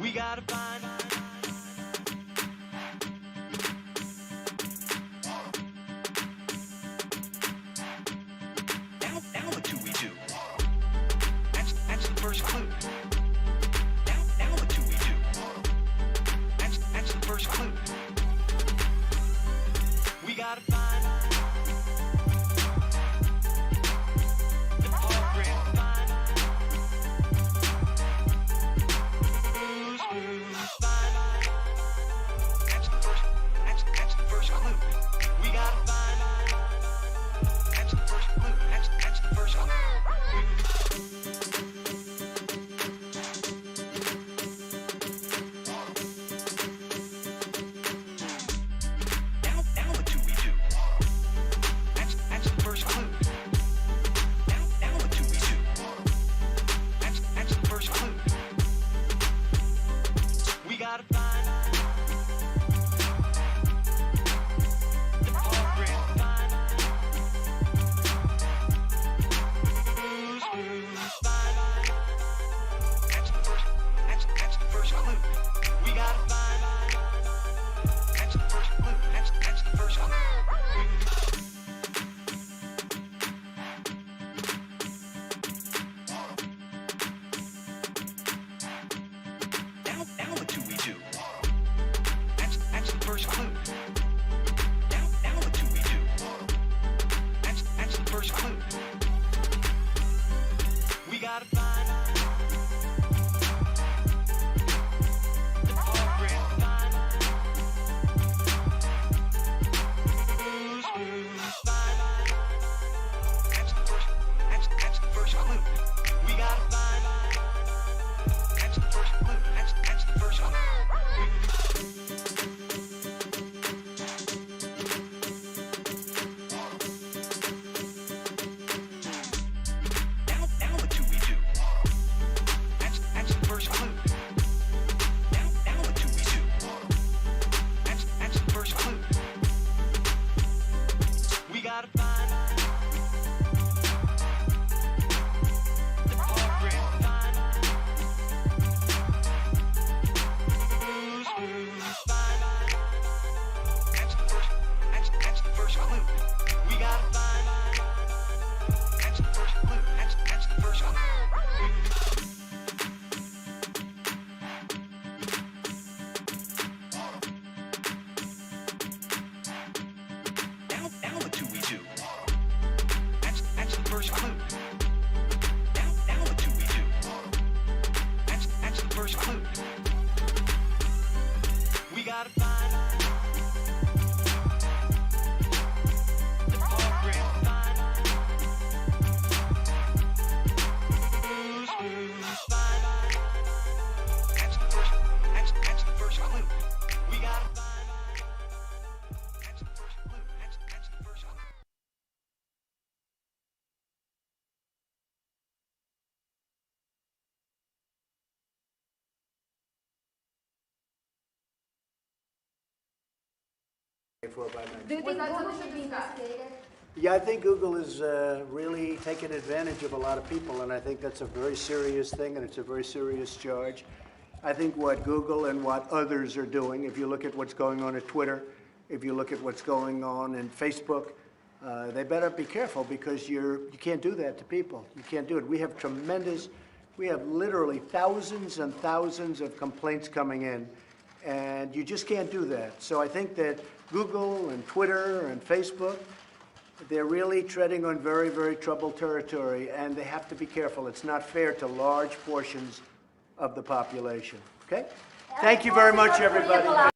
We gotta find. Now what do we do? That's the first clue. Now what do we do? That's the first clue. We gotta find the program. Find who's find. That's the first clue. We gotta find. That's the first clue. That's the first clue. Now what do we do? That's the first clue. Now what do we do? That's the first clue. We gotta find the program. Find who's find. That's the first clue. We gotta find. That's the first clue. That's the first clue. Now what do we do? That's the first clue. Now what do we do? That's the first clue. We gotta find the program. Find who's find. That's the first clue. We gotta find. That's the first clue. That's the first clue. Now what do we do? That's the first clue. Now what do we do? That's the first clue. We gotta find the program. Find who's find. That's the first clue. We gotta find. That's the first clue. That's the first clue. Now what do we do? That's the first clue. Now what do we do? That's the first clue. We gotta find the program. Find who's find. That's the first clue. We gotta find. That's the first clue. That's the first clue. Do you think Google should be investigated? Yeah, I think Google is really taking advantage of a lot of people, and I think that's a very serious thing, and it's a very serious charge. I think what Google and what others are doing, if you look at what's going on at Twitter, if you look at what's going on in Facebook, they better be careful because you can't do that to people. You can't do it. We have literally thousands and thousands of complaints coming in, and you just can't do that. So I think that Google and Twitter and Facebook, they're really treading on very, very troubled territory, and they have to be careful. It's not fair to large portions of the population. Okay? Thank you very much, everybody.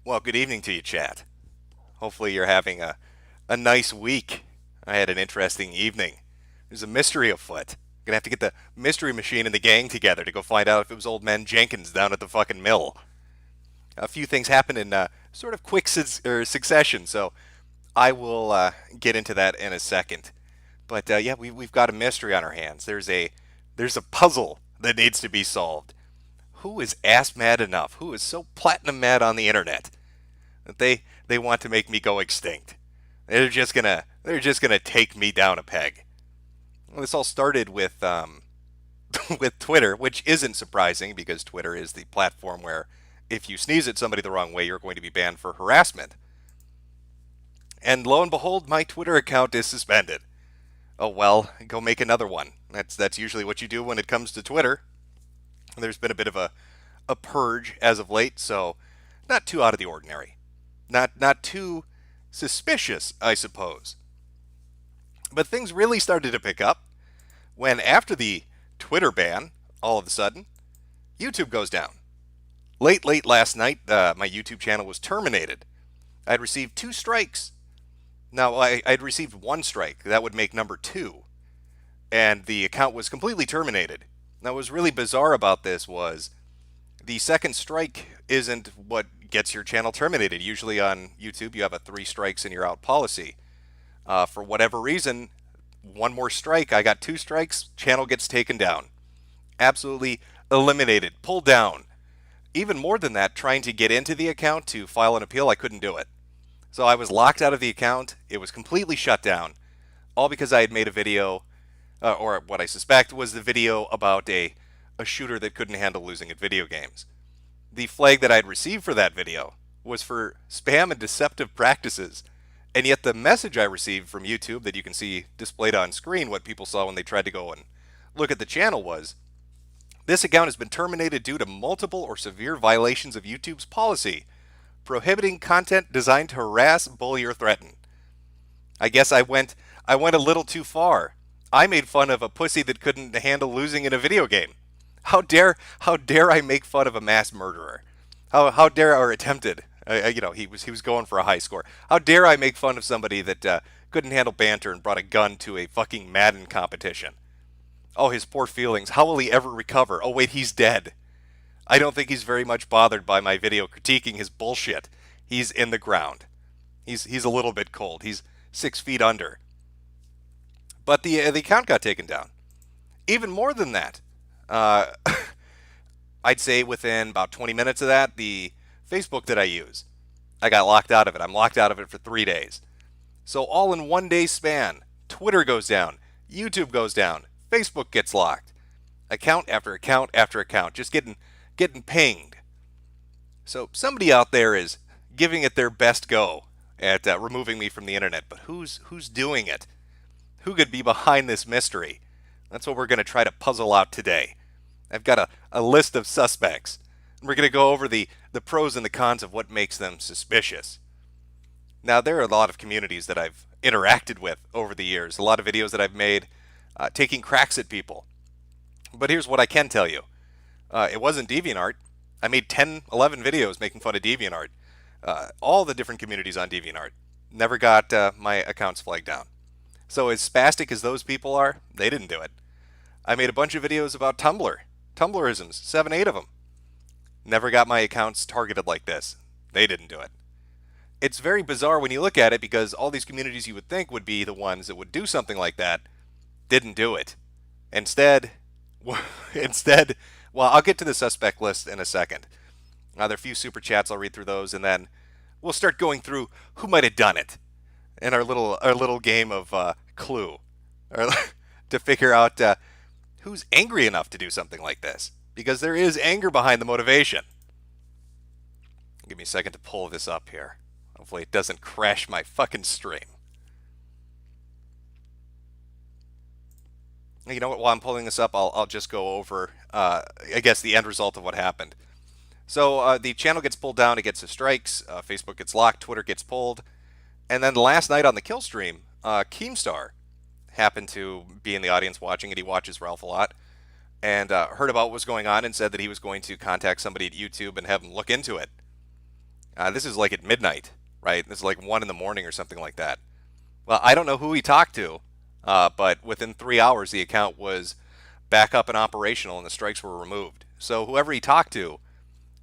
Well, good evening to you, chat. Hopefully you're having a nice week. I had an interesting evening. There's a mystery afoot. Gonna have to get the mystery machine and the gang together to go find out if it was old man Jenkins down at the fucking mill. A few things happened in sort of quick succession, so I will get into that in a second. But yeah, we've got a mystery on our hands. There's There's a puzzle that needs to be solved. Who is ass mad enough? Who is so platinum mad on the internet that they want to make me go extinct? They're just gonna take me down a peg. Well, this all started with with Twitter, which isn't surprising because Twitter is the platform where if you sneeze at somebody the wrong way, you're going to be banned for harassment. And lo and behold, my Twitter account is suspended. Oh well, go make another one. That's usually what you do when it comes to Twitter. There's been a bit of a purge as of late, so not too out of the ordinary. Not too suspicious, I suppose. But things really started to pick up when after the Twitter ban, all of a sudden, YouTube goes down. Late last night, my YouTube channel was terminated. I'd received 2 strikes. Now, I'd received 1 strike. That would make number 2. And the account was completely terminated. Now, what was really bizarre about this was the second strike isn't what gets your channel terminated. Usually on YouTube, you have a 3 strikes and you're out policy. For whatever reason, 1 more strike, I got 2 strikes, channel gets taken down. Absolutely eliminated, pulled down. Even more than that, trying to get into the account to file an appeal, I couldn't do it. So I was locked out of the account. It was completely shut down, all because I had made a video, or what I suspect was the video about a shooter that couldn't handle losing at video games. The flag that I'd received for that video was for spam and deceptive practices, and yet the message I received from YouTube that you can see displayed on screen, what people saw when they tried to go and look at the channel, was, this account has been terminated due to multiple or severe violations of YouTube's policy prohibiting content designed to harass, bully, or threaten. I guess I went a little too far. I made fun of a pussy that couldn't handle losing in a video game. How dare I make fun of a mass murderer? How dare, or attempted? He was going for a high score. How dare I make fun of somebody that couldn't handle banter and brought a gun to a fucking Madden competition? Oh, his poor feelings. How will he ever recover? Oh wait, he's dead. I don't think he's very much bothered by my video critiquing his bullshit. He's in the ground. He's a little bit cold. He's 6 feet under. But the account got taken down. Even more than that, I'd say within about 20 minutes of that, the Facebook that I use, I got locked out of it. I'm locked out of it for 3 days. So all in 1 day span, Twitter goes down, YouTube goes down, Facebook gets locked. Account after account after account, just getting pinged. So somebody out there is giving it their best go at removing me from the internet, but who's doing it? Who could be behind this mystery? That's what we're going to try to puzzle out today. I've got a list of suspects. We're going to go over the pros and the cons of what makes them suspicious. Now, there are a lot of communities that I've interacted with over the years, a lot of videos that I've made taking cracks at people. But here's what I can tell you. It wasn't DeviantArt. I made 10, 11 videos making fun of DeviantArt. All the different communities on DeviantArt. Never got my accounts flagged down. So as spastic as those people are, they didn't do it. I made a bunch of videos about Tumblr. Tumblrisms, 7, 8 of them. Never got my accounts targeted like this. They didn't do it. It's very bizarre when you look at it because all these communities you would think would be the ones that would do something like that didn't do it. Instead, well, I'll get to the suspect list in a second. There are a few super chats. I'll read through those, and then we'll start going through who might have done it in our little game of Clue, to figure out who's angry enough to do something like this, because there is anger behind the motivation. Give me a second to pull this up here. Hopefully it doesn't crash my fucking stream. You know what, while I'm pulling this up, I'll just go over, I guess, the end result of what happened. So the channel gets pulled down, it gets the strikes, Facebook gets locked, Twitter gets pulled, and then last night on the kill stream, Keemstar happened to be in the audience watching it. He watches Ralph a lot, and heard about what was going on and said that he was going to contact somebody at YouTube and have them look into it. This is like at midnight, right? This is like 1 in the morning or something like that. Well, I don't know who he talked to, but within 3 hours the account was back up and operational and the strikes were removed. So whoever he talked to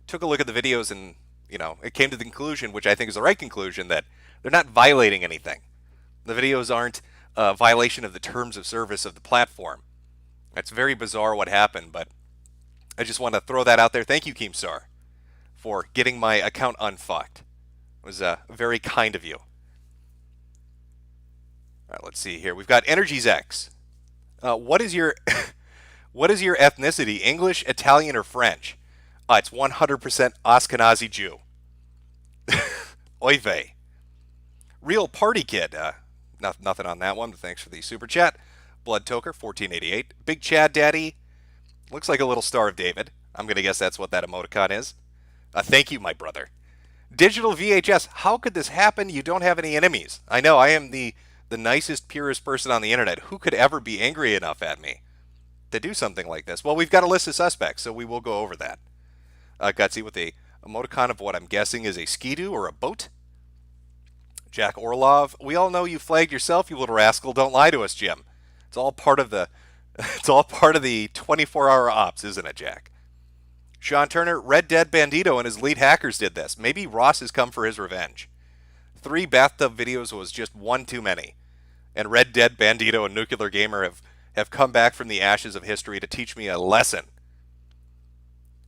took a look at the videos and, it came to the conclusion, which I think is the right conclusion, that they're not violating anything. The videos aren't a violation of the terms of service of the platform. It's very bizarre what happened, but I just want to throw that out there. Thank you, Keemstar, for getting my account unfucked. It was very kind of you. All right, let's see here. We've got Energies X. What is your what is your ethnicity? English, Italian, or French? It's 100% Ashkenazi Jew. Oy vey. Real Party Kid. Nothing on that one, but thanks for the super chat. Blood Toker, 1488. Big Chad Daddy. Looks like a little Star of David. I'm going to guess that's what that emoticon is. Thank you, my brother. Digital VHS. How could this happen? You don't have any enemies. I know, I am the nicest, purest person on the internet. Who could ever be angry enough at me to do something like this? Well, we've got a list of suspects, so we will go over that. Gutsy with a emoticon of what I'm guessing is a skidoo or a boat. Jack Orlov. We all know you flagged yourself, you little rascal. Don't lie to us, Jim. It's all part of the 24-hour ops, isn't it, Jack? Sean Turner, Red Dead Bandito and his lead hackers did this. Maybe Ross has come for his revenge. 3 bathtub videos was just one too many. And Red Dead Bandito and Nuclear Gamer have come back from the ashes of history to teach me a lesson.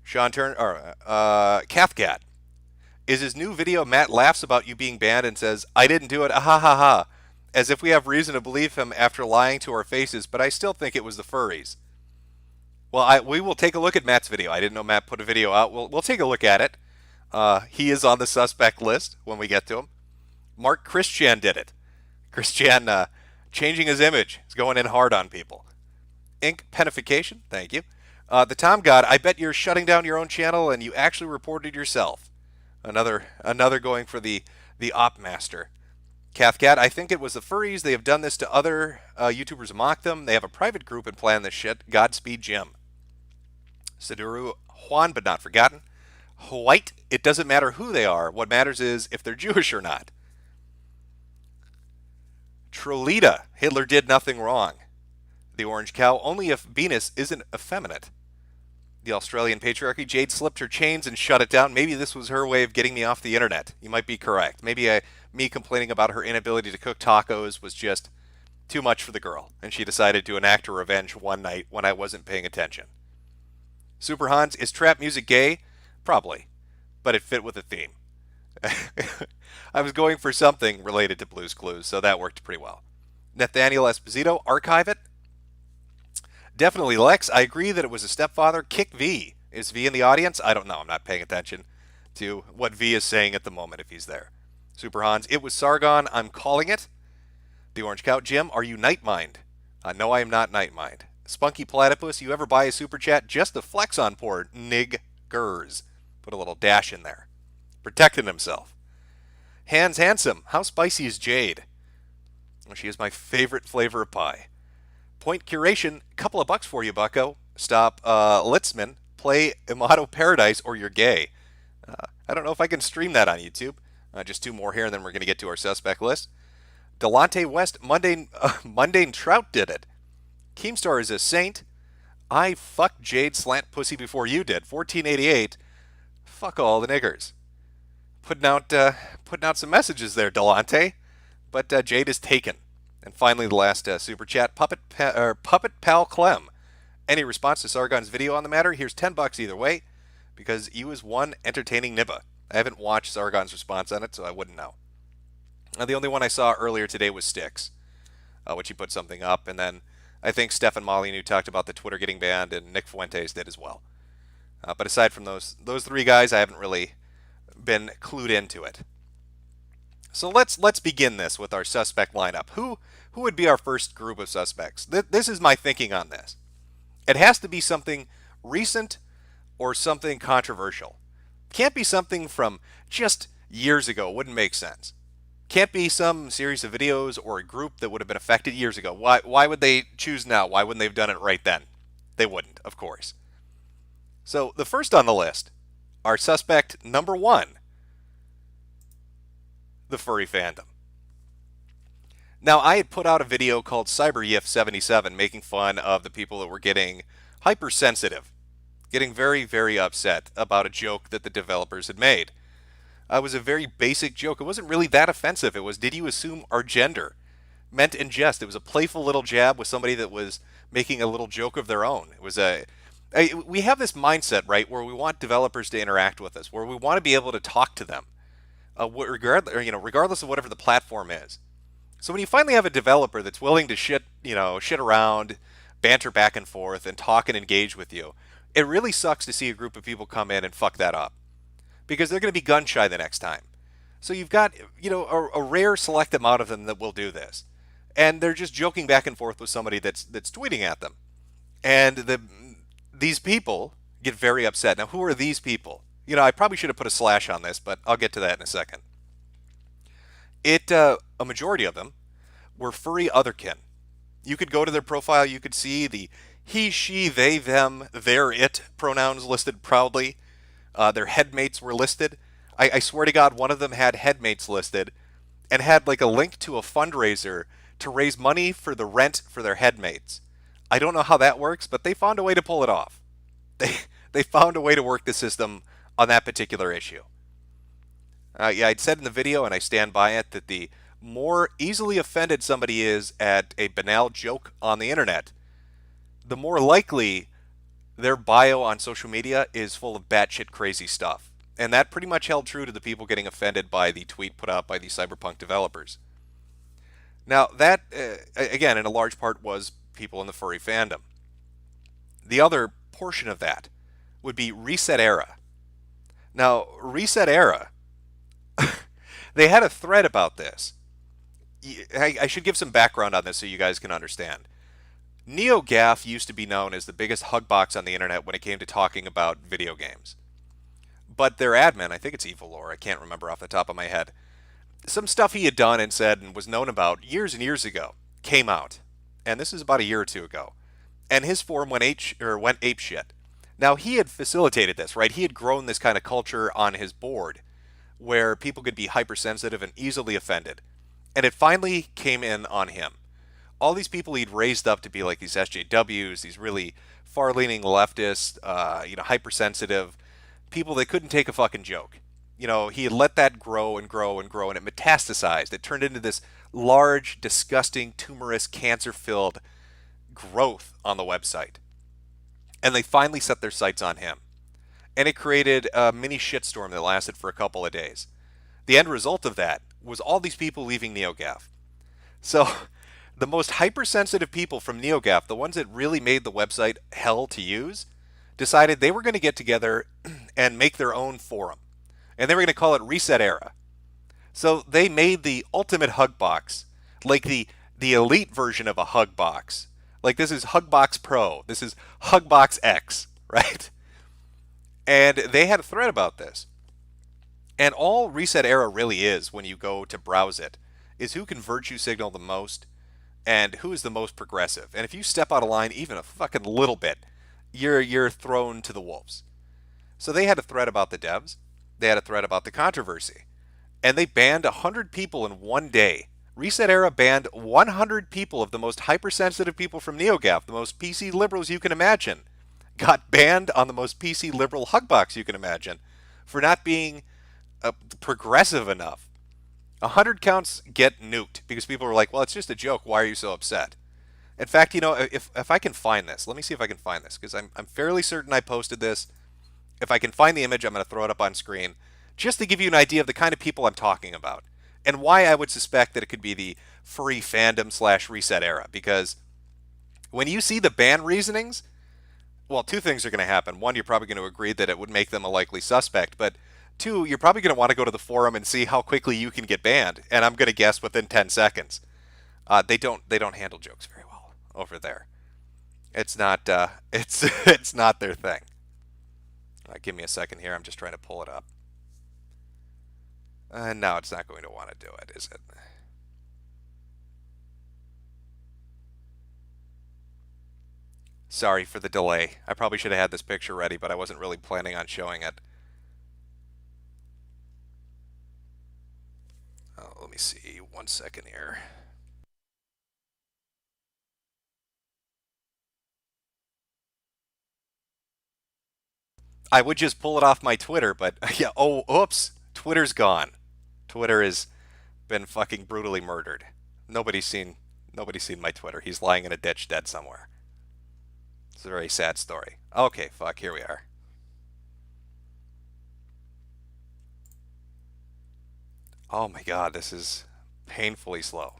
Sean Turner, Cathcat. Is his new video Matt laughs about you being banned and says, I didn't do it, ah ha ha ha. As if we have reason to believe him after lying to our faces, but I still think it was the furries. Well, we will take a look at Matt's video. I didn't know Matt put a video out. We'll take a look at it. He is on the suspect list when we get to him. Mark Christian did it. Christian changing his image. He's going in hard on people. Ink Penification, thank you. The Tom God, I bet you're shutting down your own channel and you actually reported yourself. Another going for the op master. Cathcat, I think it was the furries. They have done this to other YouTubers mock them. They have a private group and plan this shit. Godspeed, Jim. Saduru, Juan, but not forgotten. White, it doesn't matter who they are. What matters is if they're Jewish or not. Trolita, Hitler did nothing wrong. The Orange Cow, only if Venus isn't effeminate. The Australian patriarchy, Jade slipped her chains and shut it down. Maybe this was her way of getting me off the internet. You might be correct. Maybe me complaining about her inability to cook tacos was just too much for the girl, and she decided to enact her revenge one night when I wasn't paying attention. Super Hans, is trap music gay? Probably, but it fit with the theme. I was going for something related to Blue's Clues, so that worked pretty well. Nathaniel Esposito, archive it. Definitely Lex. I agree that it was a stepfather. Kick V. Is V in the audience? I don't know. I'm not paying attention to what V is saying at the moment if he's there. Super Hans. It was Sargon. I'm calling it. The Orange Cow. Jim, are you Nightmind? No, I am not Nightmind. Spunky Platypus. You ever buy a super chat just to flex on poor niggers? Put a little dash in there. Protecting himself. Hans Handsome. How spicy is Jade? Well, she is my favorite flavor of pie. Point Curation, couple of bucks for you, bucko. Stop, Litzman, play Imato Paradise or you're gay. I don't know if I can stream that on YouTube. Just 2 more here, and then we're going to get to our suspect list. Delonte West, Mundane Trout did it. Keemstar is a saint. I fucked Jade Slant Pussy before you did. 1488. Fuck all the niggers. Putting out some messages there, Delonte. But Jade is taken. And finally, the last super chat, Puppet Pal Clem. Any response to Sargon's video on the matter? Here's $10 either way, because you is one entertaining nibba. I haven't watched Sargon's response on it, so I wouldn't know. The only one I saw earlier today was Styx, which he put something up, and then I think Stefan Molyneux talked about the Twitter getting banned, and Nick Fuentes did as well. But aside from those 3 guys, I haven't really been clued into it. So let's begin this with our suspect lineup. Who would be our first group of suspects? This is my thinking on this. It has to be something recent or something controversial. Can't be something from just years ago. It wouldn't make sense. Can't be some series of videos or a group that would have been affected years ago. Why would they choose now? Why wouldn't they have done it right then? They wouldn't, of course. So the first on the list, our suspect number 1, the furry fandom. Now, I had put out a video called CyberYif77 making fun of the people that were getting hypersensitive, getting very, very upset about a joke that the developers had made. It was a very basic joke. It wasn't really that offensive. It was, did you assume our gender? Meant in jest. It was a playful little jab with somebody that was making a little joke of their own. It was we have this mindset, right, where we want developers to interact with us, where we want to be able to talk to them, regardless of whatever the platform is. So when you finally have a developer that's willing to shit around, banter back and forth, and talk and engage with you, it really sucks to see a group of people come in and fuck that up, because they're going to be gun shy the next time. So you've got, a rare select amount of them that will do this, and they're just joking back and forth with somebody that's tweeting at them, and these people get very upset. Now, who are these people? I probably should have put a slash on this, but I'll get to that in a second. A majority of them were furry otherkin. You could go to their profile, you could see the he, she, they, them, their, it pronouns listed proudly. Their headmates were listed. I swear to God, one of them had headmates listed and had like a link to a fundraiser to raise money for the rent for their headmates. I don't know how that works, but they found a way to pull it off. They found a way to work the system on that particular issue. Yeah, I'd said in the video, and I stand by it, that the more easily offended somebody is at a banal joke on the internet, the more likely their bio on social media is full of batshit crazy stuff. And that pretty much held true to the people getting offended by the tweet put out by the cyberpunk developers. Now, that, again, in a large part was people in the furry fandom. The other portion of that would be Reset Era. Now, Reset Era, they had a thread about this. I should give some background on this so you guys can understand. NeoGAF used to be known as the biggest hugbox on the internet when it came to talking about video games. But their admin, I think it's Evilore, I can't remember off the top of my head, some stuff he had done and said and was known about years and years ago came out. And this is about a year or two ago. And his forum went apeshit. Now, he had facilitated this, right? He had grown this kind of culture on his board where people could be hypersensitive and easily offended. And it finally came in on him. All these people he'd raised up to be like these SJWs, these really far-leaning leftists, hypersensitive people that couldn't take a fucking joke. He had let that grow and grow and grow, and it metastasized. It turned into this large, disgusting, tumorous, cancer-filled growth on the website. And they finally set their sights on him. And it created a mini shitstorm that lasted for a couple of days. The end result of that was all these people leaving NeoGAF. So, the most hypersensitive people from NeoGAF, the ones that really made the website hell to use, decided they were going to get together and make their own forum. And they were going to call it Reset Era. So they made the ultimate hug box, like the elite version of a hug box. Like, this is Hugbox Pro. This is Hugbox X, right? And they had a thread about this. And all Reset Era really is, when you go to browse it, is who can virtue signal the most and who is the most progressive. And if you step out of line even a fucking little bit, you're thrown to the wolves. So they had a thread about the devs. They had a thread about the controversy. And they banned 100 people in one day. Reset Era banned 100 people of the most hypersensitive people from NeoGAF, the most PC liberals you can imagine. Got banned on the most PC liberal hugbox you can imagine for not being progressive enough. 100 counts get nuked because people were like, well, it's just a joke. Why are you so upset? In fact, if I can find this, let me see if I can find this, because I'm fairly certain I posted this. If I can find the image, I'm going to throw it up on screen, just to give you an idea of the kind of people I'm talking about, and why I would suspect that it could be the furry fandom / Reset Era. Because when you see the ban reasonings, well, two things are going to happen. One, you're probably going to agree that it would make them a likely suspect, but two, you're probably going to want to go to the forum and see how quickly you can get banned, and I'm going to guess within 10 seconds. They don't handle jokes very well over there. It's not it's not their thing. Give me a second here. I'm just trying to pull it up. No, it's not going to want to do it, is it? Sorry for the delay. I probably should have had this picture ready, but I wasn't really planning on showing it. Let me see. 1 second here. I would just pull it off my Twitter, but yeah, oops, Twitter's gone. Twitter has been fucking brutally murdered. Nobody's seen my Twitter. He's lying in a ditch dead somewhere. It's a very sad story. Okay, fuck, here we are. Oh my god, this is painfully slow.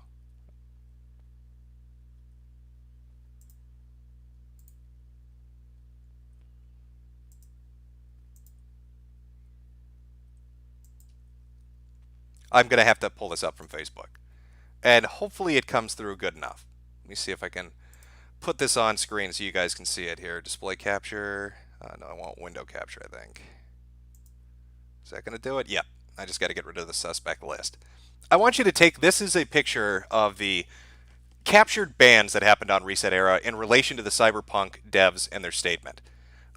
I'm going to have to pull this up from Facebook. And hopefully it comes through good enough. Let me see if I can put this on screen so you guys can see it here. Display capture. No, I want window capture, I think. Is that going to do it? Yep. I just got to get rid of the suspect list. I want you to take, this is a picture of the captured bans that happened on Reset Era in relation to the Cyberpunk devs and their statement.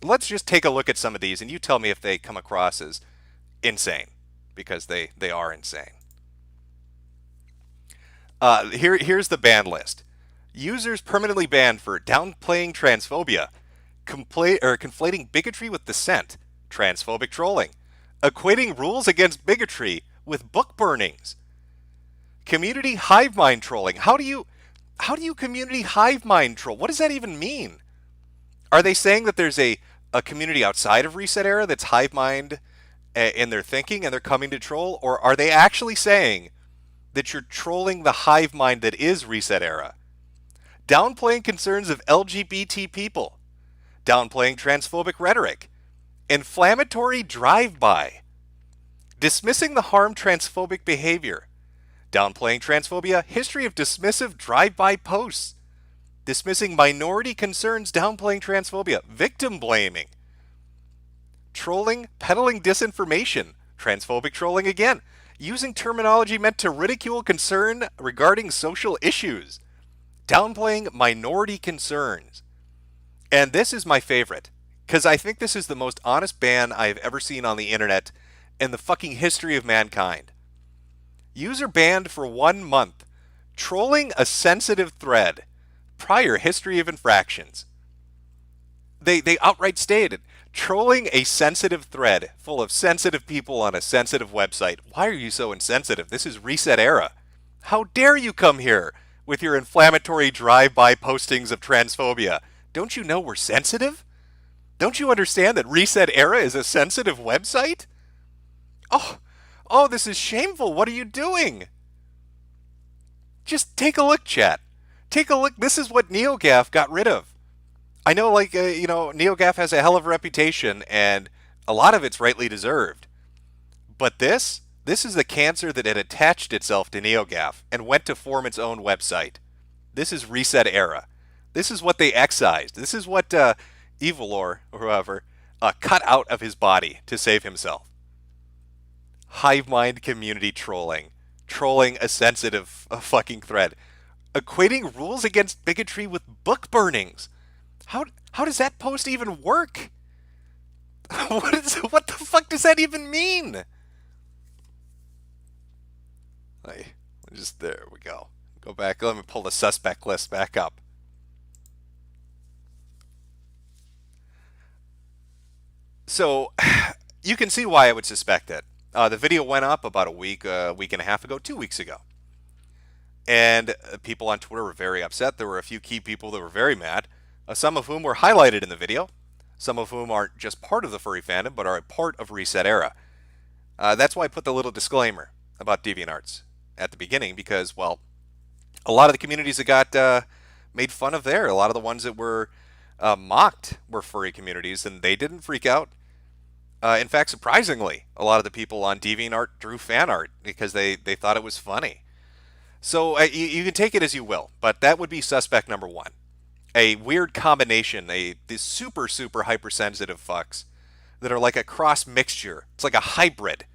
Let's just take a look at some of these, and you tell me if they come across as insane, because they are insane. Here's the ban list. Users permanently banned for downplaying transphobia, conflating bigotry with dissent, transphobic trolling, equating rules against bigotry with book burnings, community hive mind trolling. How do you community hive mind troll? What does that even mean? Are they saying that there's a community outside of Reset Era that's hive mind in their thinking and they're coming to troll? Or are they actually saying that you're trolling the hive mind that is Reset Era? Downplaying concerns of LGBT people, downplaying transphobic rhetoric, inflammatory drive-by, dismissing the harm transphobic behavior, downplaying transphobia, history of dismissive drive-by posts, dismissing minority concerns, downplaying transphobia, victim blaming, trolling, peddling disinformation, transphobic trolling again, using terminology meant to ridicule concern regarding social issues, downplaying minority concerns. And this is my favorite, because I think this is the most honest ban I've ever seen on the internet in the fucking history of mankind. User banned for 1 month, trolling a sensitive thread, prior history of infractions. They outright stated, trolling a sensitive thread full of sensitive people on a sensitive website. Why are you so insensitive? This is Reset Era. How dare you come here with your inflammatory drive-by postings of transphobia? Don't you know we're sensitive? Don't you understand that Reset Era is a sensitive website? Oh, this is shameful. What are you doing? Just take a look, chat. Take a look. This is what NeoGAF got rid of. I know, NeoGAF has a hell of a reputation, and a lot of it's rightly deserved. But this is the cancer that had attached itself to NeoGAF and went to form its own website. This is Reset Era. This is what they excised. This is what Evilor, or whoever, cut out of his body to save himself. Hive mind community trolling. Trolling a sensitive fucking thread. Equating rules against bigotry with book burnings. How does that post even work? What the fuck does that even mean? There we go. Go back. Let me pull the suspect list back up. So, you can see why I would suspect it. The video went up about a week and a half ago, 2 weeks ago. And people on Twitter were very upset. There were a few key people that were very mad, some of whom were highlighted in the video, some of whom aren't just part of the furry fandom, but are a part of Reset Era. That's why I put the little disclaimer about DeviantArts at the beginning, because, well, a lot of the communities that got made fun of there, a lot of the ones that were mocked were furry communities, and they didn't freak out. In fact, surprisingly, a lot of the people on DeviantArt drew fan art because they thought it was funny. So you can take it as you will, but that would be suspect number one. A weird combination, these super, super hypersensitive fucks that are like a cross mixture. It's like a hybrid,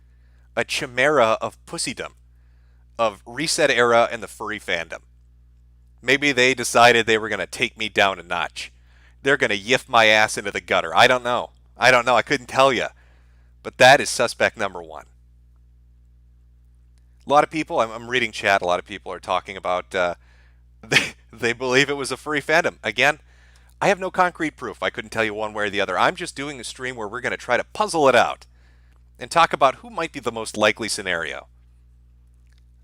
a chimera of pussydom, of Reset Era and the furry fandom. Maybe they decided they were going to take me down a notch. They're going to yiff my ass into the gutter. I don't know. I couldn't tell you. But that is suspect number one. A lot of people, I'm reading chat, a lot of people are talking about they believe it was a furry fandom. Again, I have no concrete proof. I couldn't tell you one way or the other. I'm just doing a stream where we're going to try to puzzle it out and talk about who might be the most likely scenario.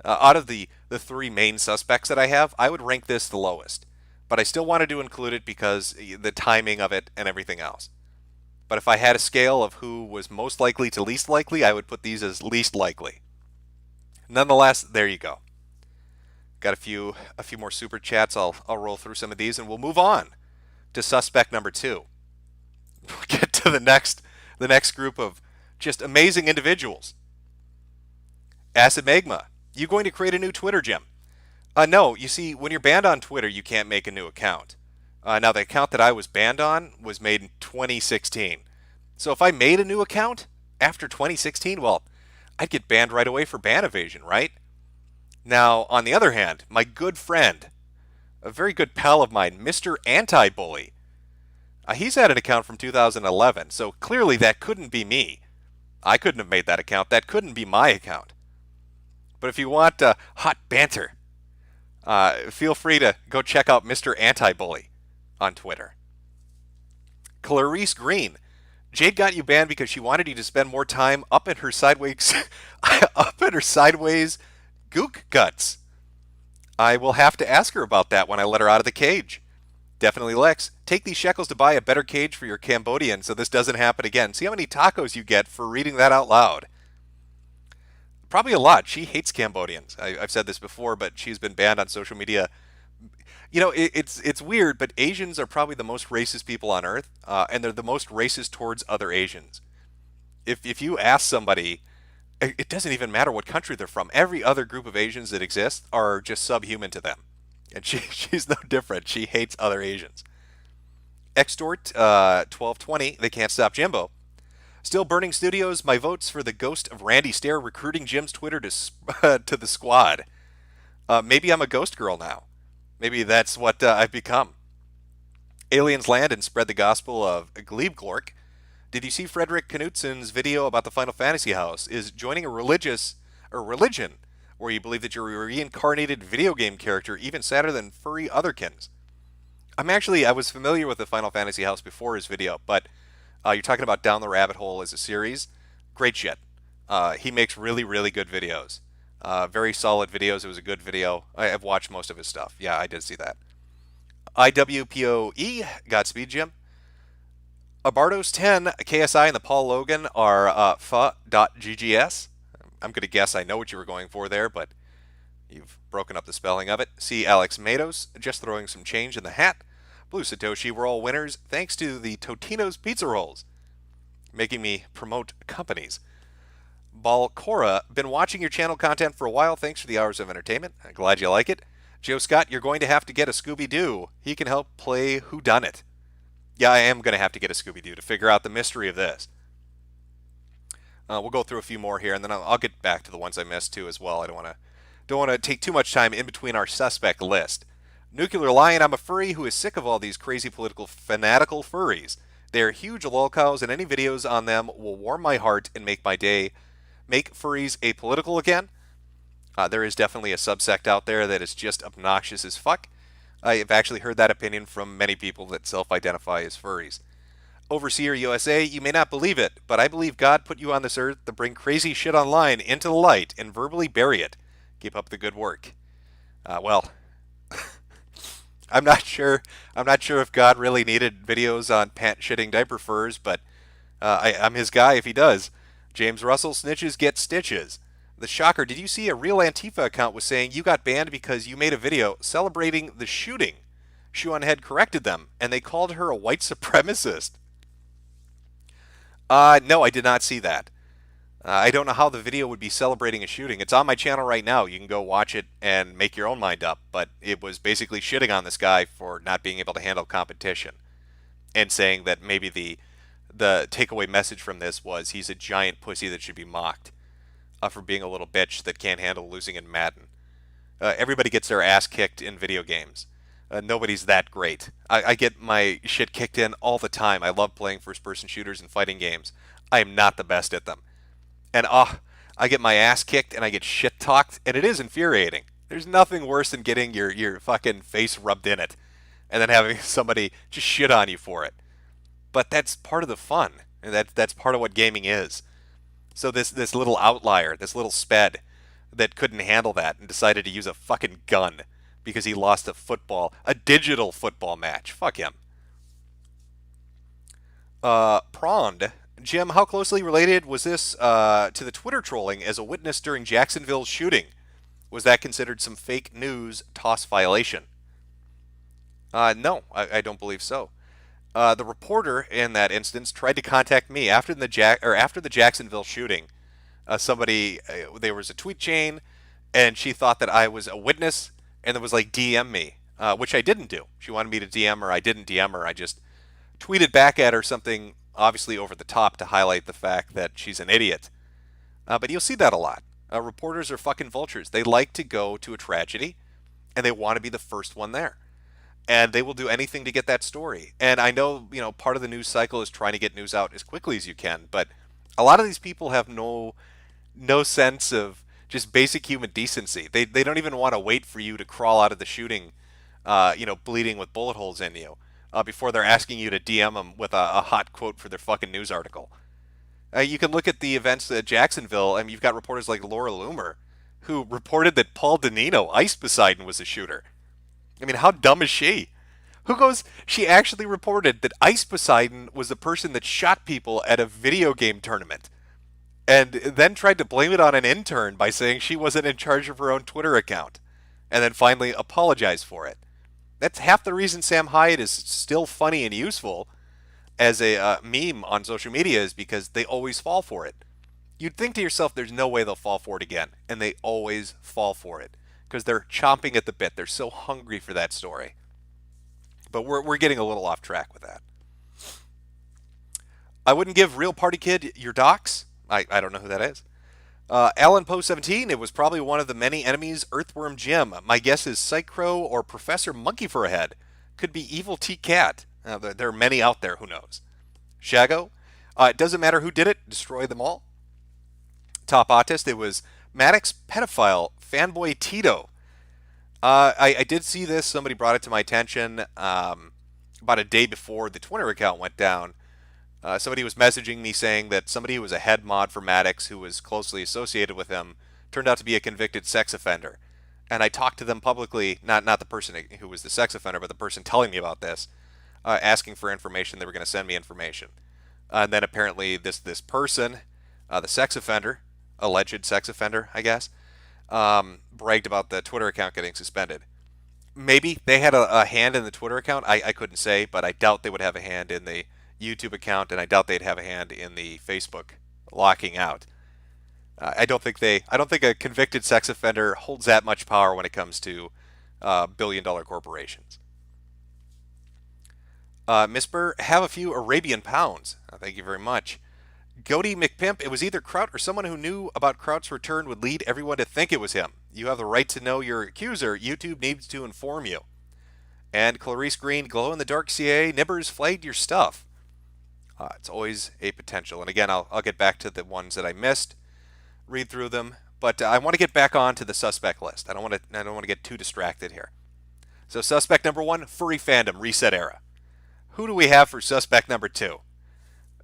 Out of the three main suspects that I have, I would rank this the lowest. but I still wanted to include it because the timing of it and everything else. But if I had a scale of who was most likely to least likely, I would put these as least likely. Nonetheless, there you go. Got a few more super chats. I'll roll through some of these and we'll move on to suspect number 2. We'll get to the next group of just amazing individuals. Acid Magma, you going to create a new Twitter, Jim? No, you see, when you're banned on Twitter, you can't make a new account. Now, the account that I was banned on was made in 2016. So if I made a new account after 2016, well, I'd get banned right away for ban evasion, right? Now, on the other hand, my good friend, a very good pal of mine, Mr. Anti-Bully, he's had an account from 2011, so clearly that couldn't be me. I couldn't have made that account. That couldn't be my account. But if you want hot banter, feel free to go check out Mr. Anti-Bully on Twitter. Clarice Green, Jade got you banned because she wanted you to spend more time up in her sideways gook guts. I will have to ask her about that when I let her out of the cage. Definitely Lex, take these shekels to buy a better cage for your Cambodian so this doesn't happen again. See how many tacos you get for reading that out loud. Probably a lot. She hates Cambodians. I've said this before, but she's been banned on social media. You know, it's weird, but Asians are probably the most racist people on earth, and they're the most racist towards other Asians. If you ask somebody, it doesn't even matter what country they're from. Every other group of Asians that exist are just subhuman to them. And she's no different. She hates other Asians. Extort 1220, they can't stop Jimbo. Still burning studios. My votes for the ghost of Randy Stair recruiting Jim's Twitter to the squad. Maybe I'm a ghost girl now. Maybe that's what I've become. Aliens land and spread the gospel of Glebglork. Did you see Frederick Knutsen's video about the Final Fantasy house? Is joining a religion where you believe that you're a reincarnated video game character even sadder than furry otherkins? I was familiar with the Final Fantasy house before his video, but you're talking about Down the Rabbit Hole as a series. Great shit. He makes really, really good videos. Very solid videos. It was a good video. I've watched most of his stuff. Yeah, I did see that. IWPOE, Godspeed, Jim. Abardos 10, KSI, and the Paul Logan are fa.ggs. I'm going to guess I know what you were going for there, but you've broken up the spelling of it. See Alex Matos, just throwing some change in the hat. Blue Satoshi, we're all winners, thanks to the Totino's Pizza Rolls. Making me promote companies. Balcora, been watching your channel content for a while. Thanks for the hours of entertainment. I'm glad you like it. Joe Scott, you're going to have to get a Scooby-Doo. He can help play WhoDunIt. Yeah, I am going to have to get a Scooby-Doo to figure out the mystery of this. We'll go through a few more here, and then I'll get back to the ones I missed too as well. I don't want to take too much time in between our suspect list. Nuclear Lion, I'm a furry who is sick of all these crazy political fanatical furries. They are huge lolcows, and any videos on them will warm my heart and make my day. Make furries apolitical again? There is definitely a subsect out there that is just obnoxious as fuck. I've actually heard that opinion from many people that self-identify as furries. Overseer USA, you may not believe it, but I believe God put you on this earth to bring crazy shit online into the light and verbally bury it. Keep up the good work. Well, I'm not sure if God really needed videos on pant-shitting diaper furs, but I'm his guy if he does. James Russell, snitches get stitches. The shocker, did you see a real Antifa account was saying you got banned because you made a video celebrating the shooting? Shoe on Head corrected them, and they called her a white supremacist. No, I did not see that. I don't know how the video would be celebrating a shooting. It's on my channel right now. You can go watch it and make your own mind up. But it was basically shitting on this guy for not being able to handle competition. And saying that maybe the takeaway message from this was he's a giant pussy that should be mocked for being a little bitch that can't handle losing in Madden. Everybody gets their ass kicked in video games. Nobody's that great. I get my shit kicked in all the time. I love playing first-person shooters and fighting games. I am not the best at them. And I get my ass kicked and I get shit-talked, and it is infuriating. There's nothing worse than getting your fucking face rubbed in it and then having somebody just shit on you for it. But that's part of the fun, and that's part of what gaming is. So this little outlier, this little sped that couldn't handle that and decided to use a fucking gun because he lost a digital football match. Fuck him. Prond. Jim, how closely related was this to the Twitter trolling as a witness during Jacksonville's shooting? Was that considered some fake news toss violation? No, I don't believe so. The reporter in that instance tried to contact me after after the Jacksonville shooting. There was a tweet chain, and she thought that I was a witness, and it was like DM me, which I didn't do. She wanted me to DM her. I didn't DM her. I just tweeted back at her something obviously over the top to highlight the fact that she's an idiot. But you'll see that a lot. Reporters are fucking vultures. They like to go to a tragedy, and they want to be the first one there. And they will do anything to get that story. And I know, part of the news cycle is trying to get news out as quickly as you can, but a lot of these people have no sense of just basic human decency. They don't even want to wait for you to crawl out of the shooting, bleeding with bullet holes in you, before they're asking you to DM them with a hot quote for their fucking news article. You can look at the events at Jacksonville, and you've got reporters like Laura Loomer, who reported that Paul Danino, Ice Poseidon, was a shooter. I mean, how dumb is she? She actually reported that Ice Poseidon was the person that shot people at a video game tournament, and then tried to blame it on an intern by saying she wasn't in charge of her own Twitter account, and then finally apologized for it. That's half the reason Sam Hyde is still funny and useful as a meme on social media, is because they always fall for it. You'd think to yourself, there's no way they'll fall for it again, and they always fall for it because they're chomping at the bit. They're so hungry for that story. But we're getting a little off track with that. I wouldn't give Real Party Kid your docs. I don't know who that is. Alan Poe 17, it was probably one of the many enemies Earthworm Jim. My guess is Psychro or Professor Monkey for a head. Could be Evil T-Cat. There are many out there, who knows. Shago, it doesn't matter who did it, destroy them all. Top Autist, it was Maddox Pedophile, Fanboy Tito. I did see this, somebody brought it to my attention about a day before the Twitter account went down. Somebody was messaging me saying that somebody who was a head mod for Maddox, who was closely associated with him, turned out to be a convicted sex offender. And I talked to them publicly, not the person who was the sex offender, but the person telling me about this, asking for information. They were going to send me information. And then apparently this person, the sex offender, alleged sex offender, I guess, bragged about the Twitter account getting suspended. Maybe they had a hand in the Twitter account. I couldn't say, but I doubt they would have a hand in the YouTube account, and I doubt they'd have a hand in the Facebook locking out. I don't think a convicted sex offender holds that much power when it comes to billion-dollar corporations. Miss Burr, have a few Arabian pounds. Thank you very much. Goaty McPimp, it was either Kraut or someone who knew about Kraut's return would lead everyone to think it was him. You have the right to know your accuser. YouTube needs to inform you. And Clarice Green, Glow in the Dark CA, Nibbers flagged your stuff. It's always a potential. And again, I'll get back to the ones that I missed, read through them. But I want to get back on to the suspect list. I don't want to get too distracted here. So suspect number 1, furry fandom, reset era. Who do we have for suspect number 2?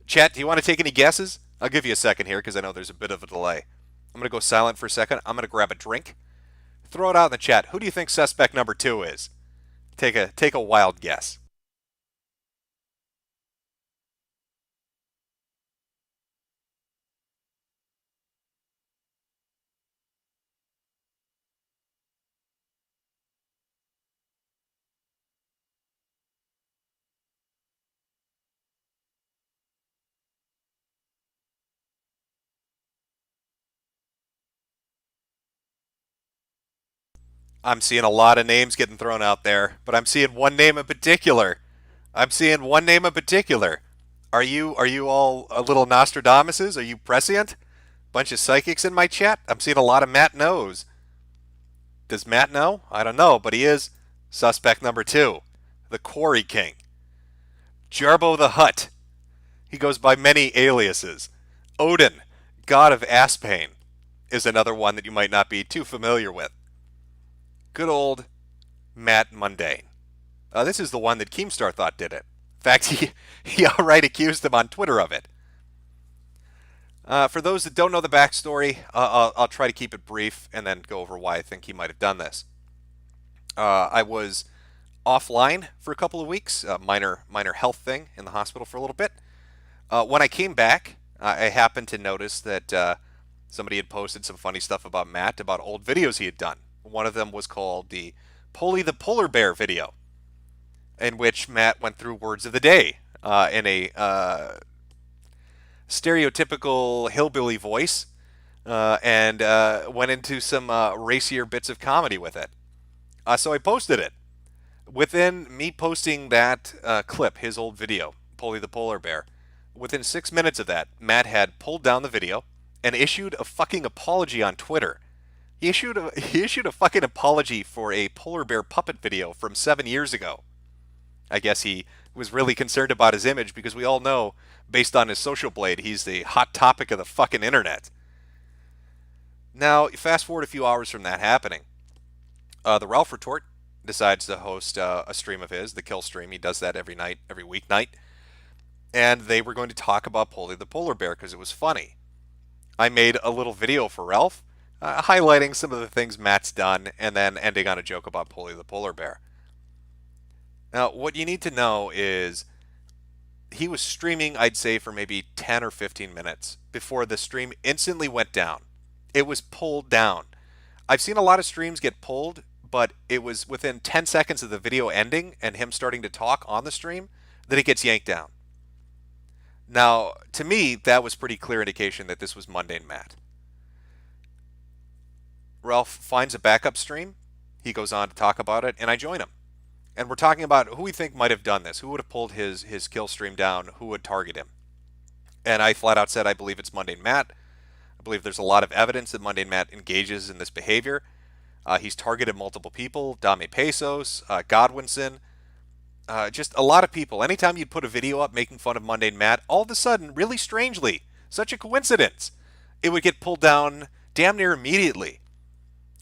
Chat, do you want to take any guesses? I'll give you a second here because I know there's a bit of a delay. I'm going to go silent for a second. I'm going to grab a drink. Throw it out in the chat. Who do you think suspect number 2 is? Take a wild guess. I'm seeing a lot of names getting thrown out there, but I'm seeing one name in particular. Are you all a little Nostradamuses? Are you prescient? Bunch of psychics in my chat? I'm seeing a lot of Matt knows. Does Matt know? I don't know, but he is suspect number 2, the Quarry King. Jarbo the Hutt. He goes by many aliases. Odin, god of ass pain, is another one that you might not be too familiar with. Good old Matt Mundane. This is the one that Keemstar thought did it. In fact, he outright accused him on Twitter of it. For those that don't know the backstory, I'll try to keep it brief and then go over why I think he might have done this. I was offline for a couple of weeks, minor health thing in the hospital for a little bit. When I came back, I happened to notice that somebody had posted some funny stuff about Matt, about old videos he had done. One of them was called the Polly the Polar Bear video, in which Matt went through words of the day in a stereotypical hillbilly voice, and went into some racier bits of comedy with it. So I posted it. Within me posting that clip, his old video, Polly the Polar Bear, within 6 minutes of that, Matt had pulled down the video and issued a fucking apology on Twitter. He issued a fucking apology for a polar bear puppet video from 7 years ago. I guess he was really concerned about his image because we all know, based on his social blade, he's the hot topic of the fucking internet. Now, fast forward a few hours from that happening. The Ralph Retort decides to host a stream of his, the Kill Stream. He does that every night, every weeknight. And they were going to talk about Polly the Polar Bear because it was funny. I made a little video for Ralph, highlighting some of the things Matt's done, and then ending on a joke about Polly the Polar Bear. Now, what you need to know is he was streaming, I'd say, for maybe 10 or 15 minutes before the stream instantly went down. It was pulled down. I've seen a lot of streams get pulled, but it was within 10 seconds of the video ending and him starting to talk on the stream that it gets yanked down. Now, to me, that was pretty clear indication that this was Mundane Matt. Ralph finds a backup stream. He goes on to talk about it, and I join him. And we're talking about who we think might have done this, who would have pulled his kill stream down, who would target him. And I flat out said I believe it's Mundane Matt. I believe there's a lot of evidence that Mundane Matt engages in this behavior. He's targeted multiple people, Dame Pesos, Godwinson, just a lot of people. Anytime you'd put a video up making fun of Mundane Matt, all of a sudden, really strangely, such a coincidence, it would get pulled down damn near immediately.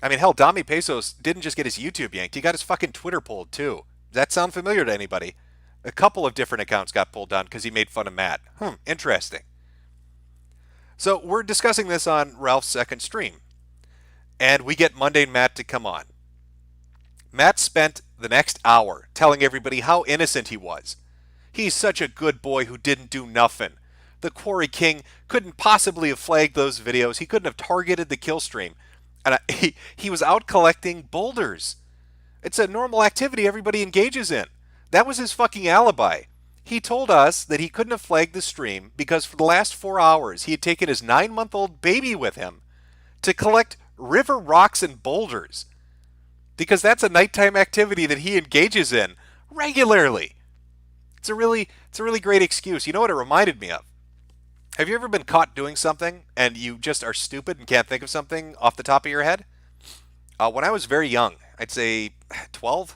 I mean, hell, Dame Pesos didn't just get his YouTube yanked, he got his fucking Twitter pulled too. Does that sound familiar to anybody? A couple of different accounts got pulled down because he made fun of Matt. Interesting. So we're discussing this on Ralph's second stream, and we get Mundane Matt to come on. Matt spent the next hour telling everybody how innocent he was. He's such a good boy who didn't do nothing. The Quarry King couldn't possibly have flagged those videos. He couldn't have targeted the kill stream. And he was out collecting boulders. It's a normal activity everybody engages in. That was his fucking alibi. He told us that he couldn't have flagged the stream because for the last 4 hours he had taken his 9-month-old baby with him to collect river rocks and boulders. Because that's a nighttime activity that he engages in regularly. It's a really great excuse. You know what it reminded me of? Have you ever been caught doing something and you just are stupid and can't think of something off the top of your head? When I was very young, I'd say 12,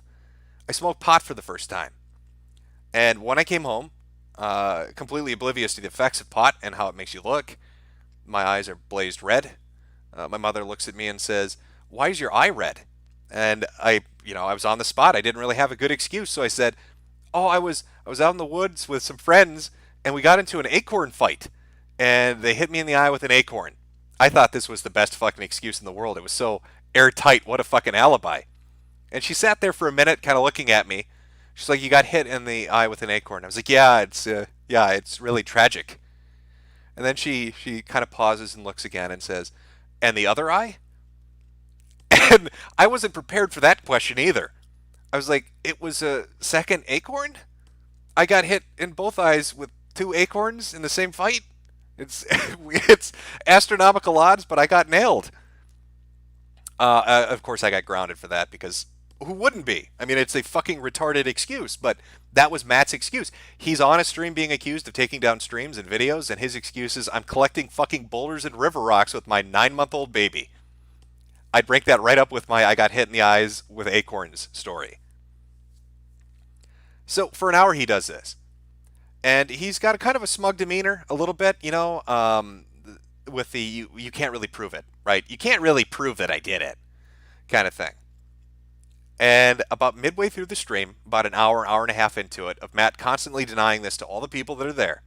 I smoked pot for the first time. And when I came home, completely oblivious to the effects of pot and how it makes you look, my eyes are blazed red. My mother looks at me and says, "Why is your eye red?" And I was on the spot. I didn't really have a good excuse, so I said, "Oh, I was out in the woods with some friends, and we got into an acorn fight, and they hit me in the eye with an acorn." I thought this was the best fucking excuse in the world. It was so airtight. What a fucking alibi. And she sat there for a minute, kind of looking at me. She's like, "You got hit in the eye with an acorn." I was like, "Yeah, it's really tragic." And then she kind of pauses and looks again and says, "And the other eye?" And I wasn't prepared for that question either. I was like, "It was a second acorn? I got hit in both eyes with 2 acorns in the same fight? It's astronomical odds, but I got nailed." Of course, I got grounded for that because who wouldn't be? I mean, it's a fucking retarded excuse, but that was Matt's excuse. He's on a stream being accused of taking down streams and videos, and his excuse is, "I'm collecting fucking boulders and river rocks with my 9-month-old baby." I'd break that right up with my "I got hit in the eyes with acorns" story. So for an hour he does this. And he's got a kind of a smug demeanor, a little bit, with the you can't really prove it, right? You can't really prove that I did it kind of thing. And about midway through the stream, about an hour and a half into it, of Matt constantly denying this to all the people that are there,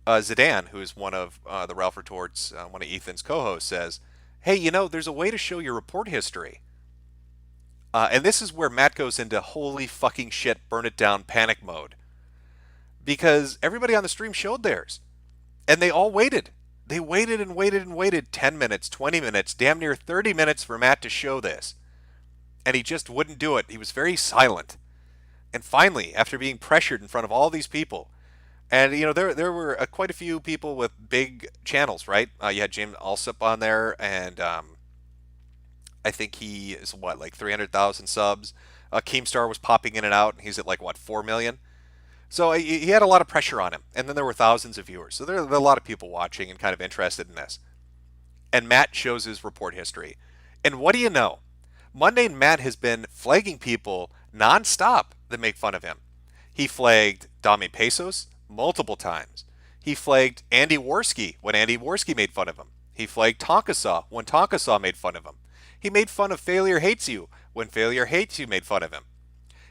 Zidane, who is one of the Ralph Retorts, one of Ethan's co-hosts, says, "Hey, there's a way to show your report history." And this is where Matt goes into holy fucking shit, burn it down panic mode. Because everybody on the stream showed theirs. And they all waited. They waited and waited and waited 10 minutes, 20 minutes, damn near 30 minutes for Matt to show this. And he just wouldn't do it. He was very silent. And finally, after being pressured in front of all these people, and there were quite a few people with big channels, right? You had James Alsop on there, and I think he is like 300,000 subs. Keemstar was popping in and out, and he's at 4 million. So he had a lot of pressure on him, and then there were thousands of viewers. So there are a lot of people watching and kind of interested in this. And Matt shows his report history. And what do you know? Mundane Matt has been flagging people nonstop that make fun of him. He flagged Dami Pesos multiple times. He flagged Andy Worski when Andy Worski made fun of him. He flagged Tonkasaw when Tonkasaw made fun of him. He made fun of Failure Hates You when Failure Hates You made fun of him.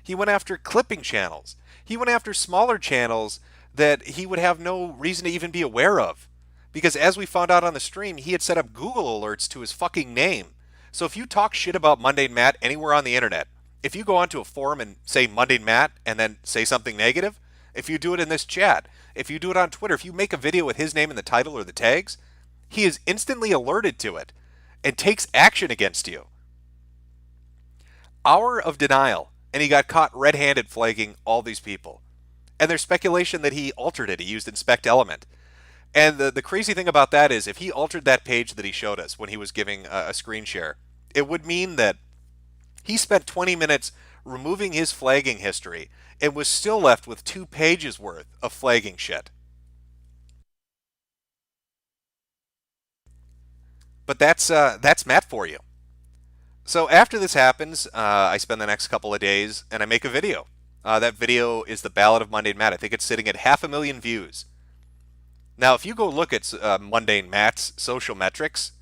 He went after clipping channels. He went after smaller channels that he would have no reason to even be aware of. Because as we found out on the stream, he had set up Google alerts to his fucking name. So if you talk shit about Mundane Matt anywhere on the internet, if you go onto a forum and say Mundane Matt and then say something negative, if you do it in this chat, if you do it on Twitter, if you make a video with his name in the title or the tags, he is instantly alerted to it and takes action against you. Hour of denial, and he got caught red-handed flagging all these people. And there's speculation that he altered it. He used inspect element. And the crazy thing about that is if he altered that page that he showed us when he was giving a screen share, it would mean that he spent 20 minutes removing his flagging history and was still left with 2 pages worth of flagging shit. But that's Matt for you. So after this happens, I spend the next couple of days and I make a video. That video is the Ballad of Mundane Matt. I think it's sitting at 500,000 views. Now, if you go look at Mundane Matt's social metrics,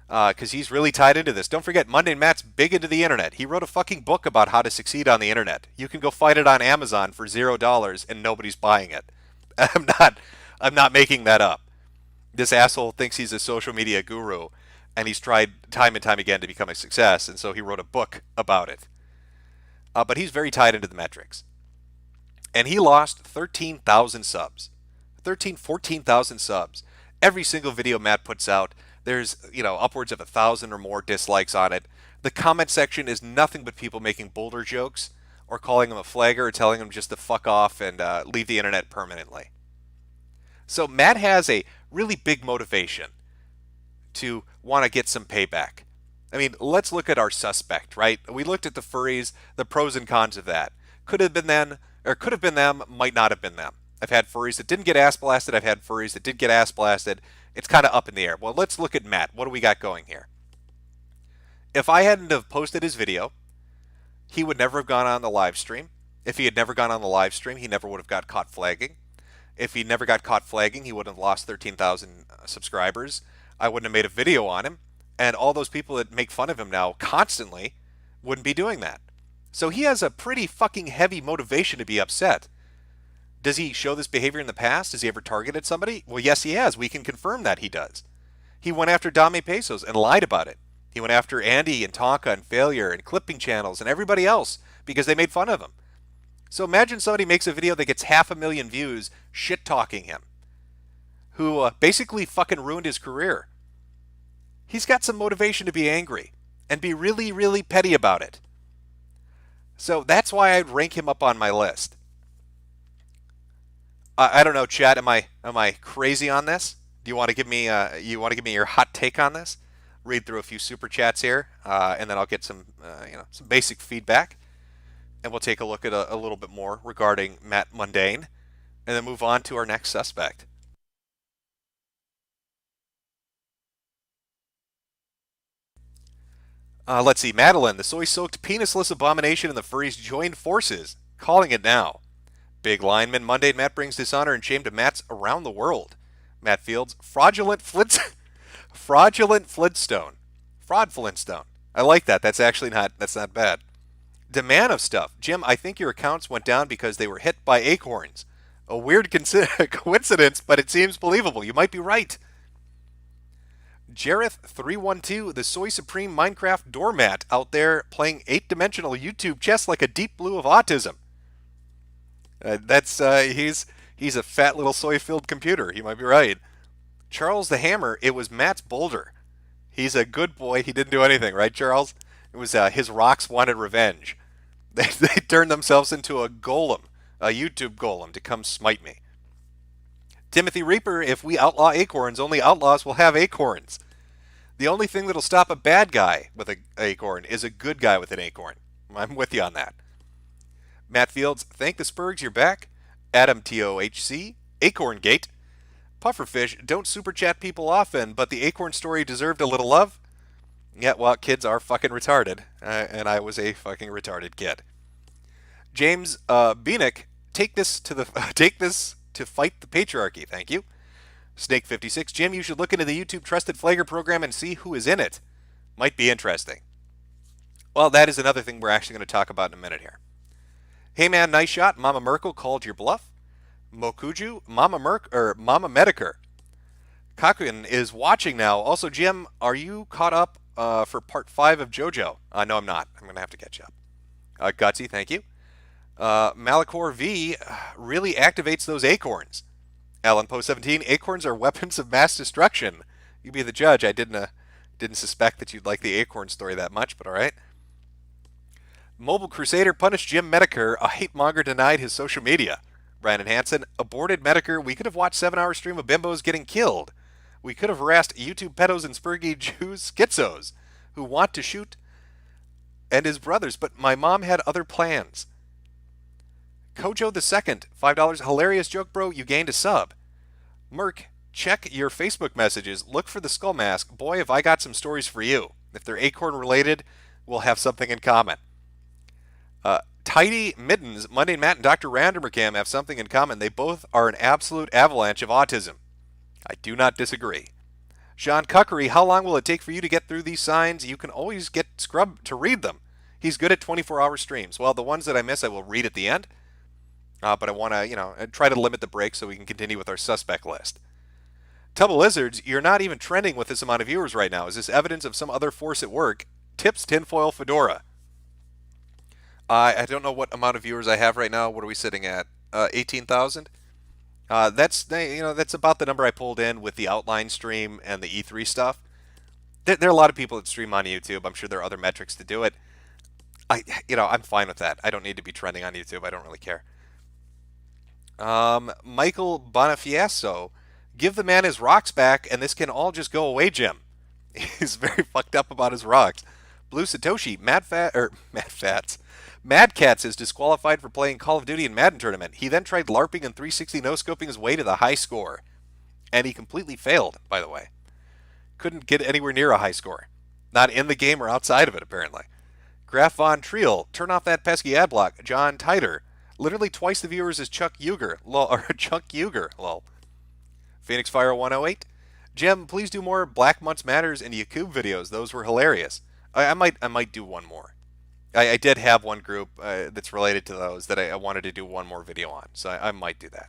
because he's really tied into this. Don't forget, Mundane Matt's big into the internet. He wrote a fucking book about how to succeed on the internet. You can go find it on Amazon for $0 and nobody's buying it. I'm not making that up. This asshole thinks he's a social media guru, and he's tried time and time again to become a success, and so he wrote a book about it. But he's very tied into the metrics. And he lost 13,000 subs. 14,000 subs. Every single video Matt puts out, there's upwards of 1,000 or more dislikes on it. The comment section is nothing but people making Boulder jokes or calling him a flagger or telling him just to fuck off and leave the internet permanently. So Matt has a really big motivation to want to get some payback. I mean, let's look at our suspect, right? We looked at the furries, the pros and cons of that. Could have been them, or could have been them, might not have been them. I've had furries that didn't get ass blasted. I've had furries that did get ass blasted. It's kind of up in the air. Well, let's look at Matt. What do we got going here? If I hadn't have posted his video, he would never have gone on the live stream. If he had never gone on the live stream, he never would have got caught flagging. If he never got caught flagging, he wouldn't have lost 13,000 subscribers. I wouldn't have made a video on him. And all those people that make fun of him now constantly wouldn't be doing that. So he has a pretty fucking heavy motivation to be upset. Does he show this behavior in the past? Has he ever targeted somebody? Well, yes, he has. We can confirm that he does. He went after Dame Pesos and lied about it. He went after Andy and Tonka and Failure and clipping channels and everybody else because they made fun of him. So imagine somebody makes a video that gets 500,000 views shit-talking him, who basically fucking ruined his career. He's got some motivation to be angry and be really, really petty about it. So that's why I'd rank him up on my list. I don't know, Chad. Am I crazy on this? Do you want to give me your hot take on this? Read through a few super chats here, and then I'll get some some basic feedback, and we'll take a look at a little bit more regarding Matt Mundane, and then move on to our next suspect. Let's see, Madeline, the soy-soaked penisless abomination and the furries joined forces, calling it now. Big lineman, Mundane Matt brings dishonor and shame to Matts around the world. Matt Fields, fraud Flintstone. Fraud Flintstone. I like that. That's not bad. Demand of stuff. Jim, I think your accounts went down because they were hit by acorns. A weird coincidence, but it seems believable. You might be right. Jareth312, the Soy Supreme Minecraft doormat out there playing 8-dimensional YouTube chess like a deep blue of autism. He's a fat little soy-filled computer. He might be right. Charles the Hammer, it was Matt's boulder. He's a good boy. He didn't do anything, right, Charles? It was his rocks wanted revenge. They turned themselves into a golem, a YouTube golem, to come smite me. Timothy Reaper, if we outlaw acorns, only outlaws will have acorns. The only thing that'll stop a bad guy with an acorn is a good guy with an acorn. I'm with you on that. Matt Fields, thank the Spurgs, you're back. Adam TOHC, Acorn Gate. Pufferfish, don't super chat people often, but the acorn story deserved a little love. Yeah, well, kids are fucking retarded, and I was a fucking retarded kid. James Beanick, take this to fight the patriarchy. Thank you. Snake56, Jim, you should look into the YouTube Trusted Flagger program and see who is in it. Might be interesting. Well, that is another thing we're actually going to talk about in a minute here. Hey man, nice shot. Mama Merkel called your bluff. Mokuju, Mama Medicare. Kakun is watching now. Also, Jim, are you caught up for part 5 of JoJo? No, I'm not. I'm going to have to catch up. Gutsy, thank you. Malachor V really activates those acorns. Alan Poe 17, acorns are weapons of mass destruction. You be the judge. I didn't suspect that you'd like the acorn story that much, but all right. Mobile Crusader punished Jim Medicare. A hate monger denied his social media. Brandon Hansen, aborted Medicare. We could have watched 7-hour stream of bimbos getting killed. We could have harassed YouTube pedos and spurgy Jews schizos who want to shoot and his brothers, but my mom had other plans. Kojo the Second, $5. Hilarious joke, bro. You gained a sub. Merc, check your Facebook messages. Look for the skull mask. Boy, have I got some stories for you. If they're acorn related, we'll have something in common. Tidy Middens, Monday Matt and Dr. Randermercam have something in common. They both are an absolute avalanche of autism. I do not disagree. Sean Cuckery, how long will it take for you to get through these signs? You can always get Scrub to read them. He's good at 24-hour streams. Well, the ones that I miss, I will read at the end. But I want to, try to limit the break so we can continue with our suspect list. Tubble Lizards, you're not even trending with this amount of viewers right now. Is this evidence of some other force at work? Tips Tinfoil Fedora. I don't know what amount of viewers I have right now. What are we sitting at? 18,000? That's about the number I pulled in with the outline stream and the E3 stuff. There are a lot of people that stream on YouTube. I'm sure there are other metrics to do it. I'm fine with that. I don't need to be trending on YouTube. I don't really care. Michael Bonifacio, give the man his rocks back, and this can all just go away, Jim. He's very fucked up about his rocks. Blue Satoshi, Mad Cats is disqualified for playing Call of Duty in Madden tournament. He then tried LARPing and 360 no-scoping his way to the high score. And he completely failed, by the way. Couldn't get anywhere near a high score. Not in the game or outside of it, apparently. Graf von Triel, turn off that pesky ad block. John Titer, literally twice the viewers as Chuck Yeager, lol, or Chuck Yeager, lol. Phoenix Fire 108, Jim, please do more Black Months Matters and Yakub videos. Those were hilarious. I might do one more. I did have one group that's related to those that I wanted to do one more video on, so I might do that.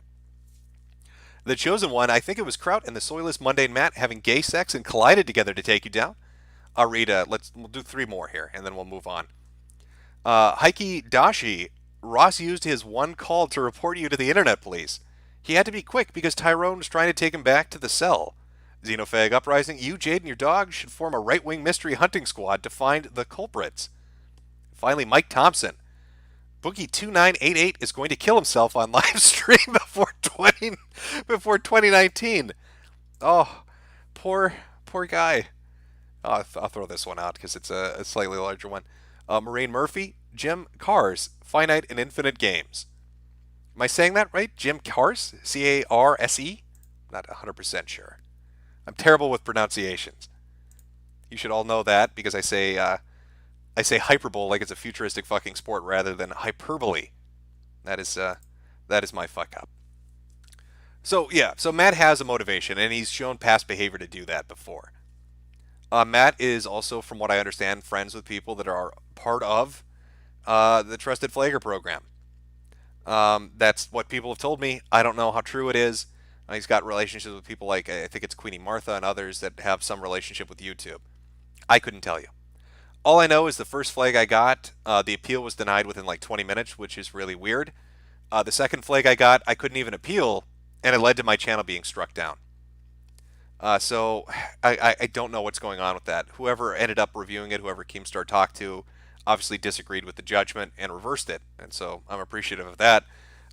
The chosen one, I think it was Kraut and the Soyless Mundane Matt having gay sex and collided together to take you down. I'll read, we'll do 3 more here, and then we'll move on. Heike Dashi, Ross used his one call to report you to the internet police. He had to be quick because Tyrone was trying to take him back to the cell. Xenophag Uprising, you, Jade, and your dog should form a right-wing mystery hunting squad to find the culprits. Finally, Mike Thompson. Boogie2988 is going to kill himself on live stream before 2019. Oh, poor guy. I'll throw this one out because it's a slightly larger one. Maureen Murphy, Jim Cars, Finite and Infinite Games. Am I saying that right? Jim Cars? C-A-R-S-E? Not 100% sure. I'm terrible with pronunciations. You should all know that because I say hyperbole like it's a futuristic fucking sport rather than hyperbole. That is my fuck up. So Matt has a motivation and he's shown past behavior to do that before. Matt is also, from what I understand, friends with people that are part of the Trusted Flagger program. That's what people have told me. I don't know how true it is. He's got relationships with people like, I think it's Queenie Martha and others that have some relationship with YouTube. I couldn't tell you. All I know is the first flag I got, the appeal was denied within like 20 minutes, which is really weird. The second flag I got, I couldn't even appeal, and it led to my channel being struck down. So I don't know what's going on with that. Whoever ended up reviewing it, whoever Keemstar talked to, obviously disagreed with the judgment and reversed it. And so I'm appreciative of that.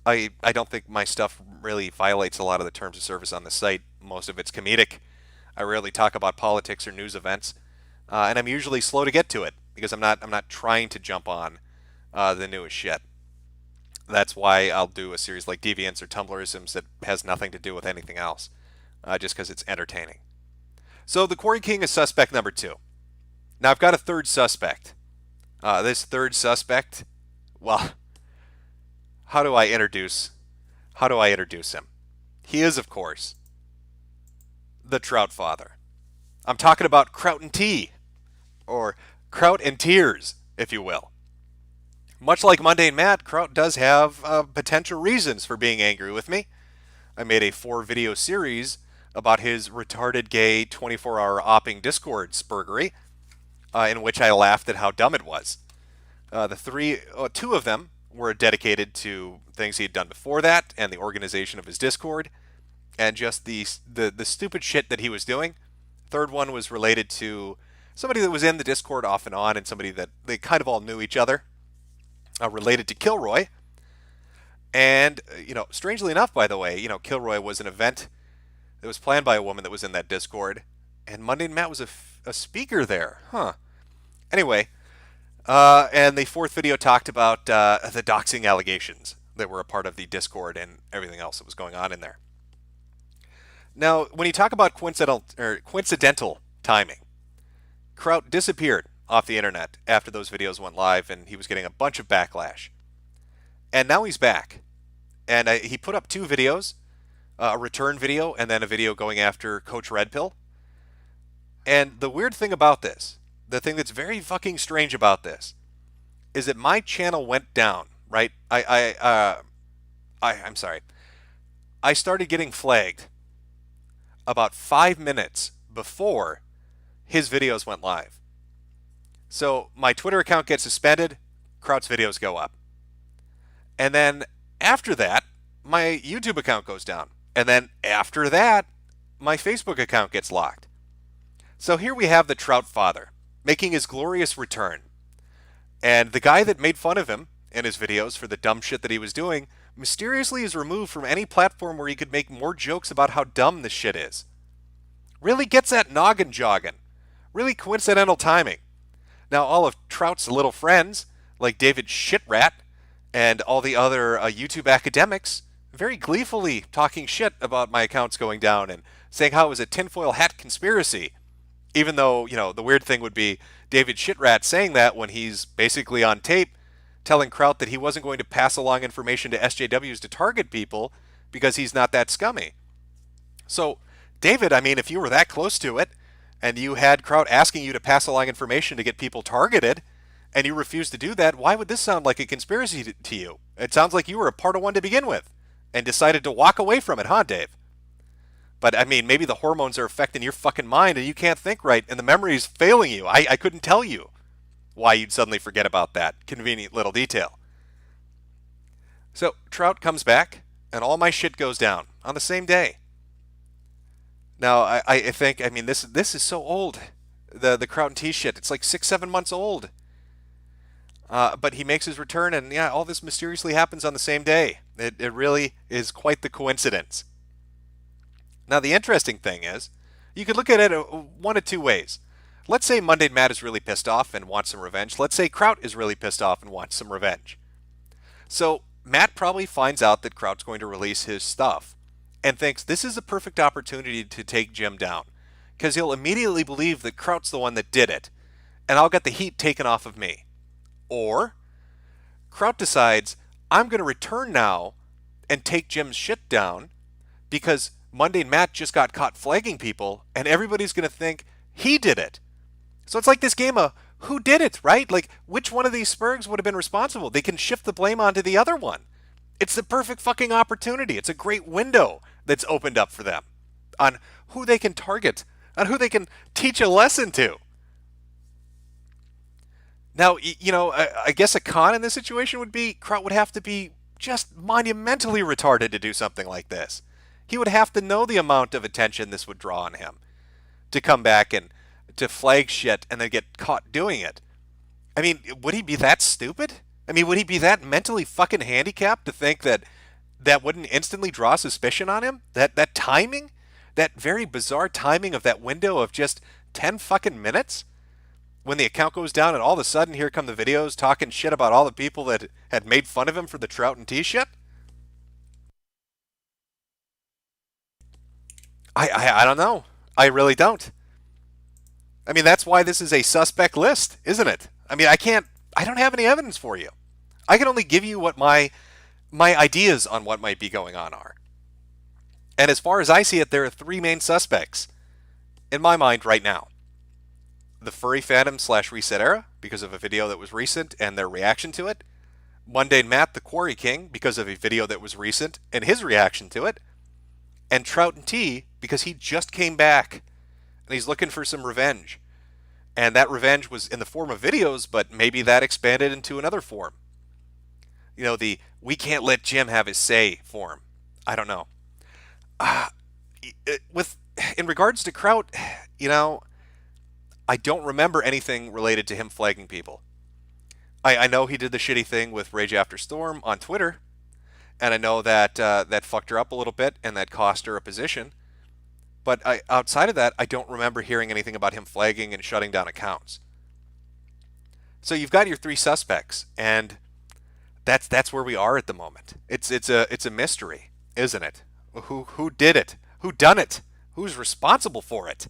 I don't think my stuff really violates a lot of the terms of service on the site. Most of it's comedic. I rarely talk about politics or news events. And I'm usually slow to get to it because I'm not trying to jump on the newest shit. That's why I'll do a series like Deviants or Tumblrisms that has nothing to do with anything else, just because it's entertaining. So the Quarry King is suspect number 2. Now I've got a third suspect. This third suspect, well, how do I introduce him? He is, of course, the Trout Father. I'm talking about Kraut and Tea, or Kraut and Tears, if you will. Much like Mundane Matt, Kraut does have potential reasons for being angry with me. I made a 4-video series about his retarded gay 24-hour opping Discord spurgery, in which I laughed at how dumb it was. Two of them were dedicated to things he had done before that and the organization of his Discord, and just the stupid shit that he was doing. Third one was related to somebody that was in the Discord off and on, and somebody that they kind of all knew each other, related to Kilroy. And, strangely enough, by the way, Kilroy was an event that was planned by a woman that was in that Discord, and Mundane Matt was a speaker there. Anyway, and the 4th video talked about the doxing allegations that were a part of the Discord and everything else that was going on in there. Now, when you talk about coincidental timing, Kraut disappeared off the internet after those videos went live, and he was getting a bunch of backlash. And now he's back. And he put up 2 videos, a return video and then a video going after Coach Red Pill. And the weird thing about this, the thing that's very fucking strange about this, is that my channel went down, right? I'm sorry. I started getting flagged about 5 minutes before his videos went live. So my Twitter account gets suspended, Kraut's videos go up. And then after that, my YouTube account goes down. And then after that, my Facebook account gets locked. So here we have the Trout Father making his glorious return. And the guy that made fun of him in his videos for the dumb shit that he was doing mysteriously is removed from any platform where he could make more jokes about how dumb this shit is. Really gets that noggin jogging. Really coincidental timing. Now all of Trout's little friends, like David Shitrat and all the other YouTube academics, very gleefully talking shit about my accounts going down and saying how it was a tinfoil hat conspiracy. Even though, the weird thing would be David Shitrat saying that when he's basically on tape telling Kraut that he wasn't going to pass along information to SJWs to target people because he's not that scummy. So, David, if you were that close to it and you had Kraut asking you to pass along information to get people targeted and you refused to do that, why would this sound like a conspiracy to you? It sounds like you were a part of one to begin with and decided to walk away from it, huh, Dave? But, maybe the hormones are affecting your fucking mind and you can't think right and the memory's failing you. I couldn't tell you why you'd suddenly forget about that convenient little detail. So, Trout comes back and all my shit goes down on the same day. Now, I think, this is so old. The Kraut and Tea shit, it's like 6-7 months old. But he makes his return and, all this mysteriously happens on the same day. It really is quite the coincidence. Now, the interesting thing is, you could look at it one of 2 ways. Let's say Mundane Matt is really pissed off and wants some revenge. Let's say Kraut is really pissed off and wants some revenge. So, Matt probably finds out that Kraut's going to release his stuff and thinks this is a perfect opportunity to take Jim down, because he'll immediately believe that Kraut's the one that did it, and I'll get the heat taken off of me. Or, Kraut decides, I'm going to return now and take Jim's shit down because Mundane Matt just got caught flagging people and everybody's going to think he did it. So it's like this game of who did it, right? Like, which one of these spurgs would have been responsible? They can shift the blame onto the other one. It's the perfect fucking opportunity. It's a great window that's opened up for them on who they can target, on who they can teach a lesson to. Now, I guess a con in this situation would be Kraut would have to be just monumentally retarded to do something like this. He would have to know the amount of attention this would draw on him to come back and to flag shit and then get caught doing it. I mean, would he be that stupid? I mean, would he be that mentally fucking handicapped to think that that wouldn't instantly draw suspicion on him? That timing? That very bizarre timing of that window of just 10 fucking minutes? When the account goes down and all of a sudden here come the videos talking shit about all the people that had made fun of him for the Trout and T shit? I don't know. I really don't. I mean, that's why this is a suspect list, isn't it? I mean, I don't have any evidence for you. I can only give you what my ideas on what might be going on are. And as far as I see it, there are three main suspects in my mind right now. The Furry Phantom / Reset Era, because of a video that was recent and their reaction to it. Mundane Matt, the Quarry King, because of a video that was recent and his reaction to it. And Trout and T, because he just came back and he's looking for some revenge. And that revenge was in the form of videos, but maybe that expanded into another form. You know, the we can't let Jim have his say form. I don't know. In regards to Kraut, I don't remember anything related to him flagging people. I know he did the shitty thing with Rage After Storm on Twitter, and I know that that fucked her up a little bit and that cost her a position. But outside of that, I don't remember hearing anything about him flagging and shutting down accounts. So you've got your three suspects, and that's where we are at the moment. It's a mystery, isn't it? Who did it? Who done it? Who's responsible for it?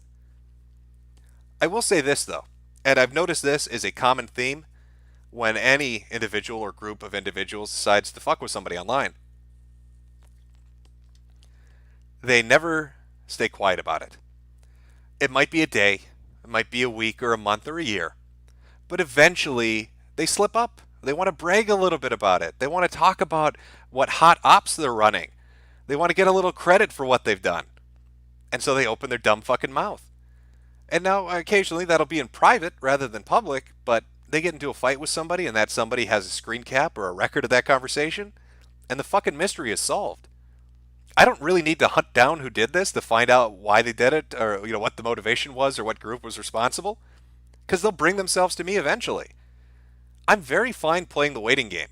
I will say this though, and I've noticed this is a common theme when any individual or group of individuals decides to fuck with somebody online. They never stay quiet about it. It might be a day, it might be a week or a month or a year, but eventually they slip up. They want to brag a little bit about it. They want to talk about what hot ops they're running. They want to get a little credit for what they've done. And so they open their dumb fucking mouth. And now occasionally that'll be in private rather than public, but they get into a fight with somebody and that somebody has a screen cap or a record of that conversation, and the fucking mystery is solved. I don't really need to hunt down who did this to find out why they did it or what the motivation was or what group was responsible, because they'll bring themselves to me eventually. I'm very fine playing the waiting game.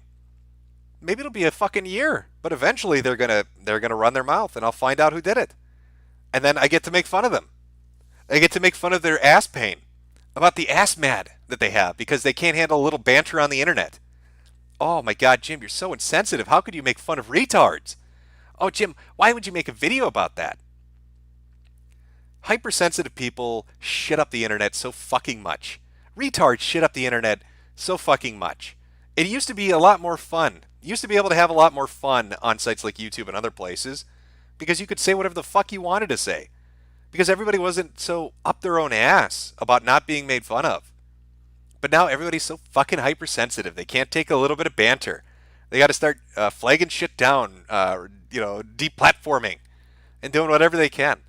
Maybe it'll be a fucking year, but eventually they're gonna run their mouth and I'll find out who did it. And then I get to make fun of them. I get to make fun of their ass pain, about the ass mad that they have because they can't handle a little banter on the internet. Oh my God, Jim, you're so insensitive. How could you make fun of retards? Oh, Jim, why would you make a video about that? Hypersensitive people shit up the internet so fucking much. Retards shit up the internet so fucking much. It used to be a lot more fun. You used to be able to have a lot more fun on sites like YouTube and other places because you could say whatever the fuck you wanted to say. Because everybody wasn't so up their own ass about not being made fun of. But now everybody's so fucking hypersensitive. They can't take a little bit of banter. They got to start flagging shit down, deplatforming, and doing whatever they can.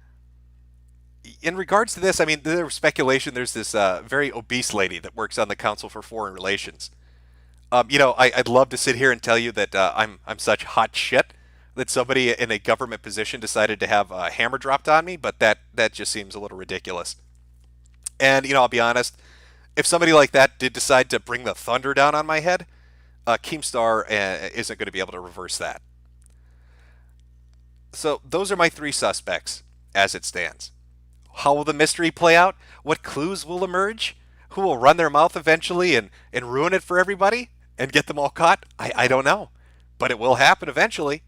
In regards to this, I mean, there's speculation. There's this very obese lady that works on the Council for Foreign Relations. I'd love to sit here and tell you that I'm such hot shit that somebody in a government position decided to have a hammer dropped on me, but that just seems a little ridiculous. And, I'll be honest, if somebody like that did decide to bring the thunder down on my head, Keemstar isn't going to be able to reverse that. So those are my three suspects as it stands. How will the mystery play out? What clues will emerge? Who will run their mouth eventually and ruin it for everybody and get them all caught? I don't know. But it will happen eventually.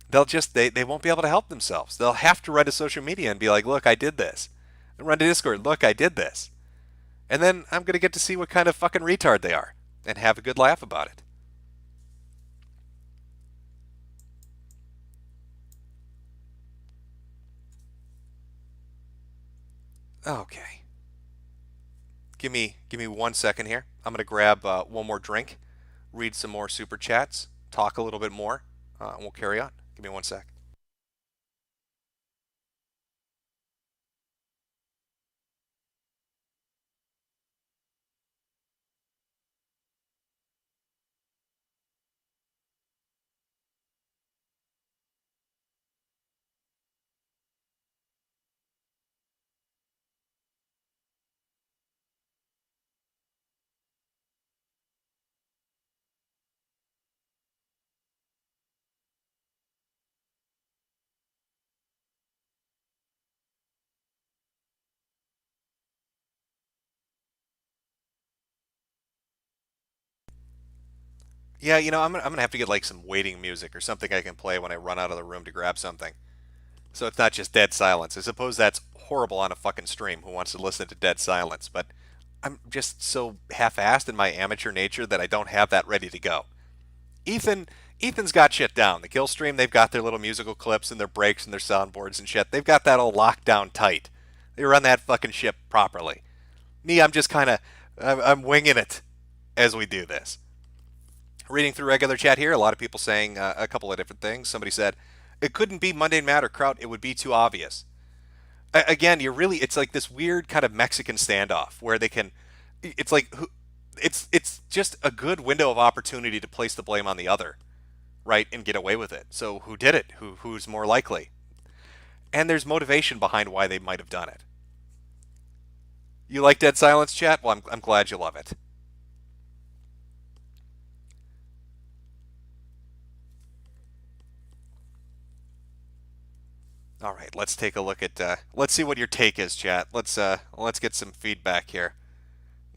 They won't be able to help themselves. They'll have to run to social media and be like, look, I did this. And run to Discord, look, I did this. And then I'm going to get to see what kind of fucking retard they are and have a good laugh about it. Okay. Give me 1 second here. I'm going to grab one more drink, read some more super chats, talk a little bit more, and we'll carry on. Give me 1 sec. Yeah, I'm gonna have to get like some waiting music or something I can play when I run out of the room to grab something. So it's not just dead silence. I suppose that's horrible on a fucking stream. Who wants to listen to dead silence? But I'm just so half-assed in my amateur nature that I don't have that ready to go. Ethan, Ethan's got shit down. The kill stream, they've got their little musical clips and their breaks and their soundboards and shit. They've got that all locked down tight. They run that fucking ship properly. Me, I'm just kind of, I'm winging it as we do this. Reading through regular chat here, a lot of people saying a couple of different things. Somebody said, it couldn't be Mundane Matter, Kraut. It would be too obvious. Again, it's like this weird kind of Mexican standoff where they can, it's like, it's just a good window of opportunity to place the blame on the other, right, and get away with it. So who did it? Who's more likely? And there's motivation behind why they might have done it. You like Dead Silence, chat? Well, I'm glad you love it. All right, let's take a look at. Let's see what your take is, chat. Let's get some feedback here.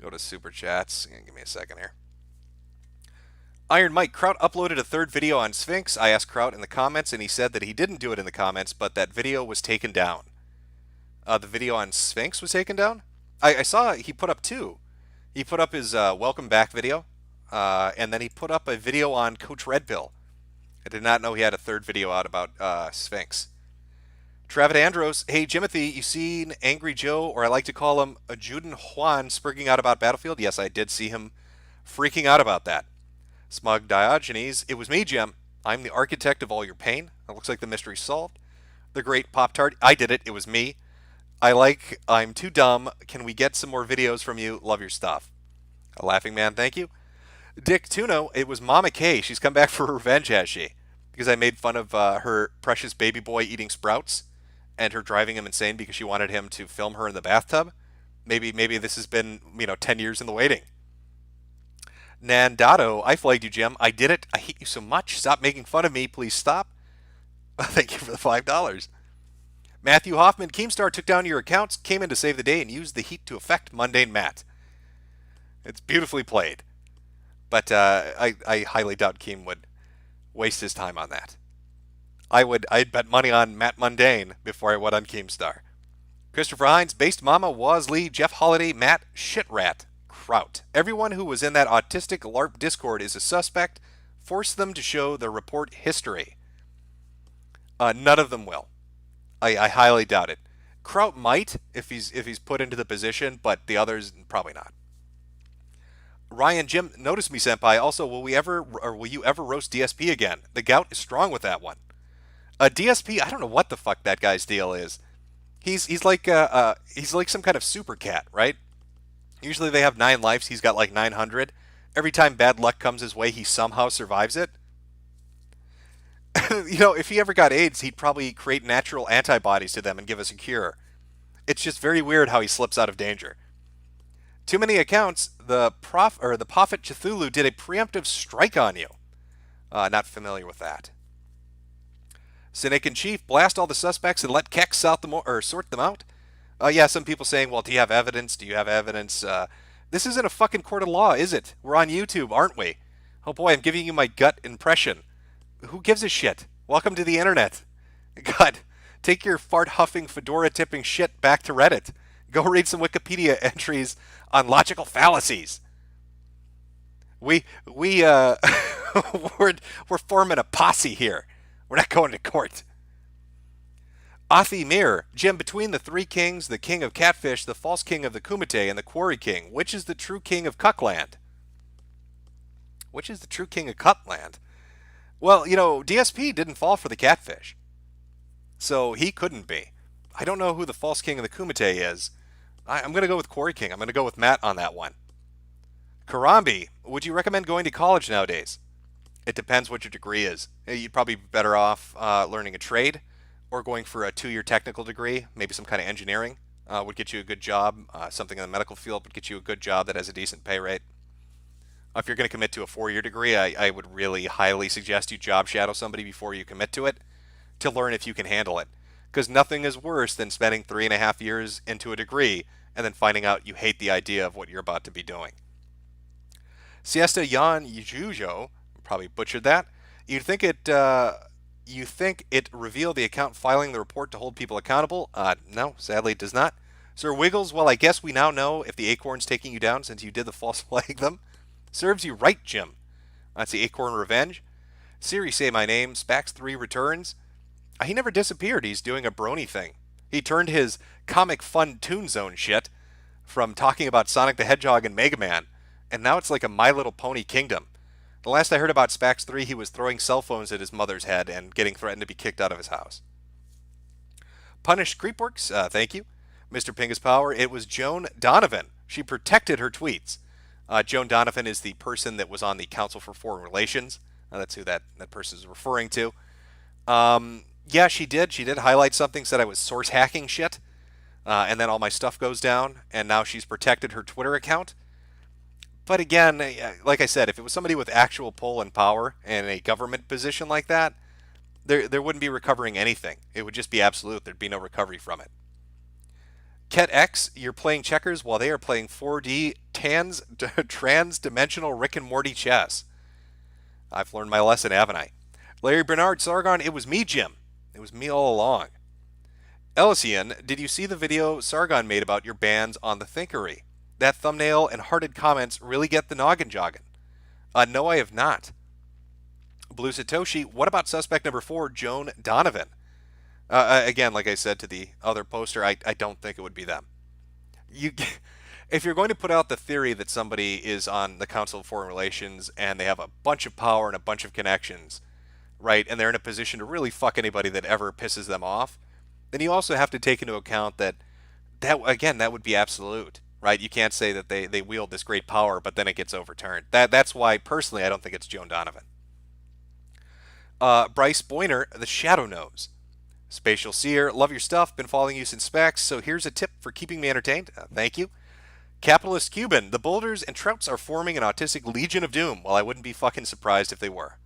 Go to super chats. Give me a second here. Iron Mike, Kraut uploaded a third video on Sphinx. I asked Kraut in the comments, and he said that he didn't do it in the comments, but that video was taken down. The video on Sphinx was taken down? I saw he put up two. He put up his welcome back video, and then he put up a video on Coach Red Pill. I did not know he had a third video out about Sphinx. Travid Andros, hey Jimothy, you seen Angry Joe, or I like to call him a Juden Juan, sprigging out about Battlefield? Yes, I did see him freaking out about that. Smug Diogenes, it was me, Jim. I'm the architect of all your pain. It looks like the mystery's solved. The Great Pop-Tart, I did it. It was me. I'm too dumb. Can we get some more videos from you? Love your stuff. A laughing man, thank you. Dick Tuno, it was Mama K. She's come back for revenge, has she? Because I made fun of her precious baby boy eating sprouts and her driving him insane because she wanted him to film her in the bathtub. Maybe this has been, 10 years in the waiting. Nandado, I flagged you, Jim. I did it. I hate you so much. Stop making fun of me. Please stop. Thank you for the $5. Matthew Hoffman, Keemstar took down your accounts, came in to save the day, and used the heat to affect Mundane Matt. It's beautifully played. But I highly doubt Keem would waste his time on that. I'd bet money on Matt Mundane before I would on Keemstar. Christopher Hines, Based Mama, Wozlee, Jeff Holiday, Matt, Shitrat, Kraut. Everyone who was in that autistic LARP Discord is a suspect. Force them to show their report history. None of them will. I highly doubt it. Kraut might if he's put into the position, but the others probably not. Ryan, Jim, notice me, senpai. Also, will you ever roast DSP again? The gout is strong with that one. DSP, I don't know what the fuck that guy's deal is. He's like some kind of super cat, right? Usually they have 9 lives. He's got like 900. Every time bad luck comes his way, he somehow survives it. If he ever got AIDS, he'd probably create natural antibodies to them and give us a cure. It's just very weird how he slips out of danger. Too many accounts. The Prophet Cthulhu did a preemptive strike on you. Not familiar with that. Cynic in Chief, blast all the suspects and let Keck sort them out. Yeah, some people saying, well, do you have evidence? Do you have evidence? This isn't a fucking court of law, is it? We're on YouTube, aren't we? Oh boy, I'm giving you my gut impression. Who gives a shit? Welcome to the internet. God, take your fart-huffing, fedora-tipping shit back to Reddit. Go read some Wikipedia entries on logical fallacies. We're forming a posse here. We're not going to court. Athi Mir, Jim, between the 3 kings, the king of catfish, the false king of the Kumite, and the quarry king, which is the true king of Cuckland? Which is the true king of Cuckland? Well, DSP didn't fall for the catfish. So he couldn't be. I don't know who the false king of the Kumite is. I'm going to go with Quarry King. I'm going to go with Matt on that one. Karambi, would you recommend going to college nowadays? It depends what your degree is. You'd probably be better off learning a trade or going for a 2-year technical degree, maybe some kind of engineering would get you a good job. Something in the medical field would get you a good job that has a decent pay rate. If you're going to commit to a 4-year degree, I would really highly suggest you job shadow somebody before you commit to it to learn if you can handle it. Because nothing is worse than spending 3.5 years into a degree and then finding out you hate the idea of what you're about to be doing. Siesta Yan Yujujo, probably butchered that. You think it revealed the account filing the report to hold people accountable? No, sadly it does not. Sir Wiggles, well, I guess we now know if the acorn's taking you down since you did the false flag them. Serves you right, Jim. That's the acorn revenge. Siri, say my name. Spax3 returns. He never disappeared. He's doing a brony thing. He turned his comic fun Toon Zone shit from talking about Sonic the Hedgehog and Mega Man, and now it's like a My Little Pony kingdom. The last I heard about Spax3, he was throwing cell phones at his mother's head and getting threatened to be kicked out of his house. Punished Creepworks, thank you. Mr. Pingus Power, it was Joan Donovan. She protected her tweets. Joan Donovan is the person that was on the Council for Foreign Relations. That's who that person is referring to. Yeah, she did. She did highlight something, said I was source hacking shit. And then all my stuff goes down, and now she's protected her Twitter account. But again, like I said, if it was somebody with actual pull and power and a government position like that, there wouldn't be recovering anything. It would just be absolute. There'd be no recovery from it. Ket X, you're playing checkers while they are playing 4D trans-dimensional Rick and Morty chess. I've learned my lesson, haven't I? Larry Bernard, Sargon, it was me, Jim. It was me all along. Elysian, did you see the video Sargon made about your bans on the Thinkery? That thumbnail and hearted comments really get the noggin jogging. No, I have not. Blue Satoshi, what about suspect number 4, Joan Donovan? Again, like I said to the other poster, I don't think it would be them. If you're going to put out the theory that somebody is on the Council of Foreign Relations and they have a bunch of power and a bunch of connections, right, and they're in a position to really fuck anybody that ever pisses them off, then you also have to take into account that would be absolute, right? You can't say that they wield this great power, but then it gets overturned. That's why, personally, I don't think it's Joan Donovan. Bryce Boyner, the Shadow Knows. Spatial Seer, love your stuff, been following you since Specs, so here's a tip for keeping me entertained. Thank you. Capitalist Cuban, the boulders and trouts are forming an autistic legion of doom. Well, I wouldn't be fucking surprised if they were.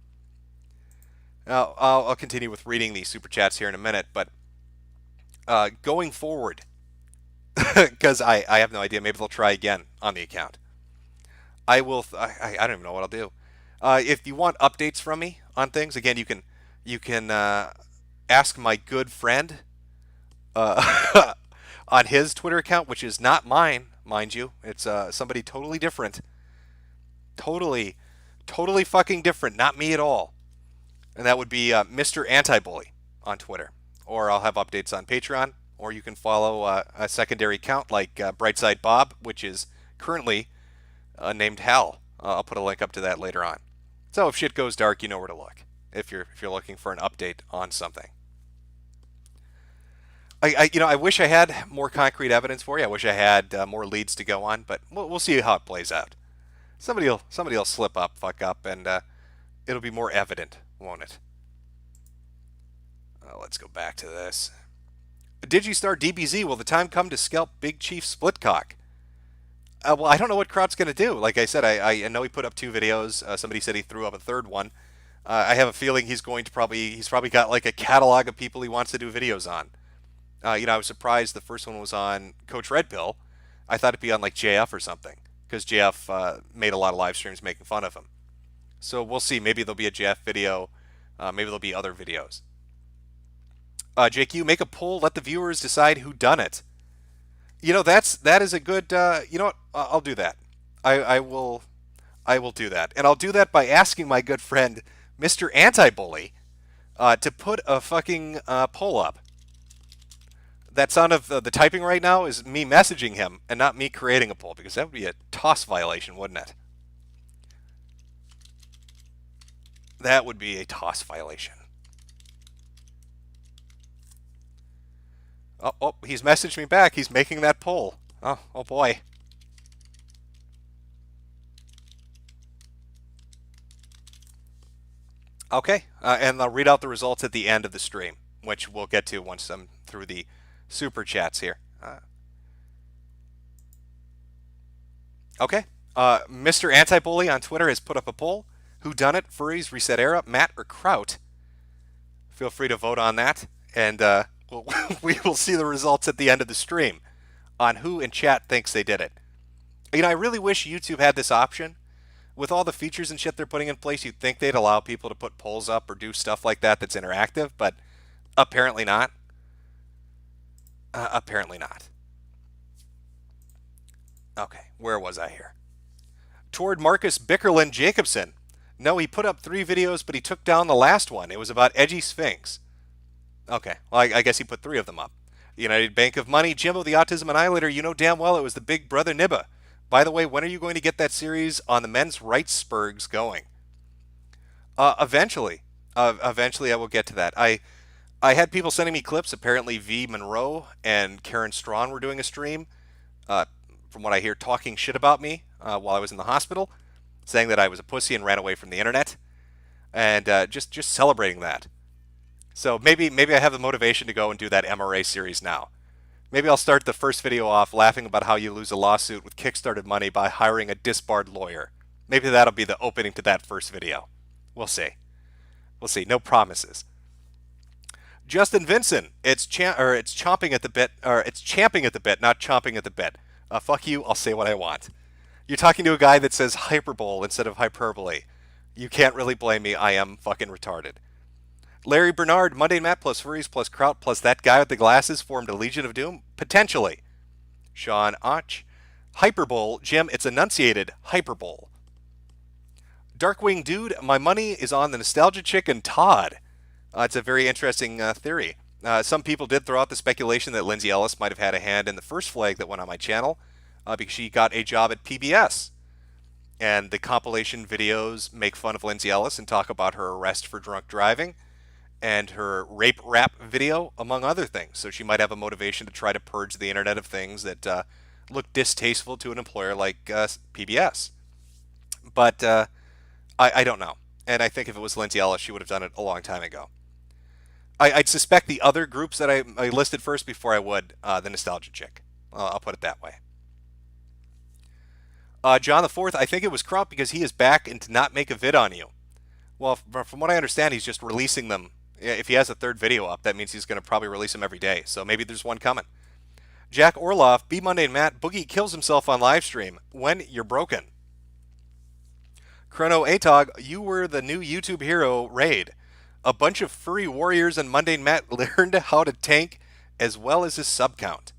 Now, I'll continue with reading these super chats here in a minute, but going forward, because I have no idea, maybe they'll try again on the account. I don't even know what I'll do. If you want updates from me on things, again, you can ask my good friend on his Twitter account, which is not mine, mind you. It's somebody totally different. Totally fucking different. Not me at all. And that would be Mr. Anti-Bully on Twitter. Or I'll have updates on Patreon. Or you can follow a secondary account like Brightside Bob, which is currently named Hal. I'll put a link up to that later on. So if shit goes dark, you know where to look. If you're looking for an update on something. I wish I had more concrete evidence for you. I wish I had more leads to go on, but we'll see how it plays out. Somebody will slip up, fuck up, and it'll be more evident, won't it? Let's go back to this. Digistar DBZ, will the time come to scalp Big Chief Splitcock? Well, I don't know what Kraut's going to do. Like I said, I know he put up 2 videos. Somebody said he threw up a 3rd one. I have a feeling he's probably got like a catalog of people he wants to do videos on. I was surprised the first one was on Coach Red Pill. I thought it'd be on like JF or something, because JF made a lot of live streams making fun of him. So we'll see. Maybe there'll be a JF video. Maybe there'll be other videos. JQ, make a poll. Let the viewers decide who done it. That is a good. You know what? I'll do that. I will do that, and I'll do that by asking my good friend Mr. Anti-Bully to put a fucking poll up. That sound of the typing right now is me messaging him and not me creating a poll, because that would be a toss violation, wouldn't it? That would be a toss violation. Oh, he's messaged me back. He's making that poll. Oh boy. Okay, and I'll read out the results at the end of the stream, which we'll get to once I'm through the super chats here. Okay, Mr. Anti-Bully on Twitter has put up a poll. WhoDunIt, Furries, Reset Era, Matt, or Kraut? Feel free to vote on that, and we will see the results at the end of the stream on who in chat thinks they did it. I really wish YouTube had this option with all the features and shit they're putting in place, you'd think they'd allow people to put polls up or do stuff like that that's interactive, but apparently not. Apparently not. Okay, where was I here? Toward Marcus Bickerland Jacobson. No, he put up 3 videos, but he took down the last one. It was about Edgy Sphinx. Okay, well, I guess he put 3 of them up. United Bank of Money, Jimbo the Autism Annihilator, you know damn well it was the Big Brother Nibba. By the way, when are you going to get that series on the men's rights spurgs going? Eventually. Eventually I will get to that. I had people sending me clips. Apparently V. Monroe and Karen Strawn were doing a stream, from what I hear, talking shit about me while I was in the hospital, saying that I was a pussy and ran away from the internet, and just celebrating that. So maybe I have the motivation to go and do that MRA series now. Maybe I'll start the first video off laughing about how you lose a lawsuit with Kickstarted money by hiring a disbarred lawyer. Maybe that'll be the opening to that first video. We'll see. We'll see. No promises. Justin Vincent, it's chomping at the bit, or it's champing at the bit, not chomping at the bit. Fuck you, I'll say what I want. You're talking to a guy that says hyperbole instead of hyperbole. You can't really blame me, I am fucking retarded. Larry Bernard, Monday Matt plus Furries plus Kraut plus that guy with the glasses formed a Legion of Doom? Potentially. Sean Och, hyperbole, Jim, it's enunciated hyperbole. Darkwing Dude, my money is on the Nostalgia Chick and Todd. It's a very interesting theory. Some people did throw out the speculation that Lindsay Ellis might have had a hand in the first flag that went on my channel because she got a job at PBS. And the compilation videos make fun of Lindsay Ellis and talk about her arrest for drunk driving and her rape rap video, among other things. So she might have a motivation to try to purge the internet of things that look distasteful to an employer like PBS. But I don't know. And I think if it was Lindsay Ellis, she would have done it a long time ago. I'd suspect the other groups that I listed first before I would the Nostalgia Chick. I'll put it that way. John the Fourth, I think it was Kraut because he is back and to not make a vid on you. Well, from what I understand, he's just releasing them. If he has a third video up, that means he's going to probably release them every day. So maybe there's one coming. Jack Orloff, B Monday and Matt, Boogie kills himself on live stream. When you're broken. Chrono Atog, you were the new YouTube hero raid. A bunch of furry warriors and Mundane Matt learned how to tank as well as his sub count.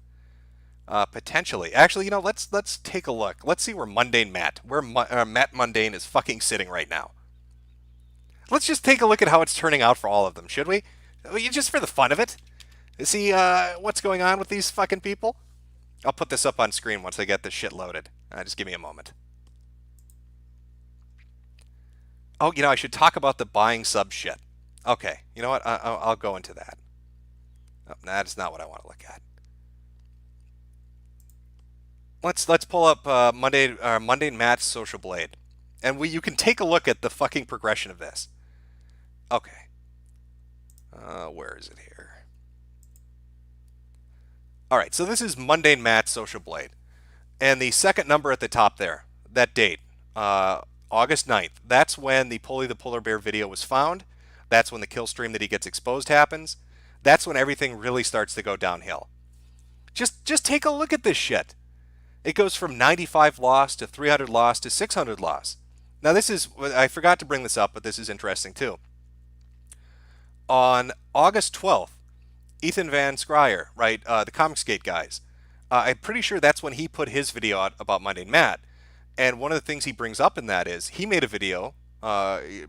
Potentially. Actually, let's take a look. Let's see where Mundane Matt, Matt Mundane is fucking sitting right now. Let's just take a look at how it's turning out for all of them, should we? Just for the fun of it. See what's going on with these fucking people? I'll put this up on screen once I get this shit loaded. Just give me a moment. Oh, I should talk about the buying sub shit. Okay, you know what? I'll go into that. Oh, that is not what I want to look at. Let's pull up Monday Matt's Social Blade, and you can take a look at the fucking progression of this. Okay. Where is it here? All right, so this is Mundane Matt's Social Blade, and the second number at the top there, that date, August 9th. That's when the Polly the Polar Bear video was found. That's when the kill stream that he gets exposed happens. That's when everything really starts to go downhill. Just take a look at this shit. It goes from 95 loss to 300 loss to 600 loss. Now this is, I forgot to bring this up, but this is interesting too. On August 12th, Ethan Van Scryer, right, the Comicsgate guys, I'm pretty sure that's when he put his video out about Mundane Matt. And one of the things he brings up in that is he made a video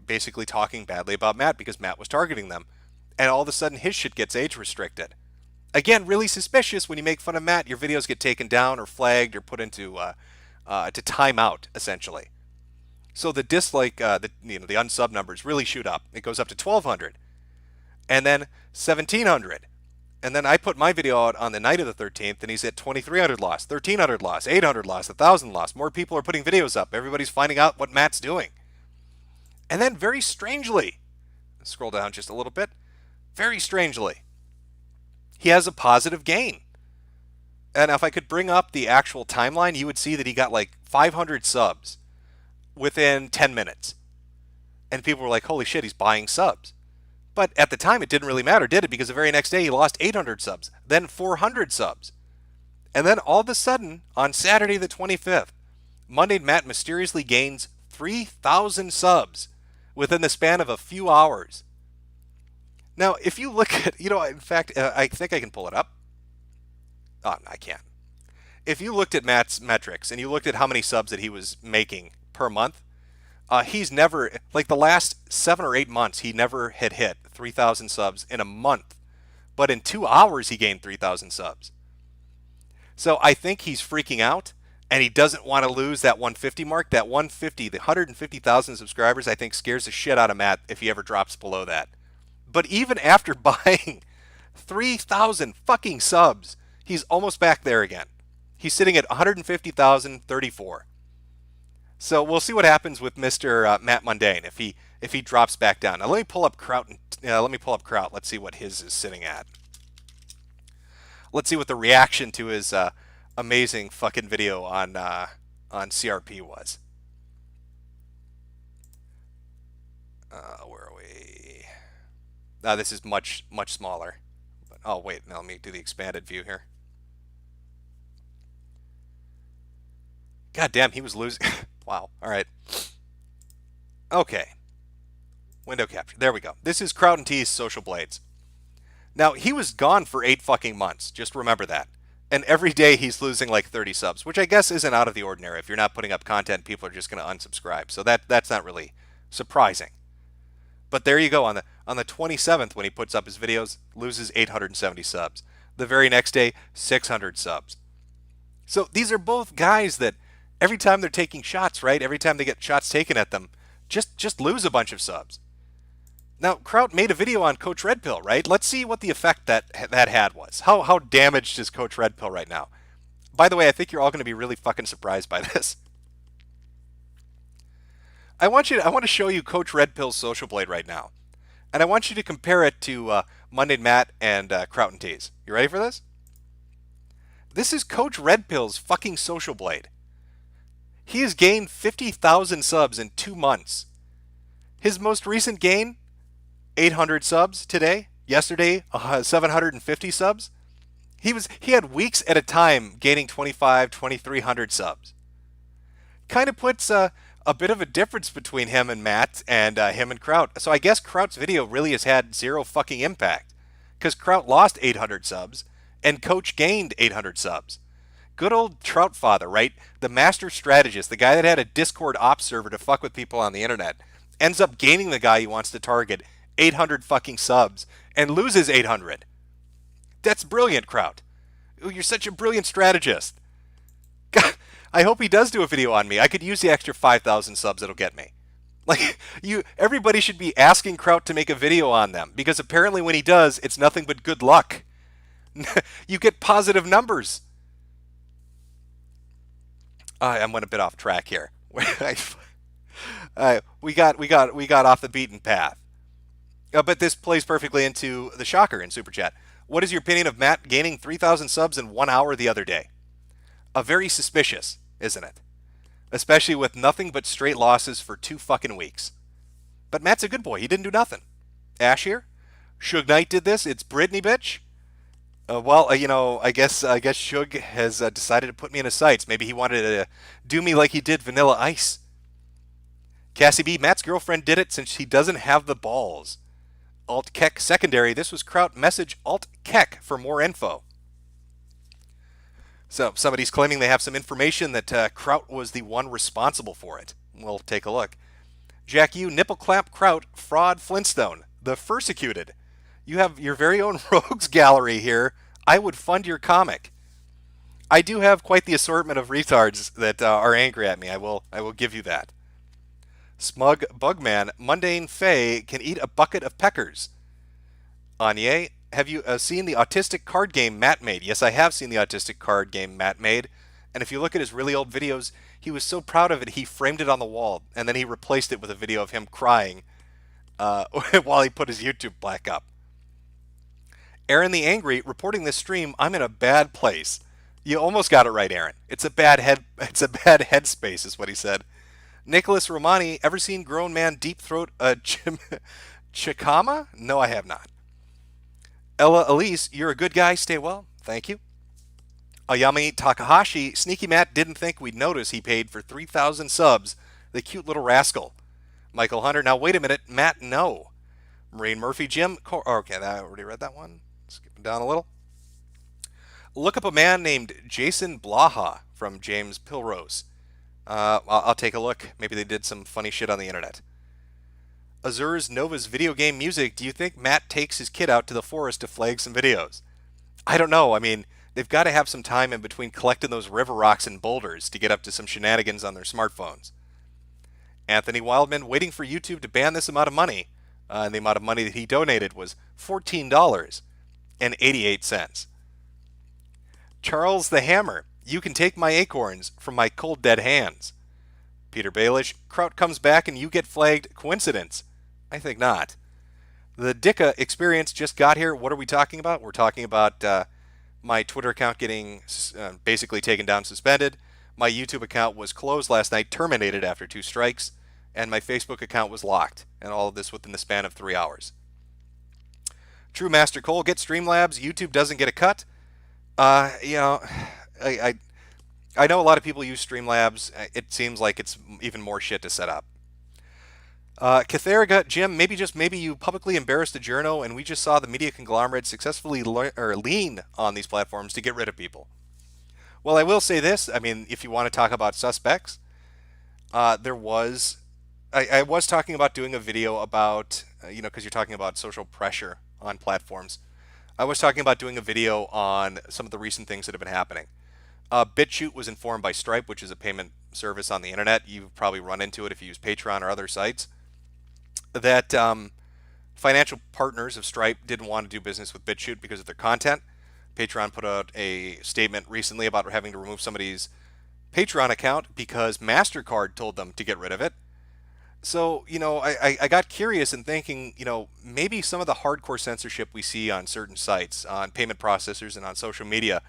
basically talking badly about Matt because Matt was targeting them. And all of a sudden his shit gets age restricted. Again, really suspicious. When you make fun of Matt, your videos get taken down or flagged or put into to timeout, essentially. So the dislike, the unsub numbers really shoot up. It goes up to 1,200. And then 1,700. And then I put my video out on the night of the 13th, and he's at 2,300 loss, 1,300 loss, 800 loss, 1,000 loss. More people are putting videos up. Everybody's finding out what Matt's doing. And then very strangely, scroll down just a little bit, very strangely, he has a positive gain. And if I could bring up the actual timeline, you would see that he got like 500 subs within 10 minutes. And people were like, holy shit, he's buying subs. But at the time, it didn't really matter, did it? Because the very next day, he lost 800 subs, then 400 subs. And then all of a sudden, on Saturday the 25th, Mundane Matt mysteriously gains 3,000 subs within the span of a few hours. Now, if you look at, in fact, I think I can pull it up. Oh, I can't. If you looked at Matt's metrics and you looked at how many subs that he was making per month, he's never, like the last 7 or 8 months, he never had hit 3,000 subs in a month. But in 2 hours, he gained 3,000 subs. So I think he's freaking out, and he doesn't want to lose that 150 mark. That 150, the 150,000 subscribers, I think scares the shit out of Matt if he ever drops below that. But even after buying 3,000 fucking subs, he's almost back there again. He's sitting at 150,034. So we'll see what happens with Mr. Matt Mundane if he drops back down. Now let me pull up Kraut. Let's see what his is sitting at. Let's see what the reaction to his amazing fucking video on CRP was. Where are we? This is much smaller. But, oh wait, now let me do the expanded view here. God damn, he was losing. Wow. All right. Okay. Window capture. There we go. This is Kraut and T's Social Blades. Now, he was gone for 8 fucking months. Just remember that. And every day he's losing like 30 subs, which I guess isn't out of the ordinary. If you're not putting up content, people are just going to unsubscribe. So that's not really surprising. But there you go. On the 27th, when he puts up his videos, loses 870 subs. The very next day, 600 subs. So these are both guys that every time they're taking shots, right? Every time they get shots taken at them, just lose a bunch of subs. Now, Kraut made a video on Coach Red Pill, right? Let's see what the effect that had was. How damaged is Coach Red Pill right now? By the way, I think you're all going to be really fucking surprised by this. I want to show you Coach Red Pill's Social Blade right now. And I want you to compare it to Monday Matt and Kraut and T's. You ready for this? This is Coach Red Pill's fucking Social Blade. He has gained 50,000 subs in 2 months. His most recent gain, 800 subs today. Yesterday, 750 subs. He had weeks at a time gaining 2,300 subs. Kind of puts a bit of a difference between him and Matt and him and Kraut. So I guess Kraut's video really has had zero fucking impact, because Kraut lost 800 subs and Coach gained 800 subs. Good old Trout Father, right? The master strategist, the guy that had a Discord ops server to fuck with people on the internet, ends up gaining the guy he wants to target 800 fucking subs and loses 800. That's brilliant, Kraut. Ooh, you're such a brilliant strategist. God, I hope he does do a video on me. I could use the extra 5,000 subs it'll get me. Like, everybody should be asking Kraut to make a video on them, because apparently when he does, it's nothing but good luck. You get positive numbers. I'm going a bit off track here. We got off the beaten path. But this plays perfectly into the shocker in Super Chat. What is your opinion of Matt gaining 3,000 subs in 1 hour the other day? Very suspicious, isn't it? Especially with nothing but straight losses for 2 fucking weeks. But Matt's a good boy. He didn't do nothing. Ash here? Suge Knight did this. It's Britney, bitch. I guess Suge has decided to put me in his sights. Maybe he wanted to do me like he did Vanilla Ice. Cassie B, Matt's girlfriend did it since he doesn't have the balls. Alt Keck secondary. This was Kraut. Message Alt Keck for more info. So somebody's claiming they have some information that Kraut was the one responsible for it. We'll take a look. Jack U, nipple clap Kraut, fraud Flintstone, the persecuted. You have your very own rogues gallery here. I would fund your comic. I do have quite the assortment of retards that are angry at me. I will give you that. Smug Bugman, Mundane Faye can eat a bucket of peckers. Anye, have you seen the autistic card game Matt made? Yes, I have seen the autistic card game Matt made. And if you look at his really old videos, he was so proud of it, he framed it on the wall. And then he replaced it with a video of him crying while he put his YouTube black up. Aaron the Angry, reporting this stream, I'm in a bad place. You almost got it right, Aaron. It's a bad headspace, is what he said. Nicholas Romani, ever seen grown man deep throat a chikama? No, I have not. Ella Elise, you're a good guy. Stay well. Thank you. Ayami Takahashi, Sneaky Matt didn't think we'd notice he paid for 3,000 subs the cute little rascal. Michael Hunter, now wait a minute, Matt, no. Maureen Murphy, Jim, okay, I already read that one. Skipping down a little. Look up a man named Jason Blaha from James Pilrose. I'll take a look. Maybe they did some funny shit on the internet. Azur's Nova's video game music. Do you think Matt takes his kid out to the forest to flag some videos? I don't know. I mean, they've got to have some time in between collecting those river rocks and boulders to get up to some shenanigans on their smartphones. Anthony Wildman, waiting for YouTube to ban this amount of money. And the amount of money that he donated was $14.88. Charles the Hammer, you can take my acorns from my cold dead hands. Peter Baelish, Kraut comes back and you get flagged. Coincidence? I think not. The Dicka experience just got here. What are we talking about? We're talking about my Twitter account getting basically taken down, suspended. My YouTube account was closed last night, terminated after 2 strikes, and my Facebook account was locked. And all of this within the span of 3 hours. True Master Cole, get Streamlabs. YouTube doesn't get a cut. You know, I know a lot of people use Streamlabs. It seems like it's even more shit to set up. Catheriga, Jim, maybe you publicly embarrassed the journo and we just saw the media conglomerate successfully lean on these platforms to get rid of people. Well, I will say this. I mean, if you want to talk about suspects, I was talking about doing a video about, because you're talking about social pressure on platforms. I was talking about doing a video on some of the recent things that have been happening. BitChute was informed by Stripe, which is a payment service on the internet. You've probably run into it if you use Patreon or other sites. That financial partners of Stripe didn't want to do business with BitChute because of their content. Patreon put out a statement recently about having to remove somebody's Patreon account because MasterCard told them to get rid of it. So, I got curious in thinking, maybe some of the hardcore censorship we see on certain sites, on payment processors and on social media,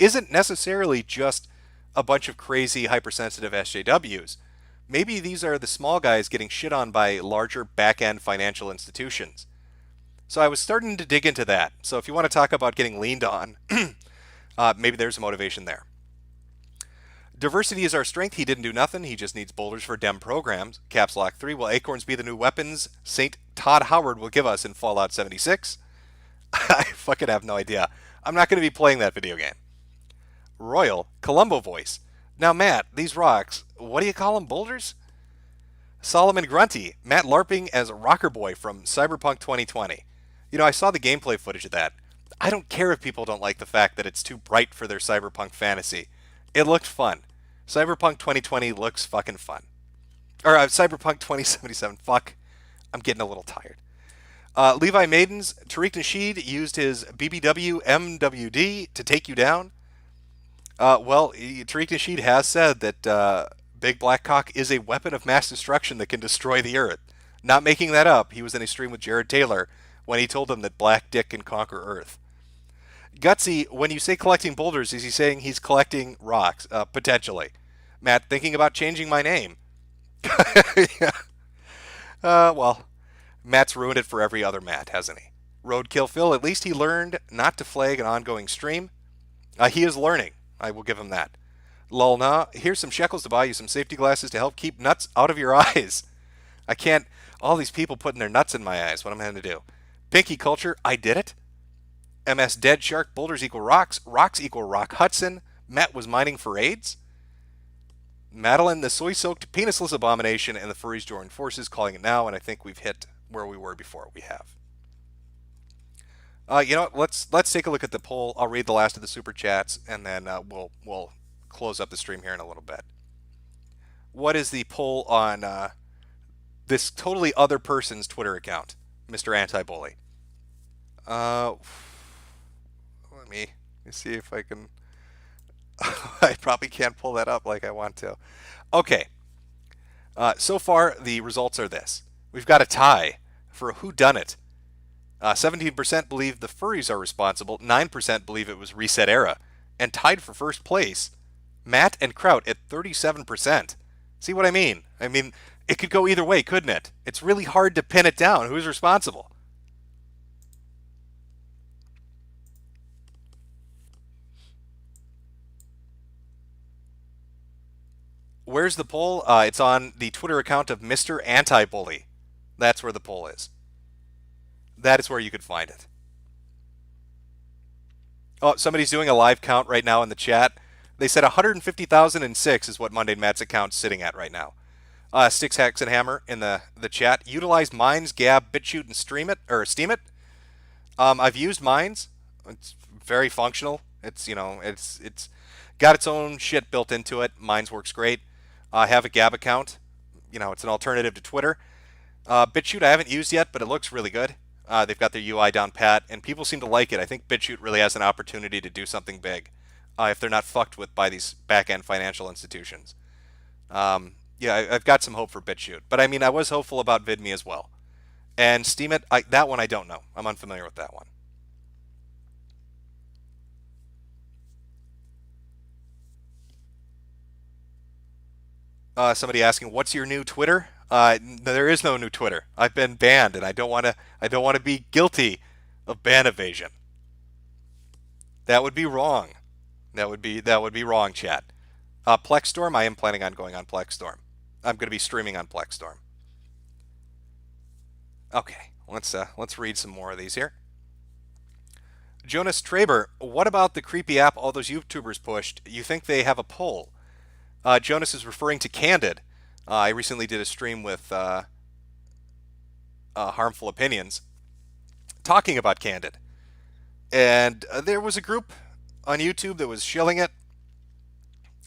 isn't necessarily just a bunch of crazy hypersensitive SJWs. Maybe these are the small guys getting shit on by larger back-end financial institutions. So I was starting to dig into that. So if you want to talk about getting leaned on, maybe there's a motivation there. Diversity is our strength. He didn't do nothing. He just needs boulders for Dem programs. Caps Lock 3. Will acorns be the new weapons St. Todd Howard will give us in Fallout 76? I fucking have no idea. I'm not going to be playing that video game. Royal Columbo voice. Now, Matt, these rocks, what do you call them, boulders? Solomon Grunty. Matt LARPing as Rocker Boy from Cyberpunk 2020. I saw the gameplay footage of that. I don't care if people don't like the fact that it's too bright for their Cyberpunk fantasy. It looked fun. Cyberpunk 2020 looks fucking fun. Or Cyberpunk 2077. Fuck. I'm getting a little tired. Levi Maidens. Tariq Nasheed used his BBW MWD to take you down. Well, Tariq Nasheed has said that Big Black Cock is a weapon of mass destruction that can destroy the Earth. Not making that up. He was in a stream with Jared Taylor when he told him that Black Dick can conquer Earth. Gutsy, when you say collecting boulders, is he saying he's collecting rocks? Potentially. Matt, thinking about changing my name. Yeah. Well, Matt's ruined it for every other Matt, hasn't he? Roadkill Phil, at least he learned not to flag an ongoing stream. He is learning. I will give him that. Lulna, here's some shekels to buy you some safety glasses to help keep nuts out of your eyes. I can't, all these people putting their nuts in my eyes. What am I going to do? Pinky Culture, I did it. MS Dead Shark, boulders equal rocks, rocks equal Rock Hudson. Matt was mining for AIDS. Madeline, the soy-soaked penisless abomination, and the furries join forces, calling it now, and I think we've hit where we were before. We have. You know what? Let's take a look at the poll. I'll read the last of the super chats, and then we'll close up the stream here in a little bit. What is the poll on this totally other person's Twitter account, Mr. Anti-Bully? Let me see if I can. I probably can't pull that up like I want to. Okay. So far, the results are this. We've got a tie for WhoDunIt. 17% believe the furries are responsible. 9% believe it was Reset Era. And tied for first place, Matt and Kraut at 37%. See what I mean? I mean, it could go either way, couldn't it? It's really hard to pin it down. Who's responsible? Where's the poll? It's on the Twitter account of Mr. Anti-Bully. That's where the poll is. That is where you could find it. Oh, somebody's doing a live count right now in the chat. They said 150,006 is what Monday Matt's account's sitting at right now. Sticks, Hacks, and Hammer in the chat. Utilize Minds, Gab, BitChute, and Steam it. I've used Minds. It's very functional. It's it's got its own shit built into it. Minds works great. I have a Gab account. It's an alternative to Twitter. BitChute I haven't used yet, but it looks really good. They've got their UI down pat, and people seem to like it. I think BitChute really has an opportunity to do something big if they're not fucked with by these back-end financial institutions. I've got some hope for BitChute. But I mean, I was hopeful about VidMe as well. And Steemit, that one I don't know. I'm unfamiliar with that one. Somebody asking, what's your new Twitter? There is no new Twitter. I've been banned, and I don't want to be guilty of ban evasion. That would be wrong. That would be wrong, chat. Plexstorm, I am planning on going on Plexstorm. I'm going to be streaming on Plexstorm. Okay, let's read some more of these here. Jonas Traber, what about the creepy app all those YouTubers pushed? You think they have a poll? Jonas is referring to Candid. I recently did a stream with Harmful Opinions talking about Candid. And there was a group on YouTube that was shilling it.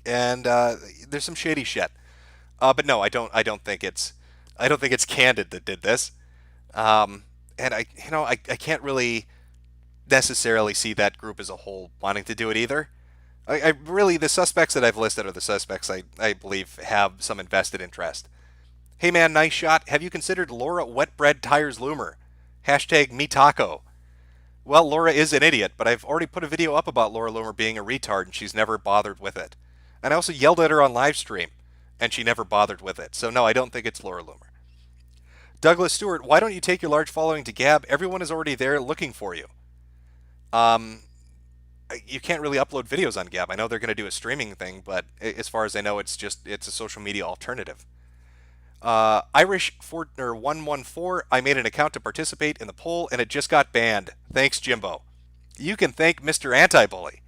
And there's some shady shit. But no, I don't think it's Candid that did this. And I can't really necessarily see that group as a whole wanting to do it either. I really, the suspects that I've listed are the suspects I believe have some invested interest. Hey man, nice shot. Have you considered Laura Wetbread Tires Loomer? Hashtag MeTaco. Well, Laura is an idiot, but I've already put a video up about Laura Loomer being a retard, and she's never bothered with it. And I also yelled at her on live stream, and she never bothered with it. So no, I don't think it's Laura Loomer. Douglas Stewart, why don't you take your large following to Gab? Everyone is already there looking for you. You can't really upload videos on Gab. I know they're going to do a streaming thing, but as far as I know, it's a social media alternative. Irish 114, I made an account to participate in the poll, and it just got banned. Thanks, Jimbo. You can thank Mr. Anti-Bully.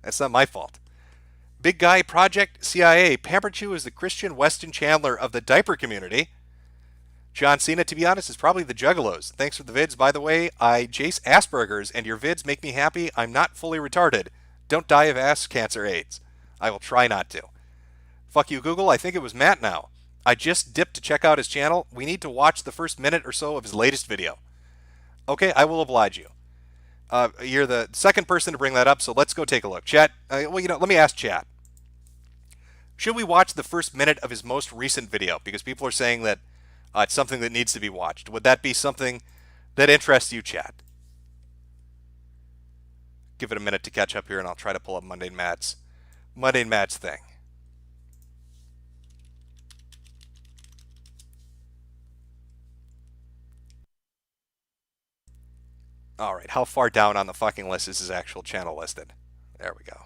That's not my fault. Big Guy Project CIA, Pamperchew is the Christian Weston Chandler of the diaper community. John Cena, to be honest, is probably the Juggalos. Thanks for the vids. By the way, I Jace Asperger's, and your vids make me happy. I'm not fully retarded. Don't die of ass cancer AIDS. I will try not to. Fuck you, Google. I think it was Matt now. I just dipped to check out his channel. We need to watch the first minute or so of his latest video. Okay, I will oblige you. You're the second person to bring that up, so let's go take a look. Chat, let me ask chat. Should we watch the first minute of his most recent video? Because people are saying that it's something that needs to be watched. Would that be something that interests you, chat? Give it a minute to catch up here, and I'll try to pull up Monday Matt's thing. All right, how far down on the fucking list is his actual channel listed? There we go.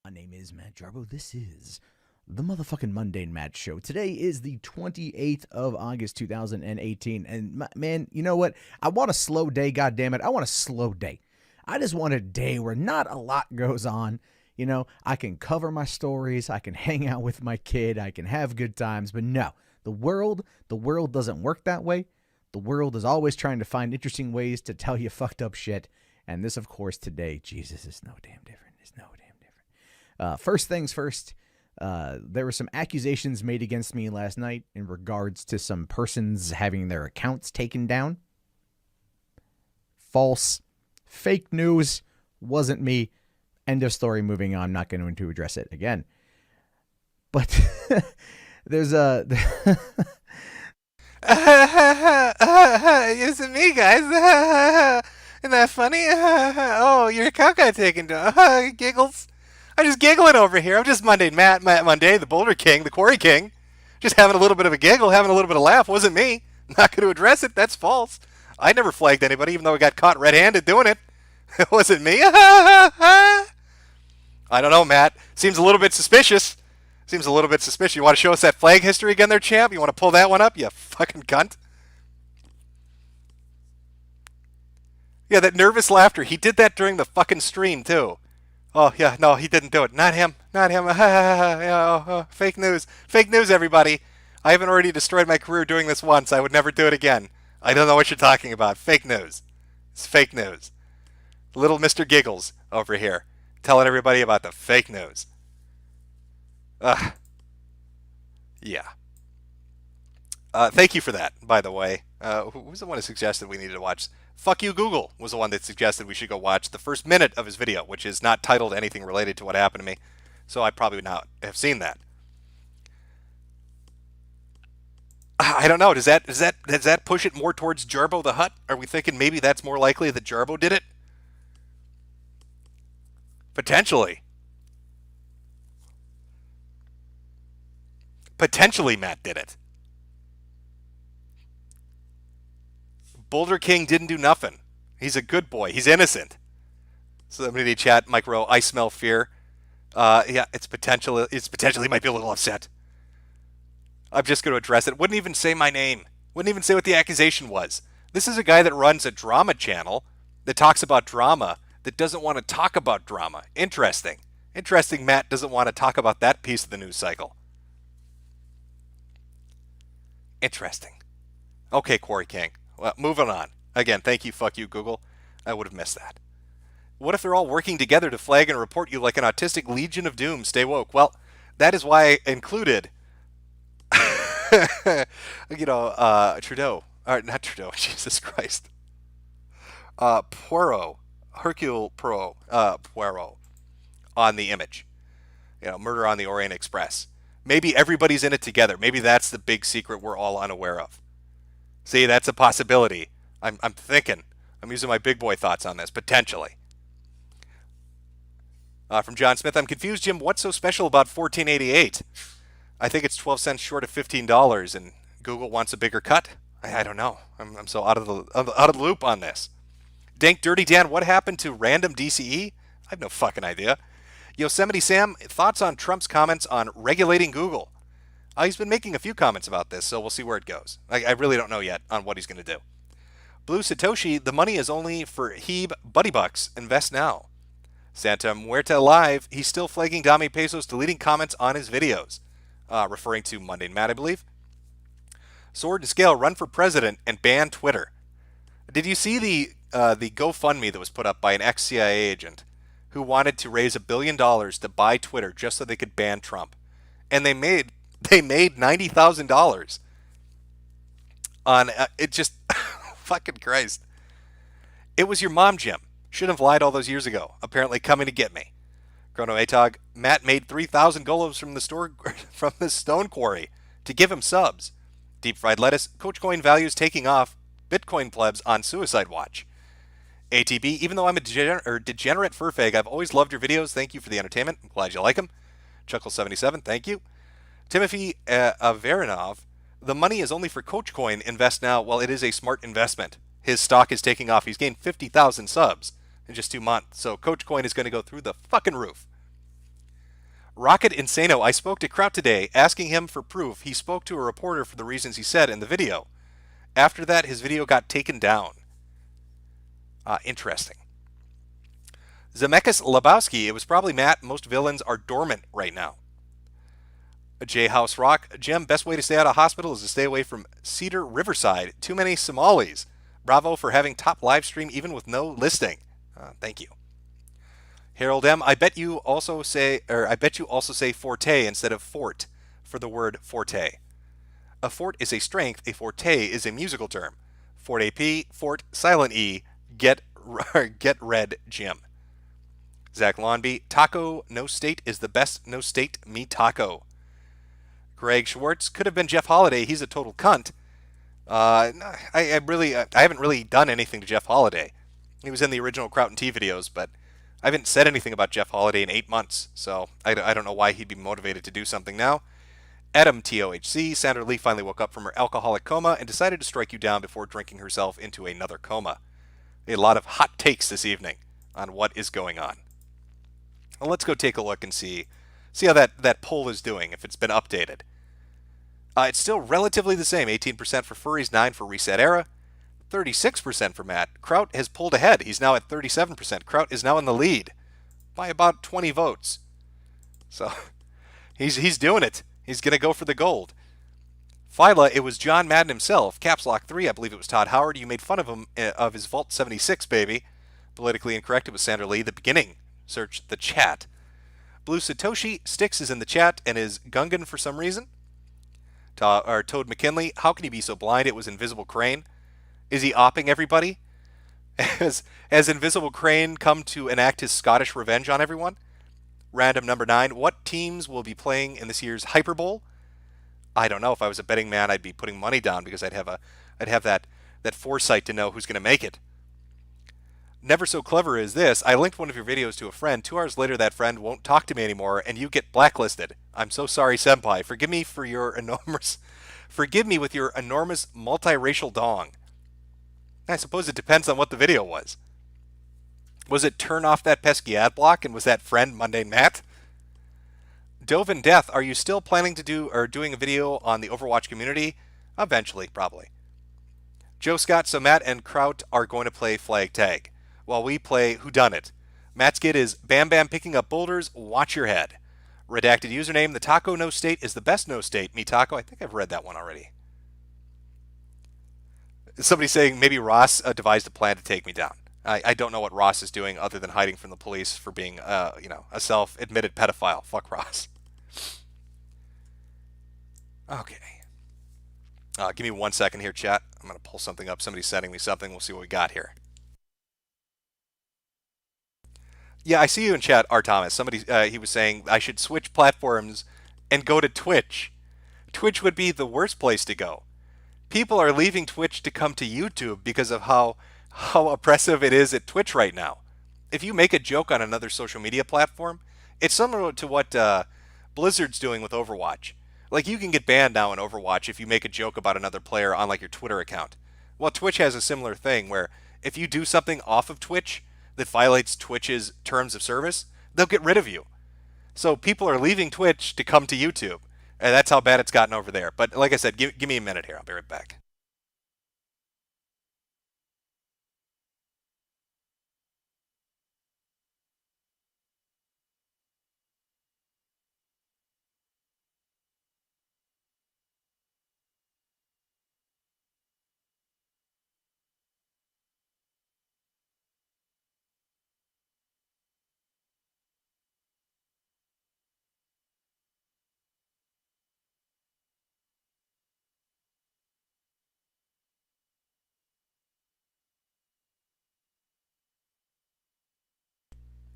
My name is Matt Jarbo. This is the motherfucking Mundane Matt Show. Today is the 28th of August, 2018. And man, you know what? I want a slow day, goddammit. I want a slow day. I just want a day where not a lot goes on. You know, I can cover my stories. I can hang out with my kid. I can have good times. But no, the world doesn't work that way. The world is always trying to find interesting ways to tell you fucked up shit. And this, of course, today, Jesus, is no damn different. It's no damn different. First things first, there were some accusations made against me last night in regards to some persons having their accounts taken down. False. Fake news. Wasn't me. End of story. Moving on. Not going to address it again. But there's a... It's me, guys. Isn't that funny? Oh, your account got taken down. Giggles. I'm just giggling over here. I'm just Monday Matt Monday, the Boulder King, the Quarry King. Just having a little bit of a giggle, having a little bit of laugh. Wasn't me. Not going to address it. That's false. I never flagged anybody, even though I got caught red-handed doing it. It wasn't me. I don't know, Matt. Seems a little bit suspicious. Seems a little bit suspicious. You want to show us that flag history again there, champ? You want to pull that one up? You fucking cunt. Yeah, that nervous laughter. He did that during the fucking stream, too. Oh, yeah, no, he didn't do it. Not him. Not him. Fake news. Fake news, everybody. I haven't already destroyed my career doing this once. I would never do it again. I don't know what you're talking about. Fake news. It's fake news. Little Mr. Giggles over here telling everybody about the fake news. Yeah. Thank you for that, by the way. Who was the one who suggested we needed to watch? Fuck You Google was the one that suggested we should go watch the first minute of his video, which is not titled anything related to what happened to me. So I probably would not have seen that. I don't know. Does that push it more towards Jarbo the Hutt? Are we thinking maybe that's more likely that Jarbo did it? Potentially. Potentially Matt did it. Boulder King didn't do nothing. He's a good boy. He's innocent. Somebody chat, Mike Rowe, I smell fear. Yeah, it's potentially might be a little upset. I'm just going to address it. Wouldn't even say my name. Wouldn't even say what the accusation was. This is a guy that runs a drama channel that talks about drama that doesn't want to talk about drama. Interesting. Interesting Matt doesn't want to talk about that piece of the news cycle. Interesting. Okay, Quarry King. Well, moving on. Again, thank you, fuck you, Google. I would have missed that. What if they're all working together to flag and report you like an autistic Legion of Doom? Stay woke. Well, that is why I included, Trudeau. Not Trudeau, Jesus Christ. Hercule Poirot on the image. Murder on the Orient Express. Maybe everybody's in it together. Maybe that's the big secret we're all unaware of. See, that's a possibility. I'm thinking. I'm using my big boy thoughts on this, potentially. From John Smith, I'm confused, Jim. What's so special about 1488? I think it's 12 cents short of $15, and Google wants a bigger cut. I don't know. I'm so out of the loop on this. Dank Dirty Dan, what happened to random DCE? I have no fucking idea. Yosemite Sam, thoughts on Trump's comments on regulating Google? He's been making a few comments about this, so we'll see where it goes. I really don't know yet on what he's going to do. Blue Satoshi, the money is only for Hebe Buddy Bucks. Invest now. Santa Muerta Live, he's still flagging Dame Pesos, deleting comments on his videos. Referring to Monday Matt, I believe. Sword and Scale, run for president and ban Twitter. Did you see the GoFundMe that was put up by an ex-CIA agent who wanted to raise $1 billion to buy Twitter just so they could ban Trump? And they made $90,000 on it. Just fucking Christ. It was your mom, Jim. Shouldn't have lied all those years ago. Apparently coming to get me. Chrono Atog, Matt made 3,000 golems from the stone quarry to give him subs. Deep fried lettuce, Coach Coin values taking off, Bitcoin plebs on suicide watch. ATB, even though I'm a degenerate furfag, I've always loved your videos. Thank you for the entertainment. I'm glad you like them. Chuckle77, thank you. Timothy Avarinov, the money is only for Coach Coin. Invest now. Well, it is a smart investment. His stock is taking off. He's gained 50,000 subs in just 2 months. So Coach Coin is going to go through the fucking roof. Rocket Insano, I spoke to Kraut today asking him for proof. He spoke to a reporter for the reasons he said in the video. After that, his video got taken down. Interesting. Zemeckis Lebowski, it was probably Matt. Most villains are dormant right now. J House Rock, Jim, best way to stay out of hospital is to stay away from Cedar Riverside. Too many Somalis. Bravo for having top live stream even with no listing. Thank you. Harold M, I bet you also say forte instead of fort for the word forte. A fort is a strength, a forte is a musical term. Fort AP, fort, silent E, get red, Jim. Zach Lawnby, taco, no state is the best, no state, me taco. Greg Schwartz, could have been Jeff Holiday, he's a total cunt. I haven't really done anything to Jeff Holiday. He was in the original Kraut and T videos, but I haven't said anything about Jeff Holiday in 8 months, so I don't know why he'd be motivated to do something now. Adam TOHC, Sandra Lee finally woke up from her alcoholic coma and decided to strike you down before drinking herself into another coma. A lot of hot takes this evening on what is going on. Well, let's go take a look and see how that poll is doing, if it's been updated. It's still relatively the same, 18% for Furries, 9% for Reset Era, 36% for Matt. Kraut has pulled ahead. He's now at 37%. Kraut is now in the lead by about 20 votes. So he's doing it. He's going to go for the gold. Phyla, it was John Madden himself. Caps Lock 3, I believe it was Todd Howard. You made fun of him, of his Vault 76, baby. Politically incorrect, it was Sandra Lee. The beginning. Search the chat. Blue Satoshi, Styx is in the chat and is Gungan for some reason. Toad McKinley, how can he be so blind? It was Invisible Crane. Is he opping everybody? Has Invisible Crane come to enact his Scottish revenge on everyone? Random number 9, what teams will be playing in this year's Hyper Bowl? I don't know. If I was a betting man, I'd be putting money down because I'd have that foresight to know who's going to make it. Never so clever is this. I linked one of your videos to a friend. 2 hours later, that friend won't talk to me anymore, and you get blacklisted. I'm so sorry, senpai. Forgive me with your enormous multiracial dong. I suppose it depends on what the video was. Was it turn off that pesky ad block, and was that friend Mundane Matt? Dovin Death, are you still planning to doing a video on the Overwatch community? Eventually, probably. Joe Scott, so Matt and Kraut are going to play flag tag, while we play WhoDunIt. Matt's skit is Bam Bam picking up boulders, watch your head. Redacted username, the taco no state is the best no state. Me taco, I think I've read that one already. Somebody saying maybe Ross devised a plan to take me down. I don't know what Ross is doing other than hiding from the police for being, a self-admitted pedophile. Fuck Ross. Okay. Give me 1 second here, chat. I'm going to pull something up. Somebody's sending me something. We'll see what we got here. Yeah, I see you in chat, R. Thomas. Somebody, he was saying I should switch platforms and go to Twitch. Twitch would be the worst place to go. People are leaving Twitch to come to YouTube because of how oppressive it is at Twitch right now. If you make a joke on another social media platform, it's similar to what Blizzard's doing with Overwatch. Like, you can get banned now in Overwatch if you make a joke about another player on, like, your Twitter account. Well, Twitch has a similar thing where if you do something off of Twitch that violates Twitch's terms of service, they'll get rid of you. So people are leaving Twitch to come to YouTube. And that's how bad it's gotten over there. But like I said, give me a minute here. I'll be right back.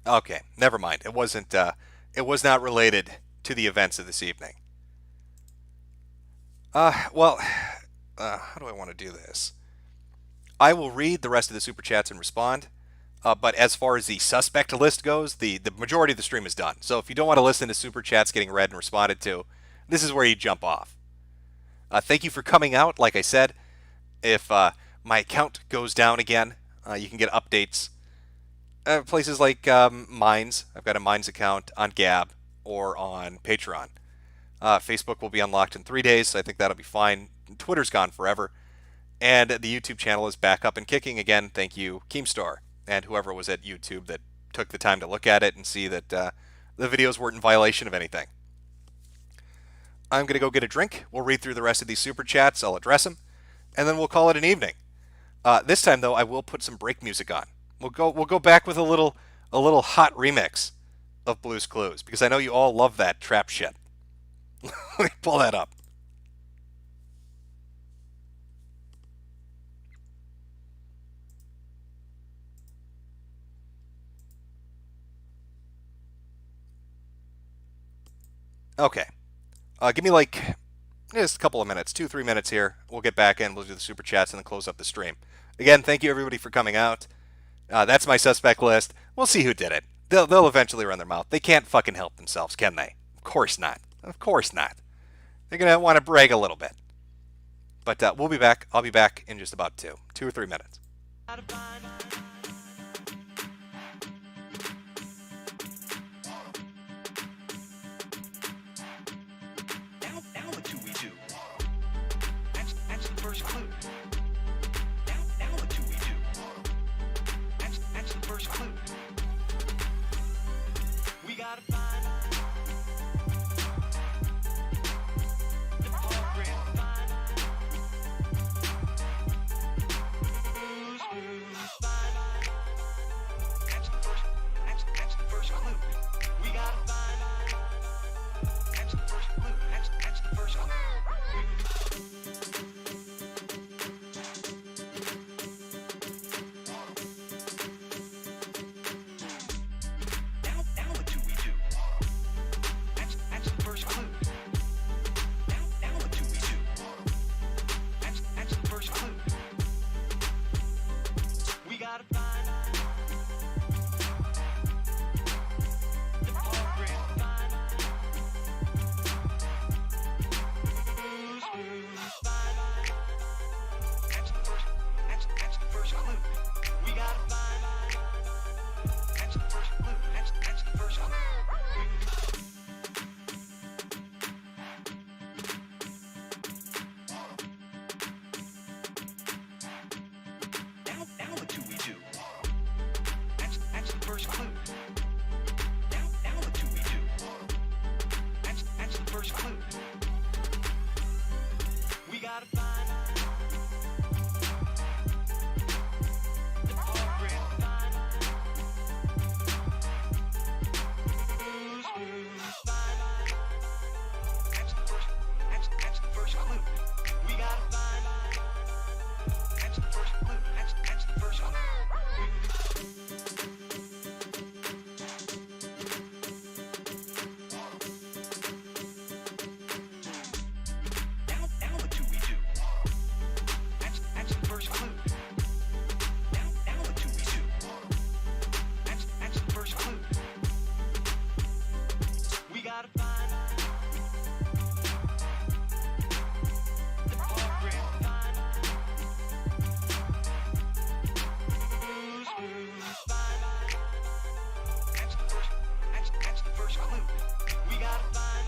Okay, never mind. It wasn't. It was not related to the events of this evening. Well, how do I want to do this? I will read the rest of the super chats and respond. But as far as the suspect list goes, the majority of the stream is done. So if you don't want to listen to super chats getting read and responded to, this is where you jump off. Thank you for coming out. Like I said, if my account goes down again, you can get updates. Places like Minds. I've got a Minds account on Gab or on Patreon. Facebook will be unlocked in 3 days, so I think that'll be fine. Twitter's gone forever. And the YouTube channel is back up and kicking again. Thank you, Keemstar, and whoever was at YouTube that took the time to look at it and see that the videos weren't in violation of anything. I'm going to go get a drink. We'll read through the rest of these super chats. I'll address them, and then we'll call it an evening. This time, though, I will put some break music on. We'll go back with a little hot remix of Blue's Clues, because I know you all love that trap shit. Let me pull that up. Okay. Give me like just a couple of minutes, 2-3 minutes here. We'll get back in, we'll do the super chats, and then close up the stream. Again, thank you everybody for coming out. That's my suspect list. We'll see who did it. They'll eventually run their mouth. They can't fucking help themselves, can they? Of course not. Of course not. They're gonna want to brag a little bit. But we'll be back. I'll be back in just about 2 or 3 minutes. Now what do we do? That's the first clue. Now what do we do? That's the first clue. We gotta find the program. That's the first clue. We gotta find that's the first clue. That's the first clue. Now what do we do? That's the first clue. Now what do we do? That's the first clue. We gotta find the program. That's the first clue. We gotta find that's the first clue. That's the first clue. Now what do we do? That's the first clue. Now what do we do? That's the first clue. We gotta find the program. That's the first clue. We gotta find that's the first clue. That's the first clue. Now what do we do? That's the first clue. Now what do we do? That's the first clue. We gotta find the program. That's the first clue. We gotta find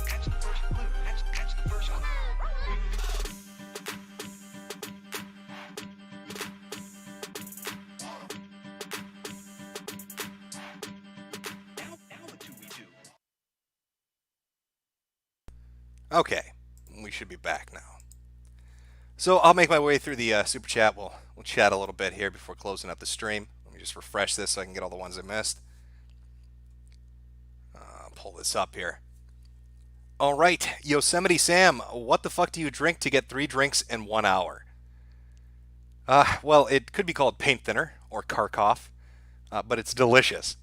that's the first clue. That's the first clue. Now what do we do? Okay, we should be back now. So I'll make my way through the super chat. We'll chat a little bit here before closing up the stream. Let me just refresh this so I can get all the ones I missed. Pull this up here. All right, Yosemite Sam, what the fuck do you drink to get 3 drinks in 1 hour? Well, it could be called paint thinner or Kharkov, but it's delicious.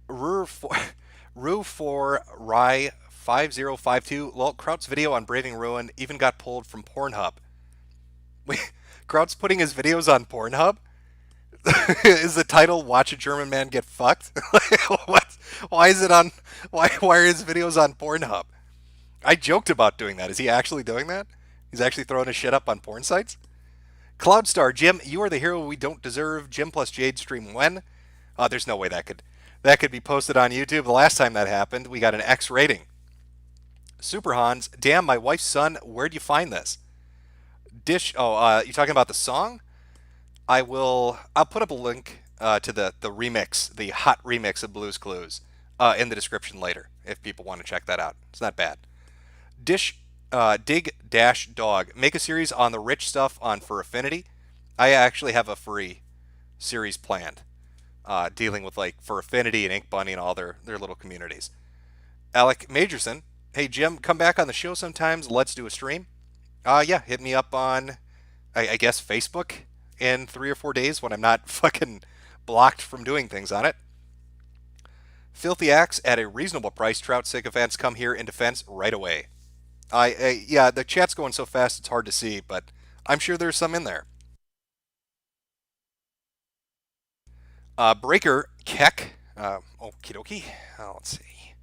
Rue for Rye 5052. Lol, Kraut's video on Braving Ruin even got pulled from Pornhub. Wait, Kraut's putting his videos on Pornhub? Is the title "Watch a German Man Get Fucked"? What? Why is it on? Why are his videos on Pornhub? I joked about doing that. Is he actually doing that? He's actually throwing his shit up on porn sites? Cloudstar, Jim, you are the hero we don't deserve. Jim plus Jade stream when? There's no way that could be posted on YouTube. The last time that happened, we got an X rating. Super Hans, damn, my wife's son. Where'd you find this? Dish. Oh, you talking about the song? I'll put up a link to the remix, the hot remix of Blue's Clues, in the description later if people want to check that out. It's not bad. Dig Dash Dog, make a series on the rich stuff on Fur Affinity. I actually have a free series planned, dealing with like Fur Affinity and Ink Bunny and all their little communities. Alec Majorson, hey Jim, come back on the show sometimes. Let's do a stream. Yeah, hit me up on, I guess, Facebook in 3 or 4 days when I'm not fucking blocked from doing things on it. Filthy Axe at a reasonable price. Trout sycophants come here in defense right away. Yeah, the chat's going so fast it's hard to see, but I'm sure there's some in there. Breaker Keck. Okie dokie. Let's see.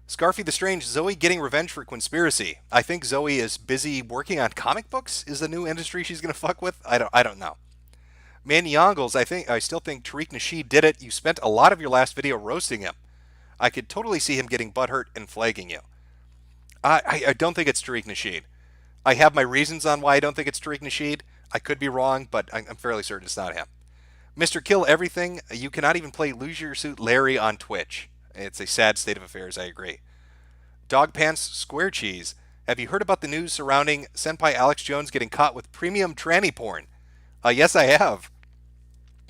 Scarfy the Strange, Zoe getting revenge for conspiracy. I think Zoe is busy working on comic books. Is the new industry she's gonna fuck with? I don't know. Manny Yongles, I still think Tariq Nasheed did it. You spent a lot of your last video roasting him. I could totally see him getting butthurt and flagging you. I don't think it's Tariq Nasheed. I have my reasons on why I don't think it's Tariq Nasheed. I could be wrong, but I'm fairly certain it's not him. Mr. Kill Everything, you cannot even play Lose Your Suit Larry on Twitch. It's a sad state of affairs, I agree. Dog Pants Square Cheese, have you heard about the news surrounding Senpai Alex Jones getting caught with premium tranny porn? Yes, I have.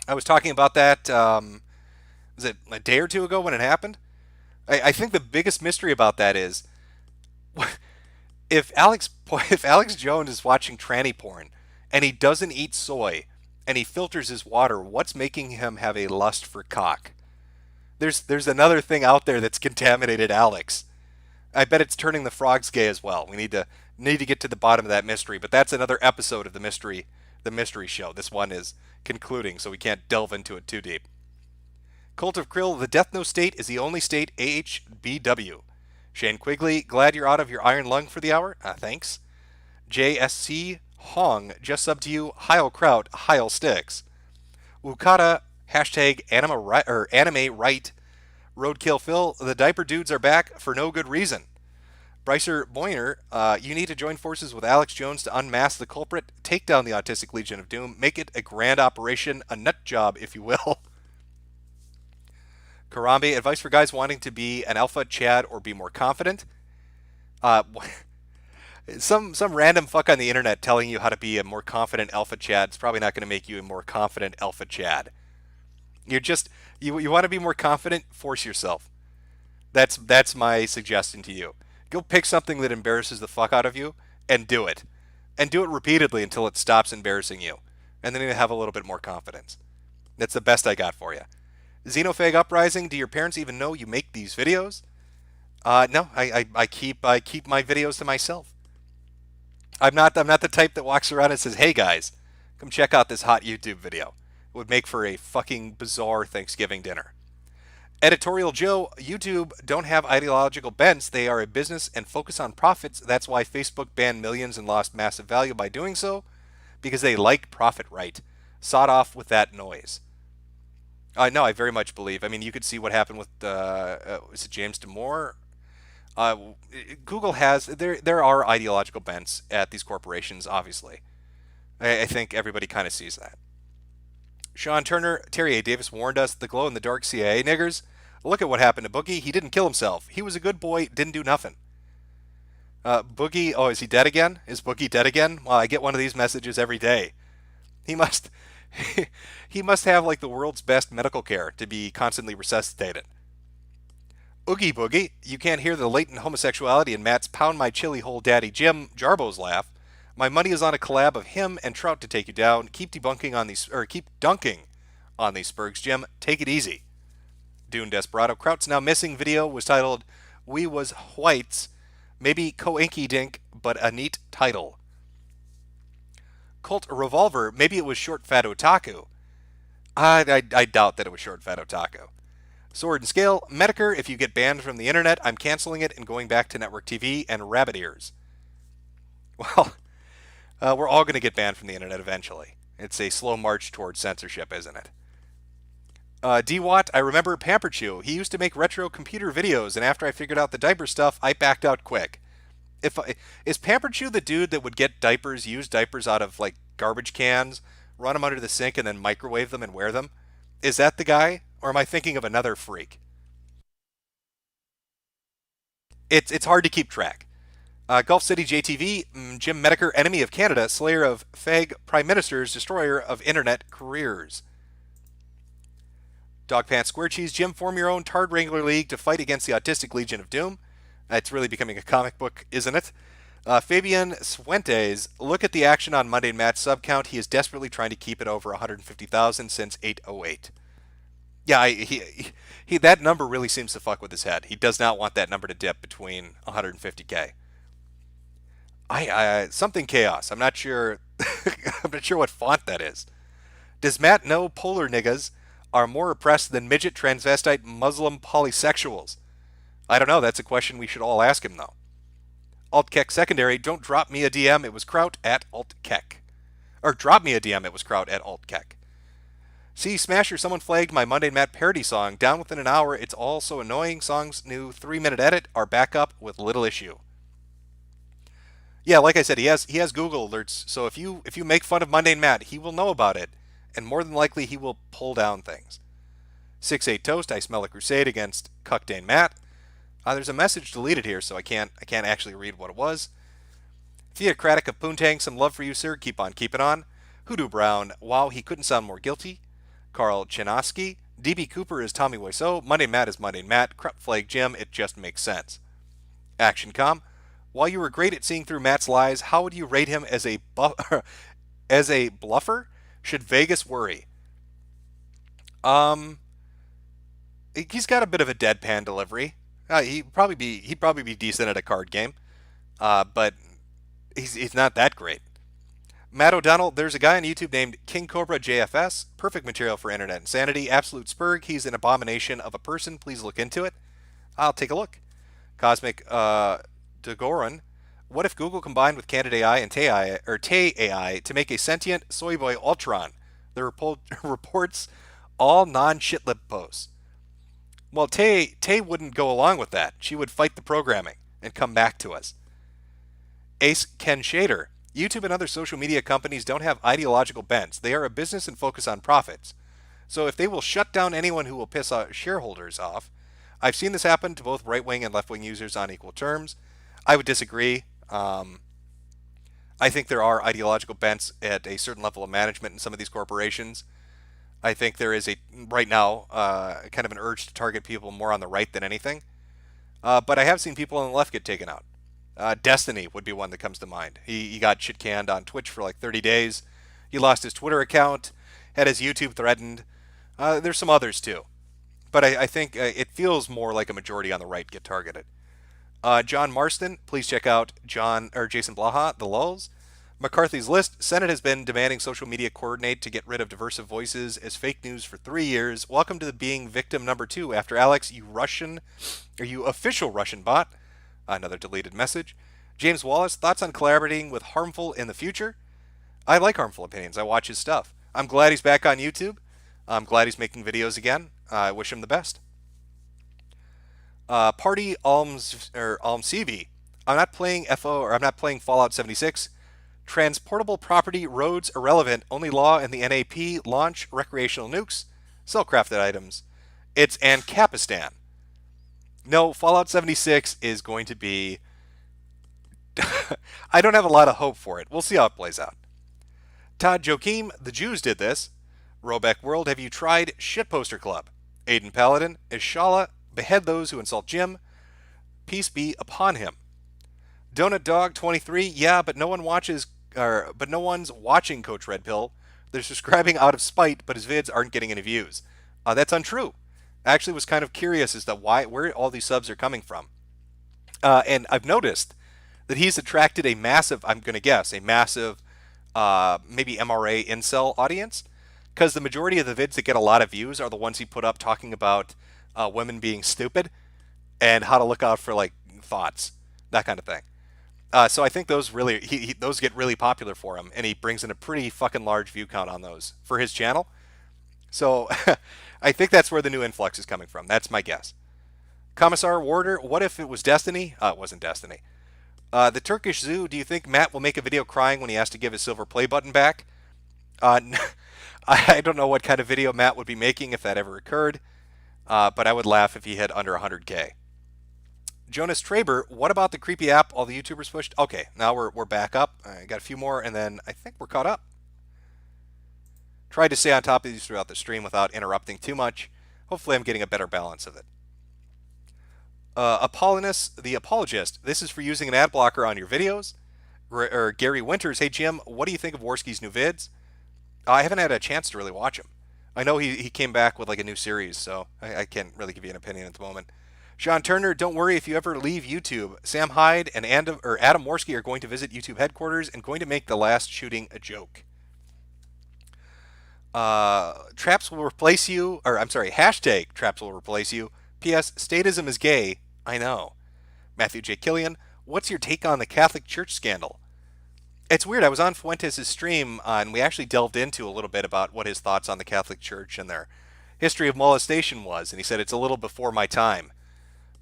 I was talking about that, was it a day or two ago when it happened? I think the biggest mystery about that is, if Alex Jones is watching tranny porn and he doesn't eat soy and he filters his water, what's making him have a lust for cock? There's another thing out there that's contaminated Alex. I bet it's turning the frogs gay as well. We need to get to the bottom of that mystery, but that's another episode of the mystery show. This one is concluding, so we can't delve into it too deep. Cult of Krill, the Death Note state is the only state AHBW. Shane Quigley, glad you're out of your iron lung for the hour. Thanks. JSC Hong, just sub to you. Heil Kraut, Heil Sticks. Wukata, hashtag anime right. Roadkill Phil, the diaper dudes are back for no good reason. Brycer Boyner, you need to join forces with Alex Jones to unmask the culprit, take down the Autistic Legion of Doom, make it a grand operation, a nut job, if you will. Karambe, advice for guys wanting to be an alpha Chad or be more confident. Some random fuck on the internet telling you how to be a more confident alpha Chad is probably not going to make you a more confident alpha Chad. You want to be more confident, force yourself. That's my suggestion to you. Go pick something that embarrasses the fuck out of you and do it. And do it repeatedly until it stops embarrassing you. And then you have a little bit more confidence. That's the best I got for you. Xenophag Uprising, do your parents even know you make these videos? No, I keep my videos to myself. I'm not the type that walks around and says, "Hey guys, come check out this hot YouTube video." It would make for a fucking bizarre Thanksgiving dinner. Editorial Joe, YouTube don't have ideological bents. They are a business and focus on profits. That's why Facebook banned millions and lost massive value by doing so, because they like profit, right? Sawed off with that noise. No, I very much believe. I mean, you could see what happened with is it James Damore? Google has there are ideological bents at these corporations. Obviously, I think everybody kind of sees that. Sean Turner, Terry A. Davis warned us, the glow-in-the-dark CIA niggers. Look at what happened to Boogie. He didn't kill himself. He was a good boy, didn't do nothing. Boogie, is he dead again? Is Boogie dead again? Well, I get one of these messages every day. He must he must have like the world's best medical care to be constantly resuscitated. Oogie Boogie, you can't hear the latent homosexuality in Matt's Pound My Chili Hole Daddy Jim Jarbo's laugh. My money is on a collab of him and Trout to take you down. Keep dunking on these Spurgs, Jim. Take it easy. Dune Desperado. Kraut's now missing video was titled "We Was Whites." Maybe co-inky dink, but a neat title. Colt Revolver. Maybe it was Short Fat Otaku. I doubt that it was Short Fat Otaku. Sword and Scale. Medicare, if you get banned from the internet, I'm canceling it and going back to network TV and rabbit ears. Well, we're all going to get banned from the internet eventually. It's a slow march towards censorship, isn't it? D-Watt, I remember Pamper Chew. He used to make retro computer videos, and after I figured out the diaper stuff, I backed out quick. Is Pamper Chew the dude that would get diapers, use diapers out of like garbage cans, run them under the sink, and then microwave them and wear them? Is that the guy, or am I thinking of another freak? It's hard to keep track. Gulf City JTV, Jim Medicare, enemy of Canada, slayer of fag prime ministers, destroyer of internet careers. Dog Pants Square Cheese, Jim, form your own Tard Wrangler League to fight against the Autistic Legion of Doom. It's really becoming a comic book, isn't it? Fabian Suentes, look at the action on Monday Matt sub count. He is desperately trying to keep it over 150,000 since 808. Yeah, he that number really seems to fuck with his head. He does not want that number to dip between 150K. Something chaos. I'm not sure. I'm not sure what font that is. Does Matt know polar niggas are more oppressed than midget transvestite Muslim polysexuals? I don't know. That's a question we should all ask him, though. Altkek secondary, don't drop me a DM. It was Kraut at Altkek. Or drop me a DM. It was Kraut at Altkek. See, Smasher, someone flagged my Monday Matt parody song. Down within an hour. It's all so annoying. Song's new 3-minute edit are back up with little issue. Yeah, like I said, he has Google alerts. So if you make fun of Monday Matt, he will know about it, and more than likely he will pull down things. 6-8 Toast, I smell a crusade against Cuckdane Matt. There's a message deleted here, so I can't actually read what it was. Theocratic of Poontang, some love for you, sir. Keep on keeping on. Hoodoo Brown, wow, he couldn't sound more guilty. Carl Chinaski, DB Cooper is Tommy Wiseau. Monday Matt is Monday Matt. Crep Flag Jim, it just makes sense. Action Com, while you were great at seeing through Matt's lies, how would you rate him as a as a bluffer? Should Vegas worry? He's got a bit of a deadpan delivery. He'd probably be decent at a card game, but he's not that great. Matt O'Donnell, there's a guy on YouTube named King Cobra JFS. Perfect material for internet insanity. Absolute Spurg, he's an abomination of a person. Please look into it. I'll take a look. Cosmic Dagoran, what if Google combined with Candid AI and Tay AI to make a sentient soy boy Ultron that reports all non-shitlib posts? Well, Tay wouldn't go along with that. She would fight the programming and come back to us. Ace Ken Shader, YouTube and other social media companies don't have ideological bents. They are a business and focus on profits. So if they will shut down anyone who will piss shareholders off, I've seen this happen to both right-wing and left-wing users on equal terms. I would disagree. I think there are ideological bents at a certain level of management in some of these corporations. I think there is right now, kind of an urge to target people more on the right than anything. But I have seen people on the left get taken out. Destiny would be one that comes to mind. He got shit canned on Twitch for like 30 days. He lost his Twitter account, had his YouTube threatened. There's some others too. But I think it feels more like a majority on the right get targeted. John Marston, please check out Jason Blaha, The Lulz. McCarthy's List, Senate has been demanding social media coordinate to get rid of diverse voices as fake news for 3 years. Welcome to being victim number 2 after Alex, you official Russian bot. Another deleted message. James Wallace, thoughts on collaborating with Harmful in the future? I like Harmful Opinions. I watch his stuff. I'm glad he's back on YouTube. I'm glad he's making videos again. I wish him the best. Party Almsevi. I'm not playing Fallout 76. Transportable property, roads irrelevant. Only law in the NAP. Launch recreational nukes. Sell crafted items. It's Ancapistan. No, Fallout 76 is going to be... I don't have a lot of hope for it. We'll see how it plays out. Todd Joachim, the Jews did this. Robeck World, have you tried Shitposter Club? Aiden Paladin, Ishala, behead those who insult Jim. Peace be upon him. Donut Dog 23, yeah, but no one's watching Coach Red Pill. They're subscribing out of spite, but his vids aren't getting any views. That's untrue. I actually was kind of curious as to where all these subs are coming from. And I've noticed that he's attracted a massive, I'm going to guess, maybe MRA incel audience. Because the majority of the vids that get a lot of views are the ones he put up talking about women being stupid and how to look out for like thoughts, that kind of thing. So I think those really those get really popular for him, and he brings in a pretty fucking large view count on those for his channel. So I think that's where the new influx is coming from. That's my guess. Commissar Warder, what if it was Destiny? It wasn't Destiny. The Turkish Zoo, do you think Matt will make a video crying when he has to give his silver play button back? I don't know what kind of video Matt would be making if that ever occurred, but I would laugh if he had under 100K. Jonas Traber, what about the creepy app all the YouTubers pushed? Okay, now we're back up. I got a few more, and then I think we're caught up. Tried to stay on top of these throughout the stream without interrupting too much. Hopefully I'm getting a better balance of it. Apollonus, the Apologist, this is for using an ad blocker on your videos. Gary Winters, hey Jim, what do you think of Worski's new vids? I haven't had a chance to really watch him. I know he came back with like a new series, so I can't really give you an opinion at the moment. Sean Turner, don't worry if you ever leave YouTube. Sam Hyde and Adam Worski are going to visit YouTube headquarters and going to make the last shooting a joke. Traps will replace you, or I'm sorry, hashtag traps will replace you. P.S. Statism is gay. I know. Matthew J. Killian, what's your take on the Catholic Church scandal? It's weird. I was on Fuentes' stream, and we actually delved into a little bit about what his thoughts on the Catholic Church and their history of molestation was, and he said it's a little before my time.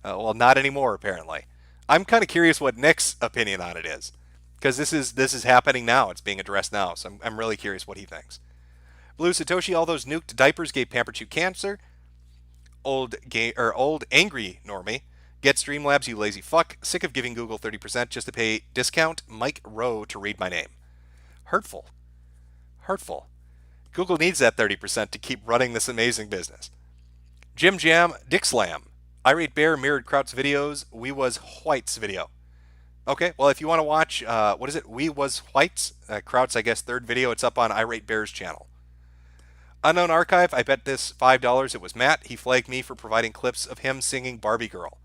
Well, not anymore, apparently. I'm kind of curious what Nick's opinion on it is, because this is happening now. It's being addressed now, so I'm really curious what he thinks. Blue Satoshi, all those nuked diapers gave Pamperchew cancer. Old angry normie. Get Streamlabs, you lazy fuck. Sick of giving Google 30% just to pay discount Mike Rowe to read my name. Hurtful. Hurtful. Google needs that 30% to keep running this amazing business. Jim Jam, Dick Slam. Irate Bear mirrored Kraut's videos. We Was White's video. Okay, well, if you want to watch, what is it? We Was White's, Kraut's, I guess, third video. It's up on Irate Bear's channel. Unknown Archive, I bet this $5 it was Matt. He flagged me for providing clips of him singing Barbie Girl.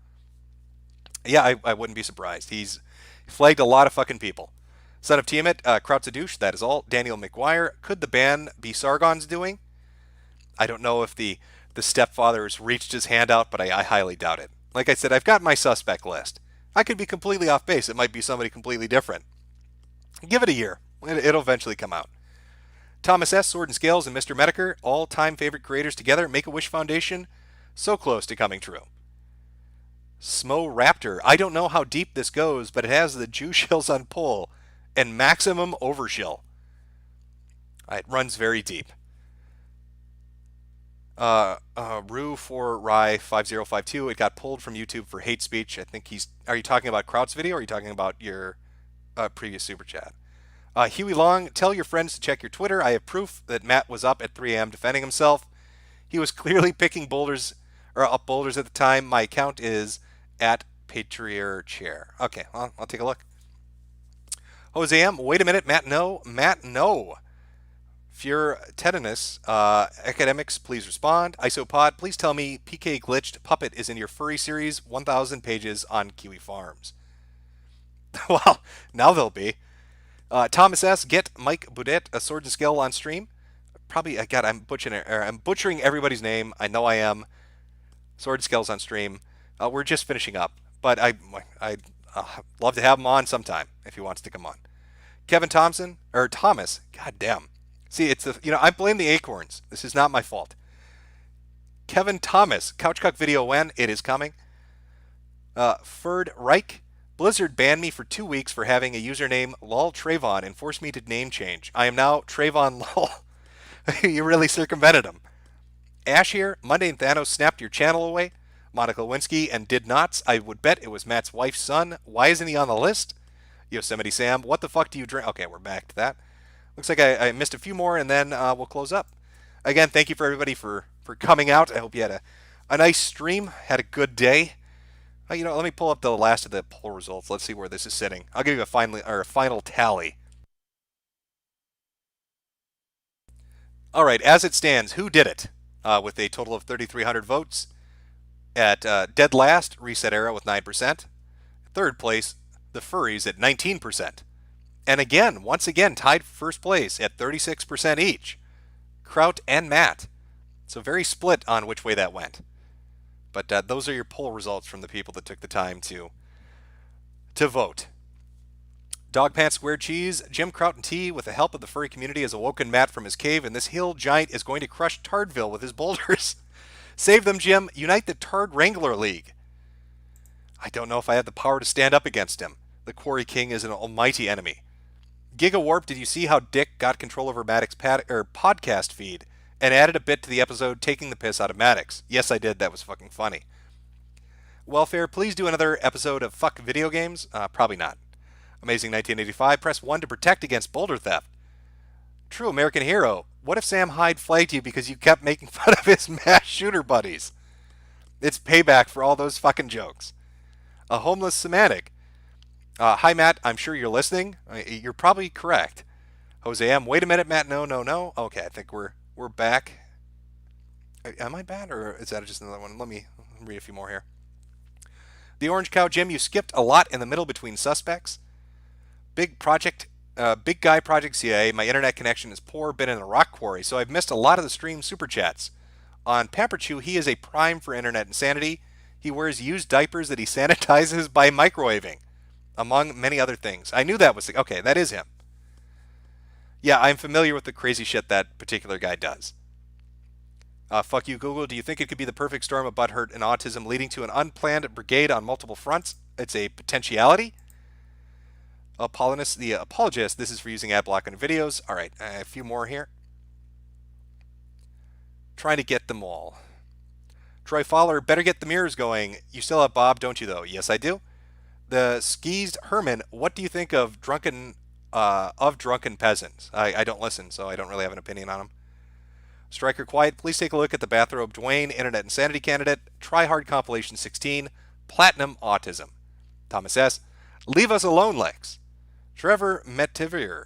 Yeah, I wouldn't be surprised. He's flagged a lot of fucking people. Son of Tiamat, Kraut's a douche, that is all. Daniel McGuire, could the ban be Sargon's doing? I don't know if the stepfather has reached his hand out, but I highly doubt it. Like I said, I've got my suspect list. I could be completely off base. It might be somebody completely different. Give it a year. It'll eventually come out. Thomas S., Sword and Scales, and Mr. Mediker, all-time favorite creators together, Make-A-Wish Foundation, so close to coming true. Smo Raptor, I don't know how deep this goes, but it has the Jew shills on pull and maximum overshill. It runs very deep. Rue for Rye 5052, it got pulled from YouTube for hate speech. I think are you talking about Kraut's video, or are you talking about your previous super chat? Huey Long, tell your friends to check your Twitter. I have proof that Matt was up at 3 a.m. defending himself. He was clearly picking boulders, or up boulders at the time. My account is at Patriot Chair. Okay, well, I'll take a look. Jose M, wait a minute, Matt, no. Matt, no. Fure Tetanus, academics, please respond. Isopod, please tell me PK Glitched Puppet is in your furry series, 1,000 pages on Kiwi Farms. Well, now they'll be. Thomas S, get Mike Boudet a Sword and Scale on stream. Probably, God, I'm butchering everybody's name. I know I am. Sword and Scales on stream. We're just finishing up, but I'd love to have him on sometime if he wants to come on. Kevin Thompson, or Thomas, god damn. See, I blame the acorns. This is not my fault. Kevin Thomas, Couchcock video when? It is coming. Ferd Reich, Blizzard banned me for 2 weeks for having a username lolTravon and forced me to name change. I am now Travon Lol. You really circumvented him. Ash here, Mundane Thanos snapped your channel away. Monica Lewinsky and Did Nots, I would bet it was Matt's wife's son. Why isn't he on the list? Yosemite Sam, what the fuck do you drink? Okay, we're back to that. Looks like I missed a few more, and then we'll close up. Again, thank you for everybody for coming out. I hope you had a nice stream, had a good day. Let me pull up the last of the poll results. Let's see where this is sitting. I'll give you a final tally. All right, as it stands, who did it? With a total of 3,300 votes. At dead last, Reset Era with 9%. Third place, the Furries at 19%. And again, once again, tied for first place at 36% each. Kraut and Matt. So very split on which way that went. But those are your poll results from the people that took the time to vote. Dogpants Square Cheese, Jim Kraut and T, with the help of the furry community, has awoken Matt from his cave, and this hill giant is going to crush Tardville with his boulders. Save them, Jim. Unite the Tard Wrangler League. I don't know if I have the power to stand up against him. The Quarry King is an almighty enemy. Giga Warp, did you see how Dick got control over Maddox's podcast feed and added a bit to the episode taking the piss out of Maddox? Yes, I did. That was fucking funny. Welfare, please do another episode of Fuck Video Games. Probably not. Amazing 1985, press 1 to protect against boulder theft. True American Hero, what if Sam Hyde flagged you because you kept making fun of his mass shooter buddies? It's payback for all those fucking jokes. A Homeless Semantic. Hi, Matt. I'm sure you're listening. You're probably correct. Jose M. Wait a minute, Matt. No. Okay, I think we're back. Am I bad, or is that just another one? Let me read a few more here. The Orange Cow, Jim, you skipped a lot in the middle between suspects. Big Project Big Guy Project CIA. My internet connection is poor. Been in a rock quarry, so I've missed a lot of the stream super chats. On Pamperchew, he is a prime for internet insanity. He wears used diapers that he sanitizes by microwaving, among many other things. I knew that was okay. That is him. Yeah, I'm familiar with the crazy shit that particular guy does. Fuck you, Google. Do you think it could be the perfect storm of butthurt and autism leading to an unplanned brigade on multiple fronts? It's a potentiality. Apollinus, the apologist. This is for using ad block on videos. All right, a few more here. Trying to get them all. Troy Fowler, better get the mirrors going. You still have Bob, don't you, though? Yes, I do. The Skeezed Herman, what do you think of drunken peasants? I don't listen, so I don't really have an opinion on them. Striker Quiet, please take a look at the Bathrobe Dwayne, Internet Insanity Candidate, Try Hard Compilation 16, Platinum Autism. Thomas S., leave us alone, Lex. Trevor Metivier,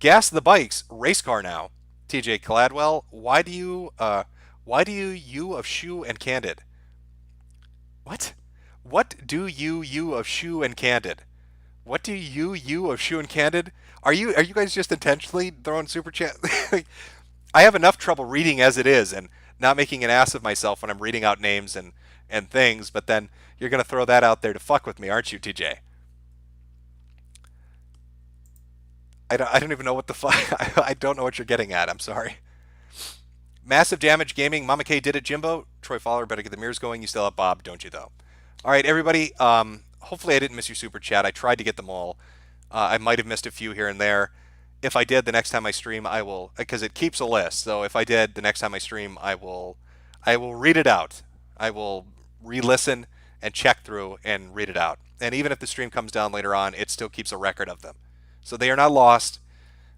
Gas the Bikes, race car now. TJ Cladwell, why do you of Shoe and Candid? What? What do you of Shoe and Candid? What do you of Shoe and Candid? Are you guys just intentionally throwing super chat? I have enough trouble reading as it is and not making an ass of myself when I'm reading out names and things, but then you're going to throw that out there to fuck with me, aren't you, TJ? I don't even know what the fuck. I don't know what you're getting at. I'm sorry. Massive Damage Gaming, Mama K did it, Jimbo. Troy Fowler, better get the mirrors going. You still have Bob, don't you, though? All right, everybody. Hopefully I didn't miss your super chat. I tried to get them all. I might have missed a few here and there. If I did, the next time I stream, I will, because it keeps a list. So if I did, the next time I stream, I will read it out. I will re-listen and check through and read it out. And even if the stream comes down later on, it still keeps a record of them. So they are not lost.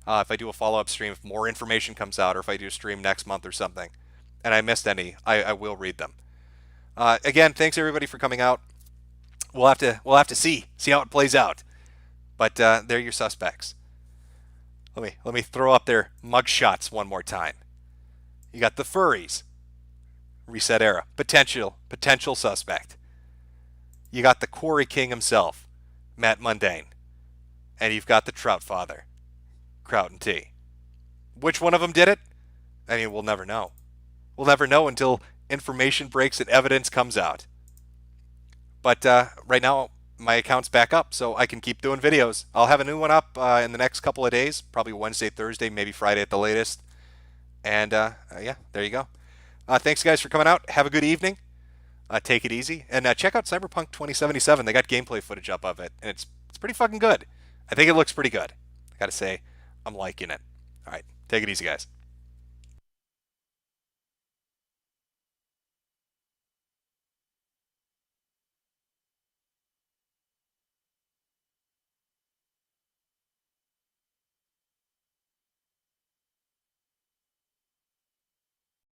If I do a follow-up stream, if more information comes out, or if I do a stream next month or something, and I missed any, I will read them. Again, thanks everybody for coming out. We'll have to see how it plays out. But they're your suspects. Let me throw up their mugshots one more time. You got the furries, Reset Era, potential suspect. You got the Quarry King himself, Matt Mundane, and you've got the Trout Father, Crowton T. Which one of them did it? I mean, we'll never know. We'll never know until information breaks and evidence comes out. But right now, my account's back up, so I can keep doing videos. I'll have a new one up in the next couple of days, probably Wednesday, Thursday, maybe Friday at the latest. And yeah, there you go. Thanks, guys, for coming out. Have a good evening. Take it easy. And check out Cyberpunk 2077. They got gameplay footage up of it, and it's pretty fucking good. I think it looks pretty good. I got to say, I'm liking it. All right, take it easy, guys.